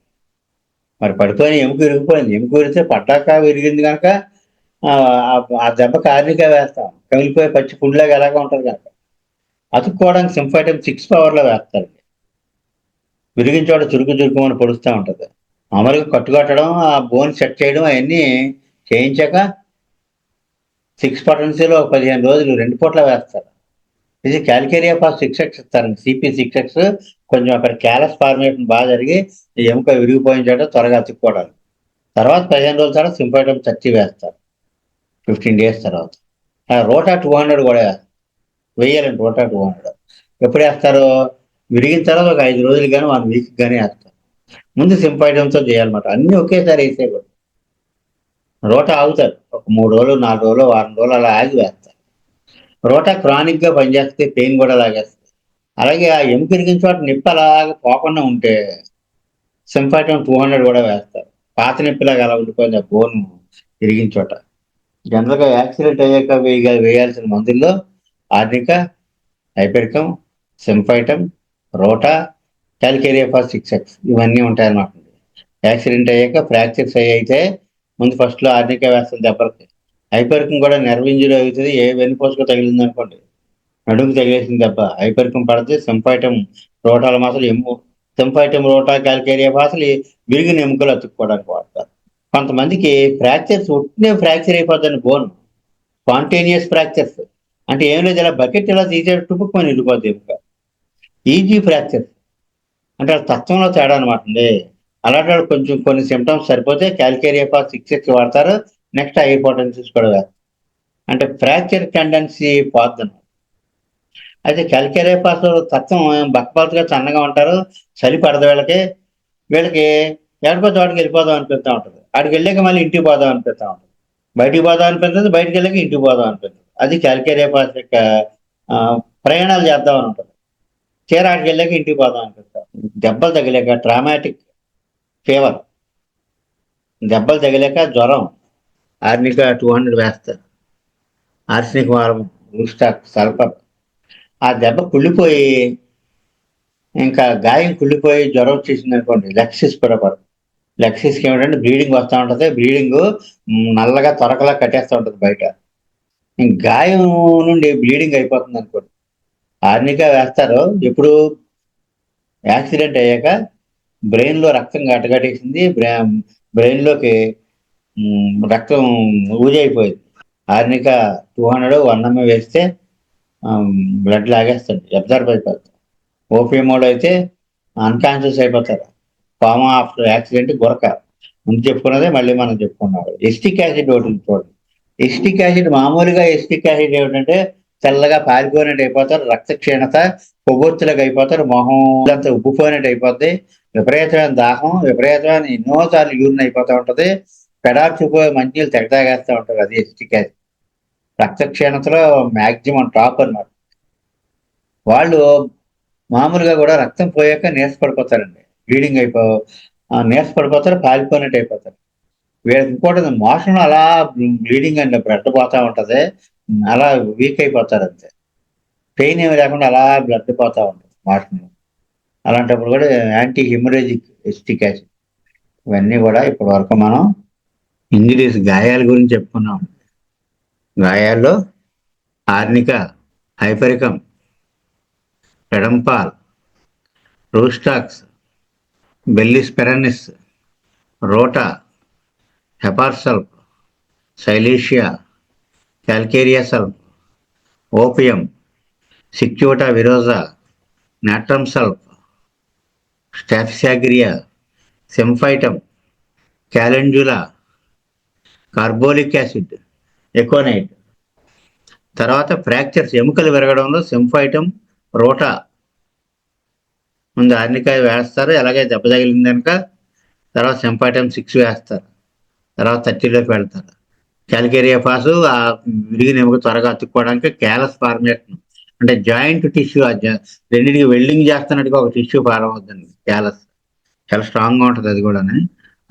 మరి పడిపోయిన ఎముక విరిగిపోయింది. ఎముక విరిగితే పడ్డాక విరిగింది కనుక ఆ ఆ దెబ్బకి ఆర్నికే వేస్తాం. కమిలిపోయి పచ్చి పుండ్లాగా ఎలాగ ఉంటది కనుక అతుక్కోవడానికి సింఫైటమ్ 6 పవర్ లో వేస్తారండి. విరిగిన చోట చురుకు చురుకు అని పొడుస్తూ ఉంటది. మామూలుగా కట్టుకట్టడం, ఆ బోన్ సెట్ చేయడం అవన్నీ చేయించాక 6 పొటెన్సీలో 15 రోజులు 2 పూట్ల వేస్తారు. ఇది క్యాల్కేరియా ఫాస్ 6X ఇస్తారండి. CP6X కొంచెం అక్కడ క్యాలస్ ఫార్మేషన్ బాగా జరిగి ఈ ఎముక విరిగిపోయిన చోట త్వరగా అతుక్కోవడానికి. తర్వాత 15 రోజుల తర్వాత సింఫైటమ్ 30 వేస్తారు. 15 డేస్ తర్వాత. రోటా 200 కూడా వేయాలండి. రోటా 200 ఎప్పుడు వేస్తారు? విరిగిన తర్వాత ఒక 5 రోజులు కానీ 1 వీక్ కానీ వేస్తారు. ముందు సింఫైటమ్తో చేయాలన్నమాట. అన్ని ఒకేసారి వేసేయకూడదు. రోటా ఆగుతారు. ఒక 3 రోజులు, 4 రోజులు, వారం రోజులు అలా ఆగి వేస్తారు. రోటా క్రానిక్ గా పనిచేస్తే పెయిన్ కూడా లాగేస్తుంది. అలాగే ఆ ఎముక ఇరిగిన చోట నొప్పి అలాగా పోకుండా ఉంటే సింఫైటమ్ 200 కూడా వేస్తారు. పాత నొప్పిలాగా అలా ఉండిపోయింది ఆ బోన్ ఇరిగిన చోట. జనరల్గా యాక్సిడెంట్ అయ్యాక వేయాల్సిన మందుల్లో ఆర్నిక, హైపెరికం, సింఫైటమ్, రోటా, క్యాల్కేరియా ఫాస్ 6X ఇవన్నీ ఉంటాయన్నమాట. యాక్సిడెంట్ అయ్యాక ఫ్రాక్చర్స్ అయితే ముందు ఫస్ట్లో ఆర్నిక వేస్తారు దెబ్బలకి. హైపెరికం కూడా నెర్వ్ ఇంజరీ అవుతుంది. ఏ వెన్నుపోసుకు తగిలింది అనుకోండి, నడుము తగిలేసిన దెబ్బ హైపెరికం పడితే సింఫైటమ్, రోటాల మాసలు సింఫైటమ్, రోటా, క్యాల్కేరియా ఫాసలు విరిగిన ఎముకలు అతుక్కోవడానికి వాడతారు. కొంతమందికి ఫ్రాక్చర్స్ ఒట్టినే ఫ్రాక్చర్ అయిపోద్దని బోన్ స్పాంటేనియస్ ఫ్రాక్చర్స్ అంటే ఏం లేదు, ఇలా బకెట్ ఇలా తీసేటప్పుడు కొన్ని వెళ్ళిపోద్ది ఎముక. ఈజీ ఫ్రాక్చర్స్ అంటే అది తత్వంలో తేడా అనమాట అండి. అలాంటి వాళ్ళు కొంచెం కొన్ని సిమ్టమ్స్ సరిపోతే క్యాల్కేరియా ఫాస్ 6X వాడతారు. నెక్స్ట్ హైపోటెన్సిస్ కూడా వేస్తారు. అంటే ఫ్రాక్చర్ టెండెన్సీ పోద్దన్నమాట. అయితే క్యాల్కేరియా ఫాస్ తత్వం బక్కపాతుగా సన్నగా ఉంటారు. చలి పడదు వీళ్ళకి. వీళ్ళకి ఎక్కడికో చోటకి వెళ్ళిపోదాం అనిపిస్తూ ఉంటుంది. అక్కడికి వెళ్ళాక మళ్ళీ ఇంటికి పోదాం అనిపిస్తూ ఉంటుంది. బయటికి పోదాం అనిపిస్తుంది, బయటికి వెళ్ళాక ఇంటికి పోదాం అనిపిస్తుంది. అది క్యాల్కేరియా ఫాస్ యొక్క ఆ, ప్రయాణాలు చేద్దామని ఉంటుంది. తీరా అక్కడికి వెళ్ళాక ఇంటికి పోదాం అనిపిస్తాం. దెబ్బలు తగిలాక ట్రామాటిక్ ఫీవర్, దెబ్బలు తగిలాక జ్వరం, ఆర్నిక 200 వేస్తారు. ఆర్సనిక్ వారం, రూస్టాక్, సల్ఫర్. ఆ దెబ్బ కుళ్ళిపోయి ఇంకా గాయం కుళ్ళిపోయి జ్వరం వచ్చేసింది అనుకోండి, లెక్సిస్ కూడా పడదు. లెక్సిస్కి ఏమిటంటే బ్లీడింగ్ వస్తూ ఉంటుంది. బ్లీడింగ్ నల్లగా తొరకలా కట్టేస్తూ ఉంటుంది బయట. గాయం నుండి బ్లీడింగ్ అయిపోతుంది అనుకోండి, ఆర్నిక వేస్తారు. ఎప్పుడు యాక్సిడెంట్ అయ్యాక బ్రెయిన్ లో రక్తం గట్టగట్టేసింది, బ్రెయిన్ లోకి రక్తం ఊజైపోయింది. ఆర్నిక 200 100 వేస్తే బ్లడ్ లాగేస్తుంది, అబ్జర్వ్ అయిపోతుంది. ఓపీఎంఓలో అయితే అన్కాన్షియస్ అయిపోతారు. ఫార్మా ఆఫ్టర్ యాక్సిడెంట్ గురక. ముందు చెప్పుకున్నదే మళ్ళీ మనం చెప్పుకున్నాం. ఎస్టిక్ యాసిడ్ ఒకటి ఉంది చూడండి. ఎస్టిక్ యాసిడ్ మామూలుగా ఎస్టిక్ యాసిడ్ ఏమిటంటే తెల్లగా పారిపోయినట్టు అయిపోతారు, రక్త క్షీణత, కొవ్వొత్తులకు అయిపోతారు, మొహం అంతా ఉబ్బిపోయినట్టు అయిపోద్ది, విపరీతమైన దాహం, విపరీతమైన ఎన్నోసార్లు యూరిన్ అయిపోతూ ఉంటది, పెడార్చిపోయి మంచినీళ్ళు తెగ తాగేస్తూ ఉంటారు. అది ఎస్టిక్ యాసిడ్. రక్త క్షీణతలో మ్యాక్సిమం టాప్ అన్నమాట. వాళ్ళు మామూలుగా కూడా రక్తం పోయాక నీరస పడిపోతారండి. బ్లీడింగ్ నీరస పడిపోతారు, పాలిపోయినట్టు అయిపోతారు. వీళ్ళకి ఇంకోటి మోషన్ అలా బ్లీడింగ్ అండి, బ్లడ్ పోతా ఉంటది, అలా వీక్ అయిపోతారు అంతే. పెయిన్ ఏమి లేకుండా అలా బ్లడ్ పోతా ఉంటుంది మోషన్. అలాంటప్పుడు కూడా యాంటీ హిమరేజిక్ ఎస్టిక్ యాసిడ్. ఇవన్నీ కూడా ఇప్పటి వరకు మనం ఇంజరీస్, గాయాల గురించి చెప్పుకున్నాం. గాయాల్లో ఆర్నిక, హైపరికం, పెడంపాల్, రూస్టాక్స్, బెల్లిస్ పెరనిస్, రోటా, Hepar sulph, silicea, calcarea సల్ఫ్, opium, సిక్యూటా విరోజా, natrum సల్ఫ్, స్టాఫిసాగ్రియా, సింఫైటమ్, calendula, carbolic acid, aconite. తర్వాత ఫ్రాక్చర్స్, ఎముకలు విరగడంలో సింఫైటమ్, రోటా ముందు ఆర్నికాయ వేస్తారు. ఎలాగే దెబ్బ తగిలింది కనుక తర్వాత సింఫైటమ్ 6 వేస్తారు. తర్వాత 30లోకి వెళ్తారు. క్యాలికేరియా పాసు ఆ విరిగిన ఎముక త్వరగా అతుక్కోవడానికి క్యాలస్ ఫార్మేషన్, అంటే జాయింట్ టిష్యూ, రెండింటికి వెల్డింగ్ చేస్తున్నట్టుగా ఒక టిష్యూ ఫార్మ్ అవుతుంది క్యాలస్. చాలా స్ట్రాంగ్ గా ఉంటుంది అది కూడా.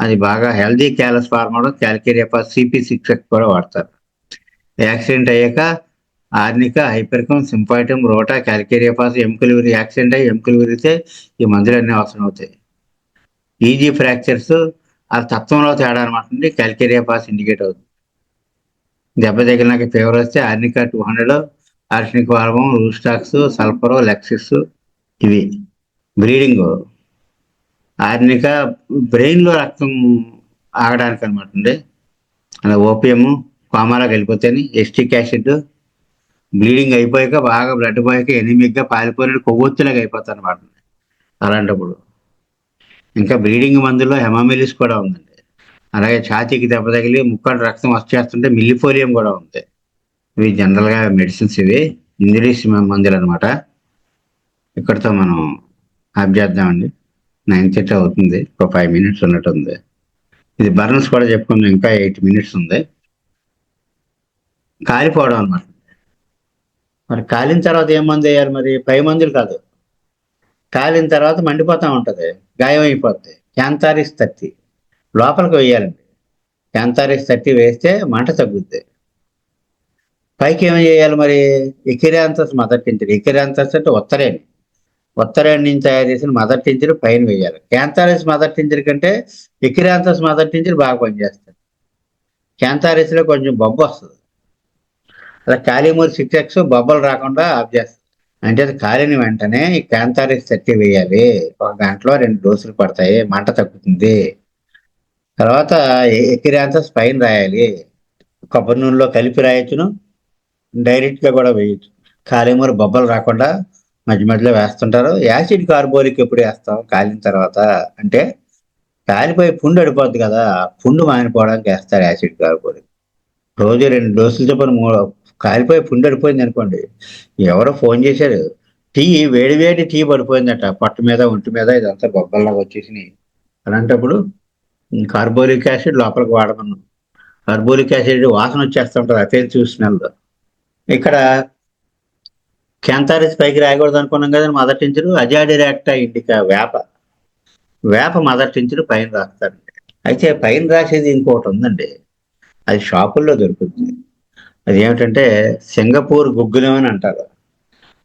అది బాగా హెల్దీ క్యాలస్ ఫార్మ్ అవడం క్యాలికేరియా పాస్ CP6 కూడా వాడతారు. యాక్సిడెంట్ అయ్యాక ఆర్నిక, హైపెర్కం, సింపాయిటం, రోటా, క్యాలికేరియా పాస్, ఎముకలు విరిగి యాక్సిడెంట్ అయ్యి ఎముకలు విరిగితే ఈ మందులన్నీ అవసరం అవుతాయి. ఈజీ ఫ్రాక్చర్స్ ఆ తత్వంలో తేడా అనమాట, క్యాలికేరియా పాస్ ఇండికేట్ అవుతుంది. దెబ్బ తగిలినాక ఫీవర్ వస్తే arnica 200, arsenic album, rhus tox, sulphur, lachesis ఇవి. బ్లీడింగ్ ఆర్నికా బ్రెయిన్ లో రక్తం ఆగడానికి అనమాట అండి. అలా ఓపియం కోమాలోకి వెళ్ళిపోతేని ఎస్టిక్ యాసిడ్ బ్లీడింగ్ అయిపోయాక బాగా బ్లడ్ పోయాక ఎనిమిక్ గా పాలిపోయిన కొవ్వొత్తులాగా అయిపోతారు అనమాట అలాంటప్పుడు. ఇంకా బ్లీడింగ్ మందుల్లో హెమామిలిస్ కూడా ఉందండి. అలాగే ఛాతీకి దెబ్బ తగిలి ముక్కలు రక్తం వచ్చేస్తుంటే మిల్లిఫోలియం కూడా ఉంది. ఇవి జనరల్ గా మెడిసిన్స్, ఇవి ఇంగ్లీష్ మందులు అనమాట. ఇక్కడితో మనం ఆప్ చేద్దామండి. 9:30 అవుతుంది, ఒక 5 minutes ఉన్నట్టు ఉంది. ఇది బర్న్స్ కూడా చెప్పుకుందాం, ఇంకా 8 minutes ఉంది. కాలిపోవడం అనమాట. మరి కాలిన తర్వాత ఏం మందు వేయాలి? మరి పై మందులు కాదు, కాలిన తర్వాత మండిపోతా ఉంటది, గాయం అయిపోద్ది. క్యాంతారిస్ 30 లోపలికి వేయాలండి. క్యాంతారిస్ 30 వేస్తే మంట తగ్గుద్ది. పైకి ఏం చేయాలి మరి? ఎకిరాంతస్ మదర్ టించర్. ఎకిరాంతస్ అంటే ఉత్తరేణి, ఉత్తరేణి నుంచి తయారు చేసిన మదర్ టించర్ పైన వేయాలి. క్యాంతారిస్ మదర్ టించర్ కంటే ఎకిరాంతస్ మదర్ టించర్ బాగా పనిచేస్తుంది. క్యాంతారిస్ లో కొంచెం బొబ్బు వస్తుంది, అలా కాలిమూర్ 6X బొబ్బలు రాకుండా ఆఫ్ చేస్తుంది. అంటే అది కాలిన వెంటనే ఈ క్యాంతారిస్ 30 వేయాలి. ఒక గంటలో 2 డోసులు పడతాయి, మంట తగ్గుతుంది. తర్వాత ఎకిరాంతస్ పైన రాయాలి. కొబ్బరి నూనెలో కలిపి రాయొచ్చును, డైరెక్ట్ గా కూడా వేయచ్చు. కాలిమూర బొబ్బలు రాకుండా మధ్య మధ్యలో వేస్తుంటారు. యాసిడ్ కార్బోలిక్ ఎప్పుడు వేస్తాం? కాలిన తర్వాత. అంటే కాలిపోయి పుండు అడిపోద్ది కదా, పుండు మానిపోవడానికి వేస్తారు యాసిడ్ కార్బోలిక్. రోజు 2 డోసులు చొప్పున కాలిపోయి పుండు అడిపోయింది అనుకోండి, ఎవరో ఫోన్ చేశారు, టీ వేడి వేడి టీ పడిపోయిందట పొట్ట మీద, ఒంటి మీద, ఇదంతా బొబ్బల్లాగా వచ్చేసినాయి. అలాంటప్పుడు కార్బోలిక్ యాసిడ్ లోపలికి వాడమన్నాం. కార్బోలిక్ యాసిడ్ వాసన వచ్చేస్తుంటది, అఫెన్సివ్ స్మెల్. ఇక్కడ క్యాంతారిస్ పైకి రాయకూడదు అనుకున్నాం కదా మదర్ టించరు. అజాడిరాక్టా ఇండికా వేప, వేప మదర్ టించరు పైన రాస్తారండి. అయితే పైన రాసేది ఇంకోటి ఉందండి, అది షాపుల్లో దొరుకుతుంది. అది ఏమిటంటే సింగపూర్ గుగ్గులం అని అంటారు.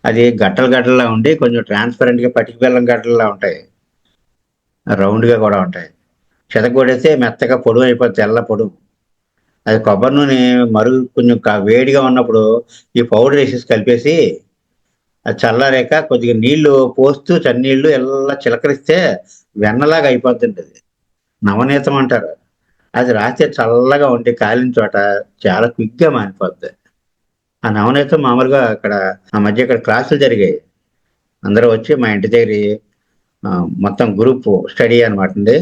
అది గట్టలు గట్టల్లా ఉండి కొంచెం ట్రాన్స్పరెంట్ గా పటికి బెల్లం గట్టల్లా ఉంటాయి, రౌండ్ గా కూడా ఉంటాయి. చెతగొడేస్తే మెత్తగా పొడుగు అయిపోతుంది, తెల్ల పొడుగు. అది కొబ్బరి నూనె మరుగు కొంచెం వేడిగా ఉన్నప్పుడు ఈ పౌడర్ వేసేసి కలిపేసి అది చల్లారాక కొద్దిగా నీళ్లు పోస్తూ చన్నీళ్లు ఎలా చిలకరిస్తే వెన్నలాగా అయిపోతుంది. అది నవనీతం అంటారు. అది రాస్తే చల్లగా ఉంటే కాలిన చోట చాలా క్విక్ గా మానిపోద్ది. ఆ నవనీతం మామూలుగా అక్కడ ఆ మధ్య ఇక్కడ క్లాసులు జరిగాయి, అందరూ వచ్చి మా ఇంటి దగ్గర మొత్తం గ్రూప్ స్టడీ అనమాట అండి.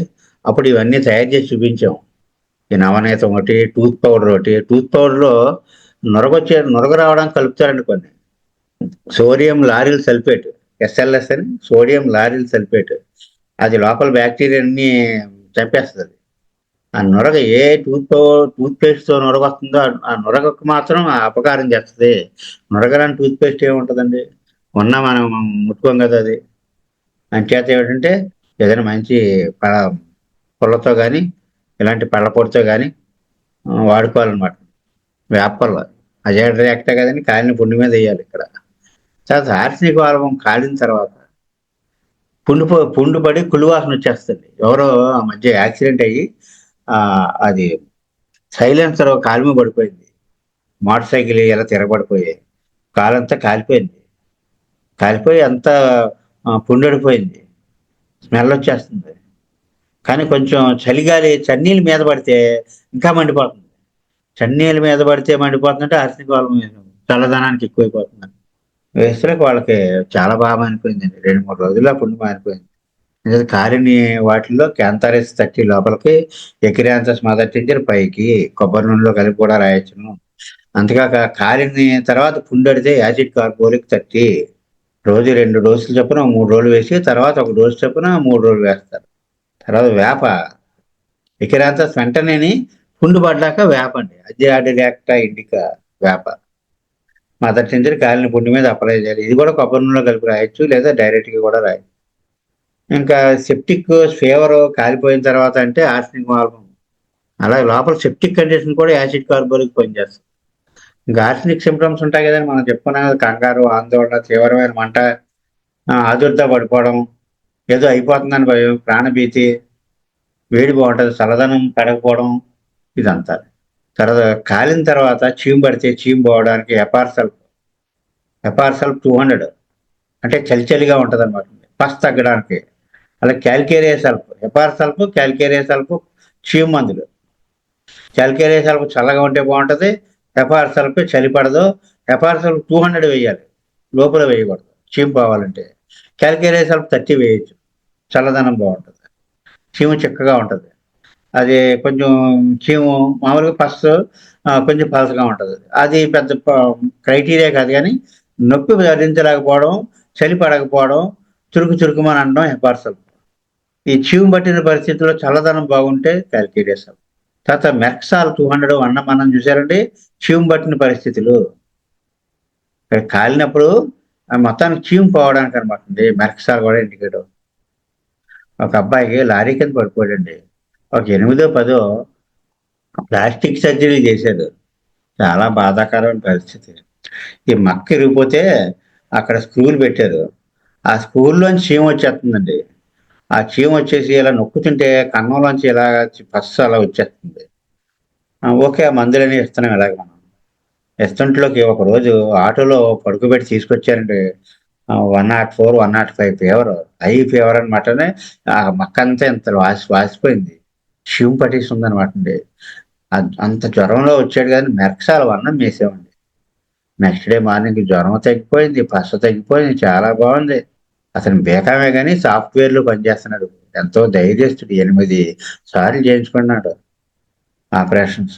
అప్పుడు ఇవన్నీ తయారు చేసి చూపించాం. ఈ నవనీతం ఒకటి, టూత్ పౌడర్ ఒకటి. టూత్ పౌడర్ లో నురగ రావడానికి కలుపుతారండి కొన్ని. సోడియం లారిల్ సల్ఫేట్, SLS అని, సోడియం లారిల్ సల్ఫేట్. అది లోపల బ్యాక్టీరియాని చంపేస్తుంది. ఆ నురగ ఏ టూత్ పేస్ట్ తో నురగ వస్తుందో ఆ నురగకు మాత్రం అపకారం చేస్తుంది. నురగరాని టూత్ పేస్ట్ ఏముంటుందండి, ఉన్నా మనం ముట్టుకోం కదా అది. అంచేత ఏమిటంటే ఏదైనా మంచి పుల్లతో కానీ ఇలాంటి పళ్ళపొడితో కానీ వాడుకోవాలన్నమాట. వేపల్లో అజైడ్ రియాక్టే కదండి, కాలిన పుండు మీద వేయాలి ఇక్కడ. తర్వాత ఆర్సనిక్ వాల్వం కాలిన తర్వాత పుండు పడి కుళ్ళు వాసన వచ్చేస్తుంది. ఎవరో ఆ మధ్య యాక్సిడెంట్ అయ్యి అది సైలెన్సర్ కాలు మీద పడిపోయింది, మోటార్ సైకిల్ ఇలా తిరగబడిపోయాయి, కాలంతా కాలిపోయింది. కాలిపోయి అంతా పుండడిపోయింది, స్మెల్ వచ్చేస్తుంది. కానీ కొంచెం చలిగాలి చన్నీళ్ళ మీద పడితే ఇంకా మండిపోతుంది. చన్నీళ్ళ మీద పడితే మండిపోతుందంటే ఆర్సనిక్ వాల్వం చల్లదనానికి ఎక్కువైపోతుంది. వేస్తులకు వాళ్ళకి చాలా బాగా మానిపోయిందండి, 2-3 రోజుల్లో పుండు మానిపోయింది. కాలిని వాటిల్లో క్యాంతారిస్ 30 లోపలికి, ఎకిరాంతస్ మదర్ టించర్ పైకి, కొబ్బరి నూనెలో కలిపి కూడా రాయొచ్చును. అంతేకాక కాలిని తర్వాత పుండడితే యాసిడ్ కార్బోలిక్ 30 రోజు 2 డోసులు చొప్పున 3 రోజులు వేసి, తర్వాత 1 డోసు చొప్పున 3 రోజులు వేస్తారు. తర్వాత వేప ఎకిరాంతస్ వెంటనేని పుండు పడ్డాక వేపండి, అజియాటిడాక్టా ఇండికా వేప. మదర్ టింజర్ కాలిన పుండు మీద అప్లై చేయాలి. ఇది కూడా కొబ్బరి నూనెలో కలిపి రాయొచ్చు, లేదా డైరెక్ట్గా కూడా రాయొచ్చు. ఇంకా సెప్టిక్ ఫీవర్ కాలిపోయిన తర్వాత అంటే ఆర్సెనిక్ వాడకం. అలాగే లోపల సెప్టిక్ కండిషన్ కూడా యాసిడ్ కార్బోలిక్ పనిచేస్తుంది. ఇంకా ఆర్సెనిక్ సిమ్టమ్స్ ఉంటాయి కదండి, మనం చెప్పుకున్నాం కదా, కంగారు, ఆందోళన, తీవ్రమైన మంట, ఆదుర్దా పడిపోవడం, ఏదో అయిపోతుందని భయం, ప్రాణభీతి, వేడి బాగుంటుంది, చల్లదనం పడకపోవడం, ఇదంతా. తర్వాత కాలిన తర్వాత చీము పడితే చీము పోవడానికి ఎపార్సల్ 200 అంటే చలిగా ఉంటుంది అనమాట, పస్ తగ్గడానికి. అలా క్యాల్కేరియా సల్ఫ్, ఎపార్సల్ఫ్, క్యాల్కేరియా సల్ఫ్ చీము మందులు. క్యాల్కేరియా సల్ఫ్ చల్లగా ఉంటే బాగుంటుంది, ఎపార్సల్ఫ్ చలి పడదు. ఎపార్సల్ఫ్ 200 వేయాలి, లోపల వేయకూడదు చీము పోవాలంటే. క్యాల్కేరియా సల్ఫ్ 30 వేయచ్చు, చల్లదనం బాగుంటుంది, చీము చిక్కగా ఉంటుంది. అది కొంచెం చీము మామూలుగా పస్ కొంచెం పలసగా ఉంటుంది. అది పెద్ద క్రైటీరియా కాదు, కానీ నొప్పి భరించలేకపోవడం, చలి పడకపోవడం, చురుకుమని అనడం హెపార్సల్. ఈ చీము పట్టిన పరిస్థితుల్లో చల్లదనం బాగుంటే క్యాల్కేరియా సల్ఫ్. తర్వాత మెర్క్సాల్ 200 అన్నం మనం చూసారండి. చీము పట్టిన పరిస్థితులు, కాలినప్పుడు మొత్తానికి చీము పోవడానికి అనమాట అండి, మెర్క్సాల్ కూడా ఇండికేట్. ఒక అబ్బాయికి లారీ కింద పడిపోయాడండి. ఒక 8-10 ప్లాస్టిక్ సర్జరీ చేశారు. చాలా బాధాకరమైన పరిస్థితి. ఈ మక్క ఇరిగిపోతే అక్కడ స్క్రూలు పెట్టారు. ఆ స్క్రూల్లోంచి చీమ వచ్చేస్తుందండి. ఆ చీమ వచ్చేసి ఇలా నొక్కుతుంటే కన్నంలోంచి ఇలా పస్సు అలా వచ్చేస్తుంది. ఓకే, ఆ మందులని ఇస్తున్నాం ఇలాగ మనం. ఇస్తుంట్లోకి ఒకరోజు ఆటోలో పడుకోబెట్టి తీసుకొచ్చారండి. 104, 105 ఫీవర్, హై ఫీవర్ అనమాటనే. ఆ మక్క అంతా ఇంత వాసిపోయింది, చీమ పట్టేస్తుంది అనమాట అండి. అంత జ్వరంలో వచ్చాడు, కానీ మెర్క్సాల్ అన్నం వేసామండి. నెక్స్ట్ డే మార్నింగ్ జ్వరం తగ్గిపోయింది, పస్స తగ్గిపోయింది, చాలా బాగుంది. అతను బేకామే కానీ సాఫ్ట్వేర్లో పనిచేస్తున్నాడు. ఎంతో ధైర్యస్తుడు, 8 సార్లు చేయించుకున్నాడు ఆపరేషన్స్.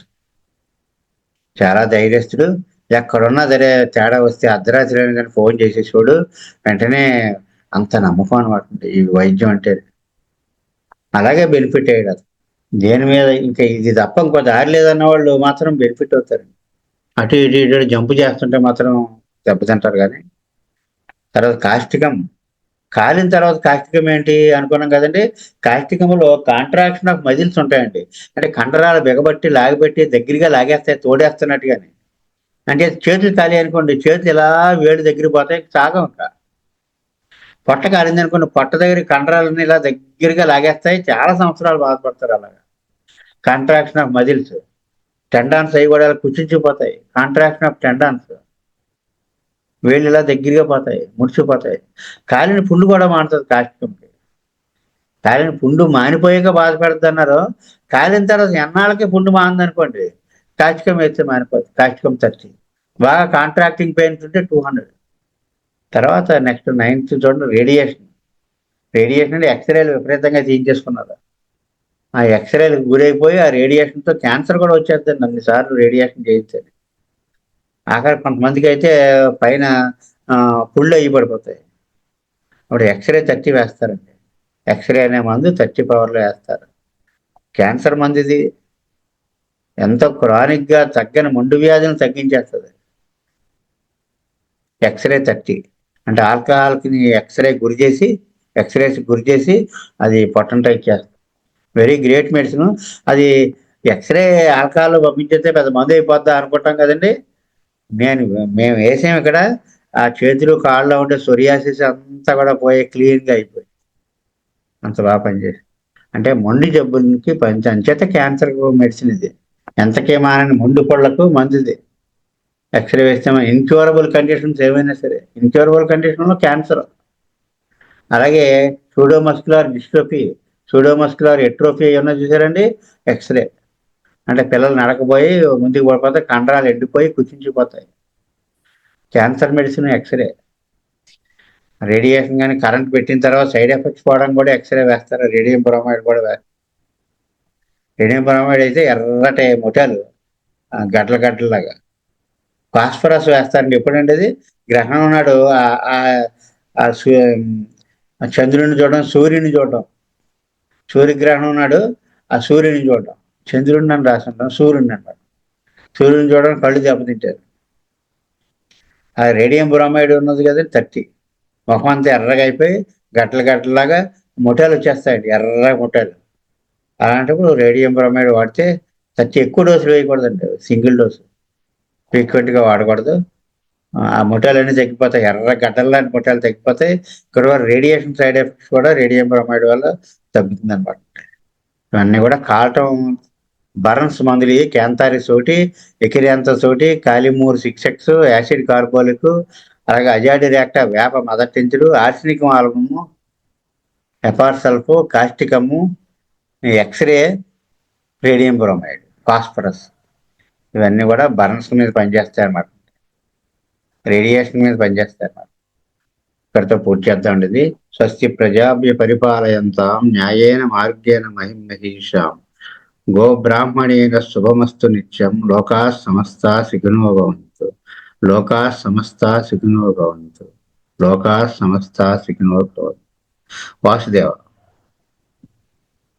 చాలా ధైర్యస్తుడు. ఎక్కడున్నా సరే తేడా వస్తే అర్ధరాత్రి అయినా కానీ ఫోన్ చేసేసాడు. వెంటనే అంత నమ్మకం అనమాట ఈ వైద్యం అంటే. అలాగే బెనిఫిట్ అయ్యాడు అతను. దేని మీద ఇంకా ఇది తప్ప ఇంకో దారి లేదన్న వాళ్ళు మాత్రం బెనిఫిట్ అవుతారు. అటు ఇటు ఇటు జంపు చేస్తుంటే మాత్రం దెబ్బతింటారు. కానీ తర్వాత కాస్టికం, కాలిన తర్వాత కాస్టికం ఏంటి అనుకున్నాం కదండి. కాస్టికంలో కాంట్రాక్షన్ ఆఫ్ మజిల్స్ ఉంటాయండి. అంటే కండరాలు బిగబట్టి లాగిపెట్టి దగ్గరగా లాగేస్తాయి, తోడేస్తున్నట్టుగాని. అంటే చేతులు కాలి అనుకోండి, చేతులు ఇలా వేడి దగ్గర పోతాయి, సాగం. ఇంకా పొట్ట కాలింది అనుకోండి, పొట్ట దగ్గర కండరాలన్నీ ఇలా దగ్గరగా లాగేస్తాయి, చాలా సంవత్సరాలు బాధపడతారు అలాగా. Contraction of muscles. టెండాన్స్ అవి కూడా కుచించిపోతాయి, కాంట్రాక్షన్ ఆఫ్ టెండాన్స్. వేళ్ళు ఇలా దగ్గరగా పోతాయి, ముడిచిపోతాయి. కాలిన పుండు కూడా మారుతుంది కాస్టికంకి. కాలిన పుండు మానిపోయాక బాధపడుతుంది అన్నారు. కాలిన తర్వాత ఎన్నాళ్ళకి పుండు మాందనుకోండి, కాస్టికం వేస్తే మానిపోతుంది. కాస్టికం 30. బాగా కాంట్రాక్టింగ్ పెయిన్స్ ఉంటే 200. తర్వాత నెక్స్ట్ 9th చూడండి, రేడియేషన్. రేడియేషన్ అంటే ఎక్స్రేలు విపరీతంగా తీయించేసుకున్నారు. ఆ ఎక్స్రేలకు గురైపోయి ఆ రేడియేషన్తో క్యాన్సర్ కూడా వచ్చేద్దండి అన్నిసార్లు రేడియేషన్ చేయించాలి. ఆఖరి కొంతమందికి అయితే పైన పుళ్ళు అయ్యి పడిపోతాయి. అప్పుడు ఎక్స్రే 30 వేస్తారండి. ఎక్స్రే అనే మందు 30 పవర్లో వేస్తారు. క్యాన్సర్ మందు ఇది. ఎంతో క్రానిక్గా తగ్గని మొండు వ్యాధిని తగ్గించేస్తుంది. ఎక్స్రే 30 అంటే ఆల్కహాల్కి ఎక్స్రేస్ గురి చేసి అది పొట్టను టైట్ చేస్తుంది. వెరీ గ్రేట్ మెడిసిన్ అది. ఎక్స్రే ఆల్కహాల్లో పంపించేస్తే పెద్ద మందు అయిపోద్దా అనుకుంటాం కదండి. మేము వేసాం ఇక్కడ, ఆ చేతులు కాళ్ళలో ఉండే సొరియాసిస్ అంతా కూడా పోయి క్లీన్గా అయిపోయి అంత బాగా పనిచేసి. అంటే మొండి జబ్బులకి అంచేత క్యాన్సర్ మెడిసిన్ ఇది. ఎంతకే మానని మొండి పళ్ళకు మందుది. ఎక్స్రే వేస్తే ఇన్క్యూరబుల్ కండిషన్స్ ఏమైనా సరే, ఇన్క్యూరబుల్ కండిషన్లో క్యాన్సర్. అలాగే సూడోమస్కులర్ డిస్ట్రోఫీ, సూడోమస్కులర్ ఎట్రోఫీ ఏమన్నా చూసారండి. ఎక్స్రే అంటే పిల్లలు నడకపోయి ముందుకు పడిపోతే కండరాలు ఎండిపోయి కుచించిపోతాయి. Cancer medicine x ray. రేడియేషన్ కానీ కరెంట్ పెట్టిన తర్వాత సైడ్ ఎఫెక్ట్స్ పోవడం కూడా ఎక్స్రే వేస్తారు. రేడియం బ్రోమైడ్ కూడా వేస్తారు. రేడియం బ్రోమైడ్ అయితే ఎర్రటి ముఠాలు, గడ్డలాగా. ఫాస్ఫరస్ వేస్తారండి. ఎప్పుడండి అది? గ్రహణం నాడు చంద్రుడిని చూడడం, సూర్యుని చూడడం. సూర్యగ్రహణం నాడు ఆ సూర్యుని చూడడం. చంద్రుడిని అని రాసి ఉంటాం, సూర్యుడిని అనమాట. సూర్యుడిని చూడడానికి కళ్ళు దెబ్బతింటారు. ఆ రేడియం బ్రోమైడ్ ఉన్నది కదా 30, మొహం అంతా ఎర్రగా అయిపోయి గట్టలు గట్టలాగా ముఠాలు వచ్చేస్తాయండి, ఎర్ర ముఠాలు. అలాంటప్పుడు రేడియం బ్రోమైడ్ వాడితే 30 ఎక్కువ డోసులు వేయకూడదండి, సింగిల్ డోసు ఫ్రీక్వెంట్గా వాడకూడదు. ఆ ముఠాలన్నీ తగ్గిపోతాయి, ఎర్ర గడ్డల లాంటి ముఠాలు తగ్గిపోతాయి. ఇక్కడ రేడియేషన్ సైడ్ ఎఫెక్ట్స్ కూడా రేడియం బ్రోమైడ్ వల్ల తగ్గుతుంది అనమాట. ఇవన్నీ కూడా కాల్టం బర్న్స్ మందులు, క్యాంతారిస్ ఒకటి, ఎకిరియాంతస్ ఒకటి, కాలిమూర్ 6X, యాసిడ్ కార్బోలిక్, అలాగే అజాడి రియాక్టా వేప మదర్టించుడు, arsenicum album, hepar sulph, causticum, x ray, radium bromide, phosphorus, ఇవన్నీ కూడా బర్న్స్ మీద పనిచేస్తాయి అన్నమాట, రేడియేషన్ మీద పనిచేస్తాయి అన్నమాట. ఇక్కడితో పూర్తి చేద్దామండి ఇది. స్వస్తి ప్రజాభ్య పరిపాలయంతాం న్యాయేన మార్గేణ మహిం మహీషాం గో బ్రాహ్మణేన శుభమస్తు నిత్యం లోకా సమస్తా సుఖినో భవంతు. లోకా సమస్తా సుఖినో భవంతు. లోకా సమస్తా సుఖినో భవంతు. వాసుదేవ.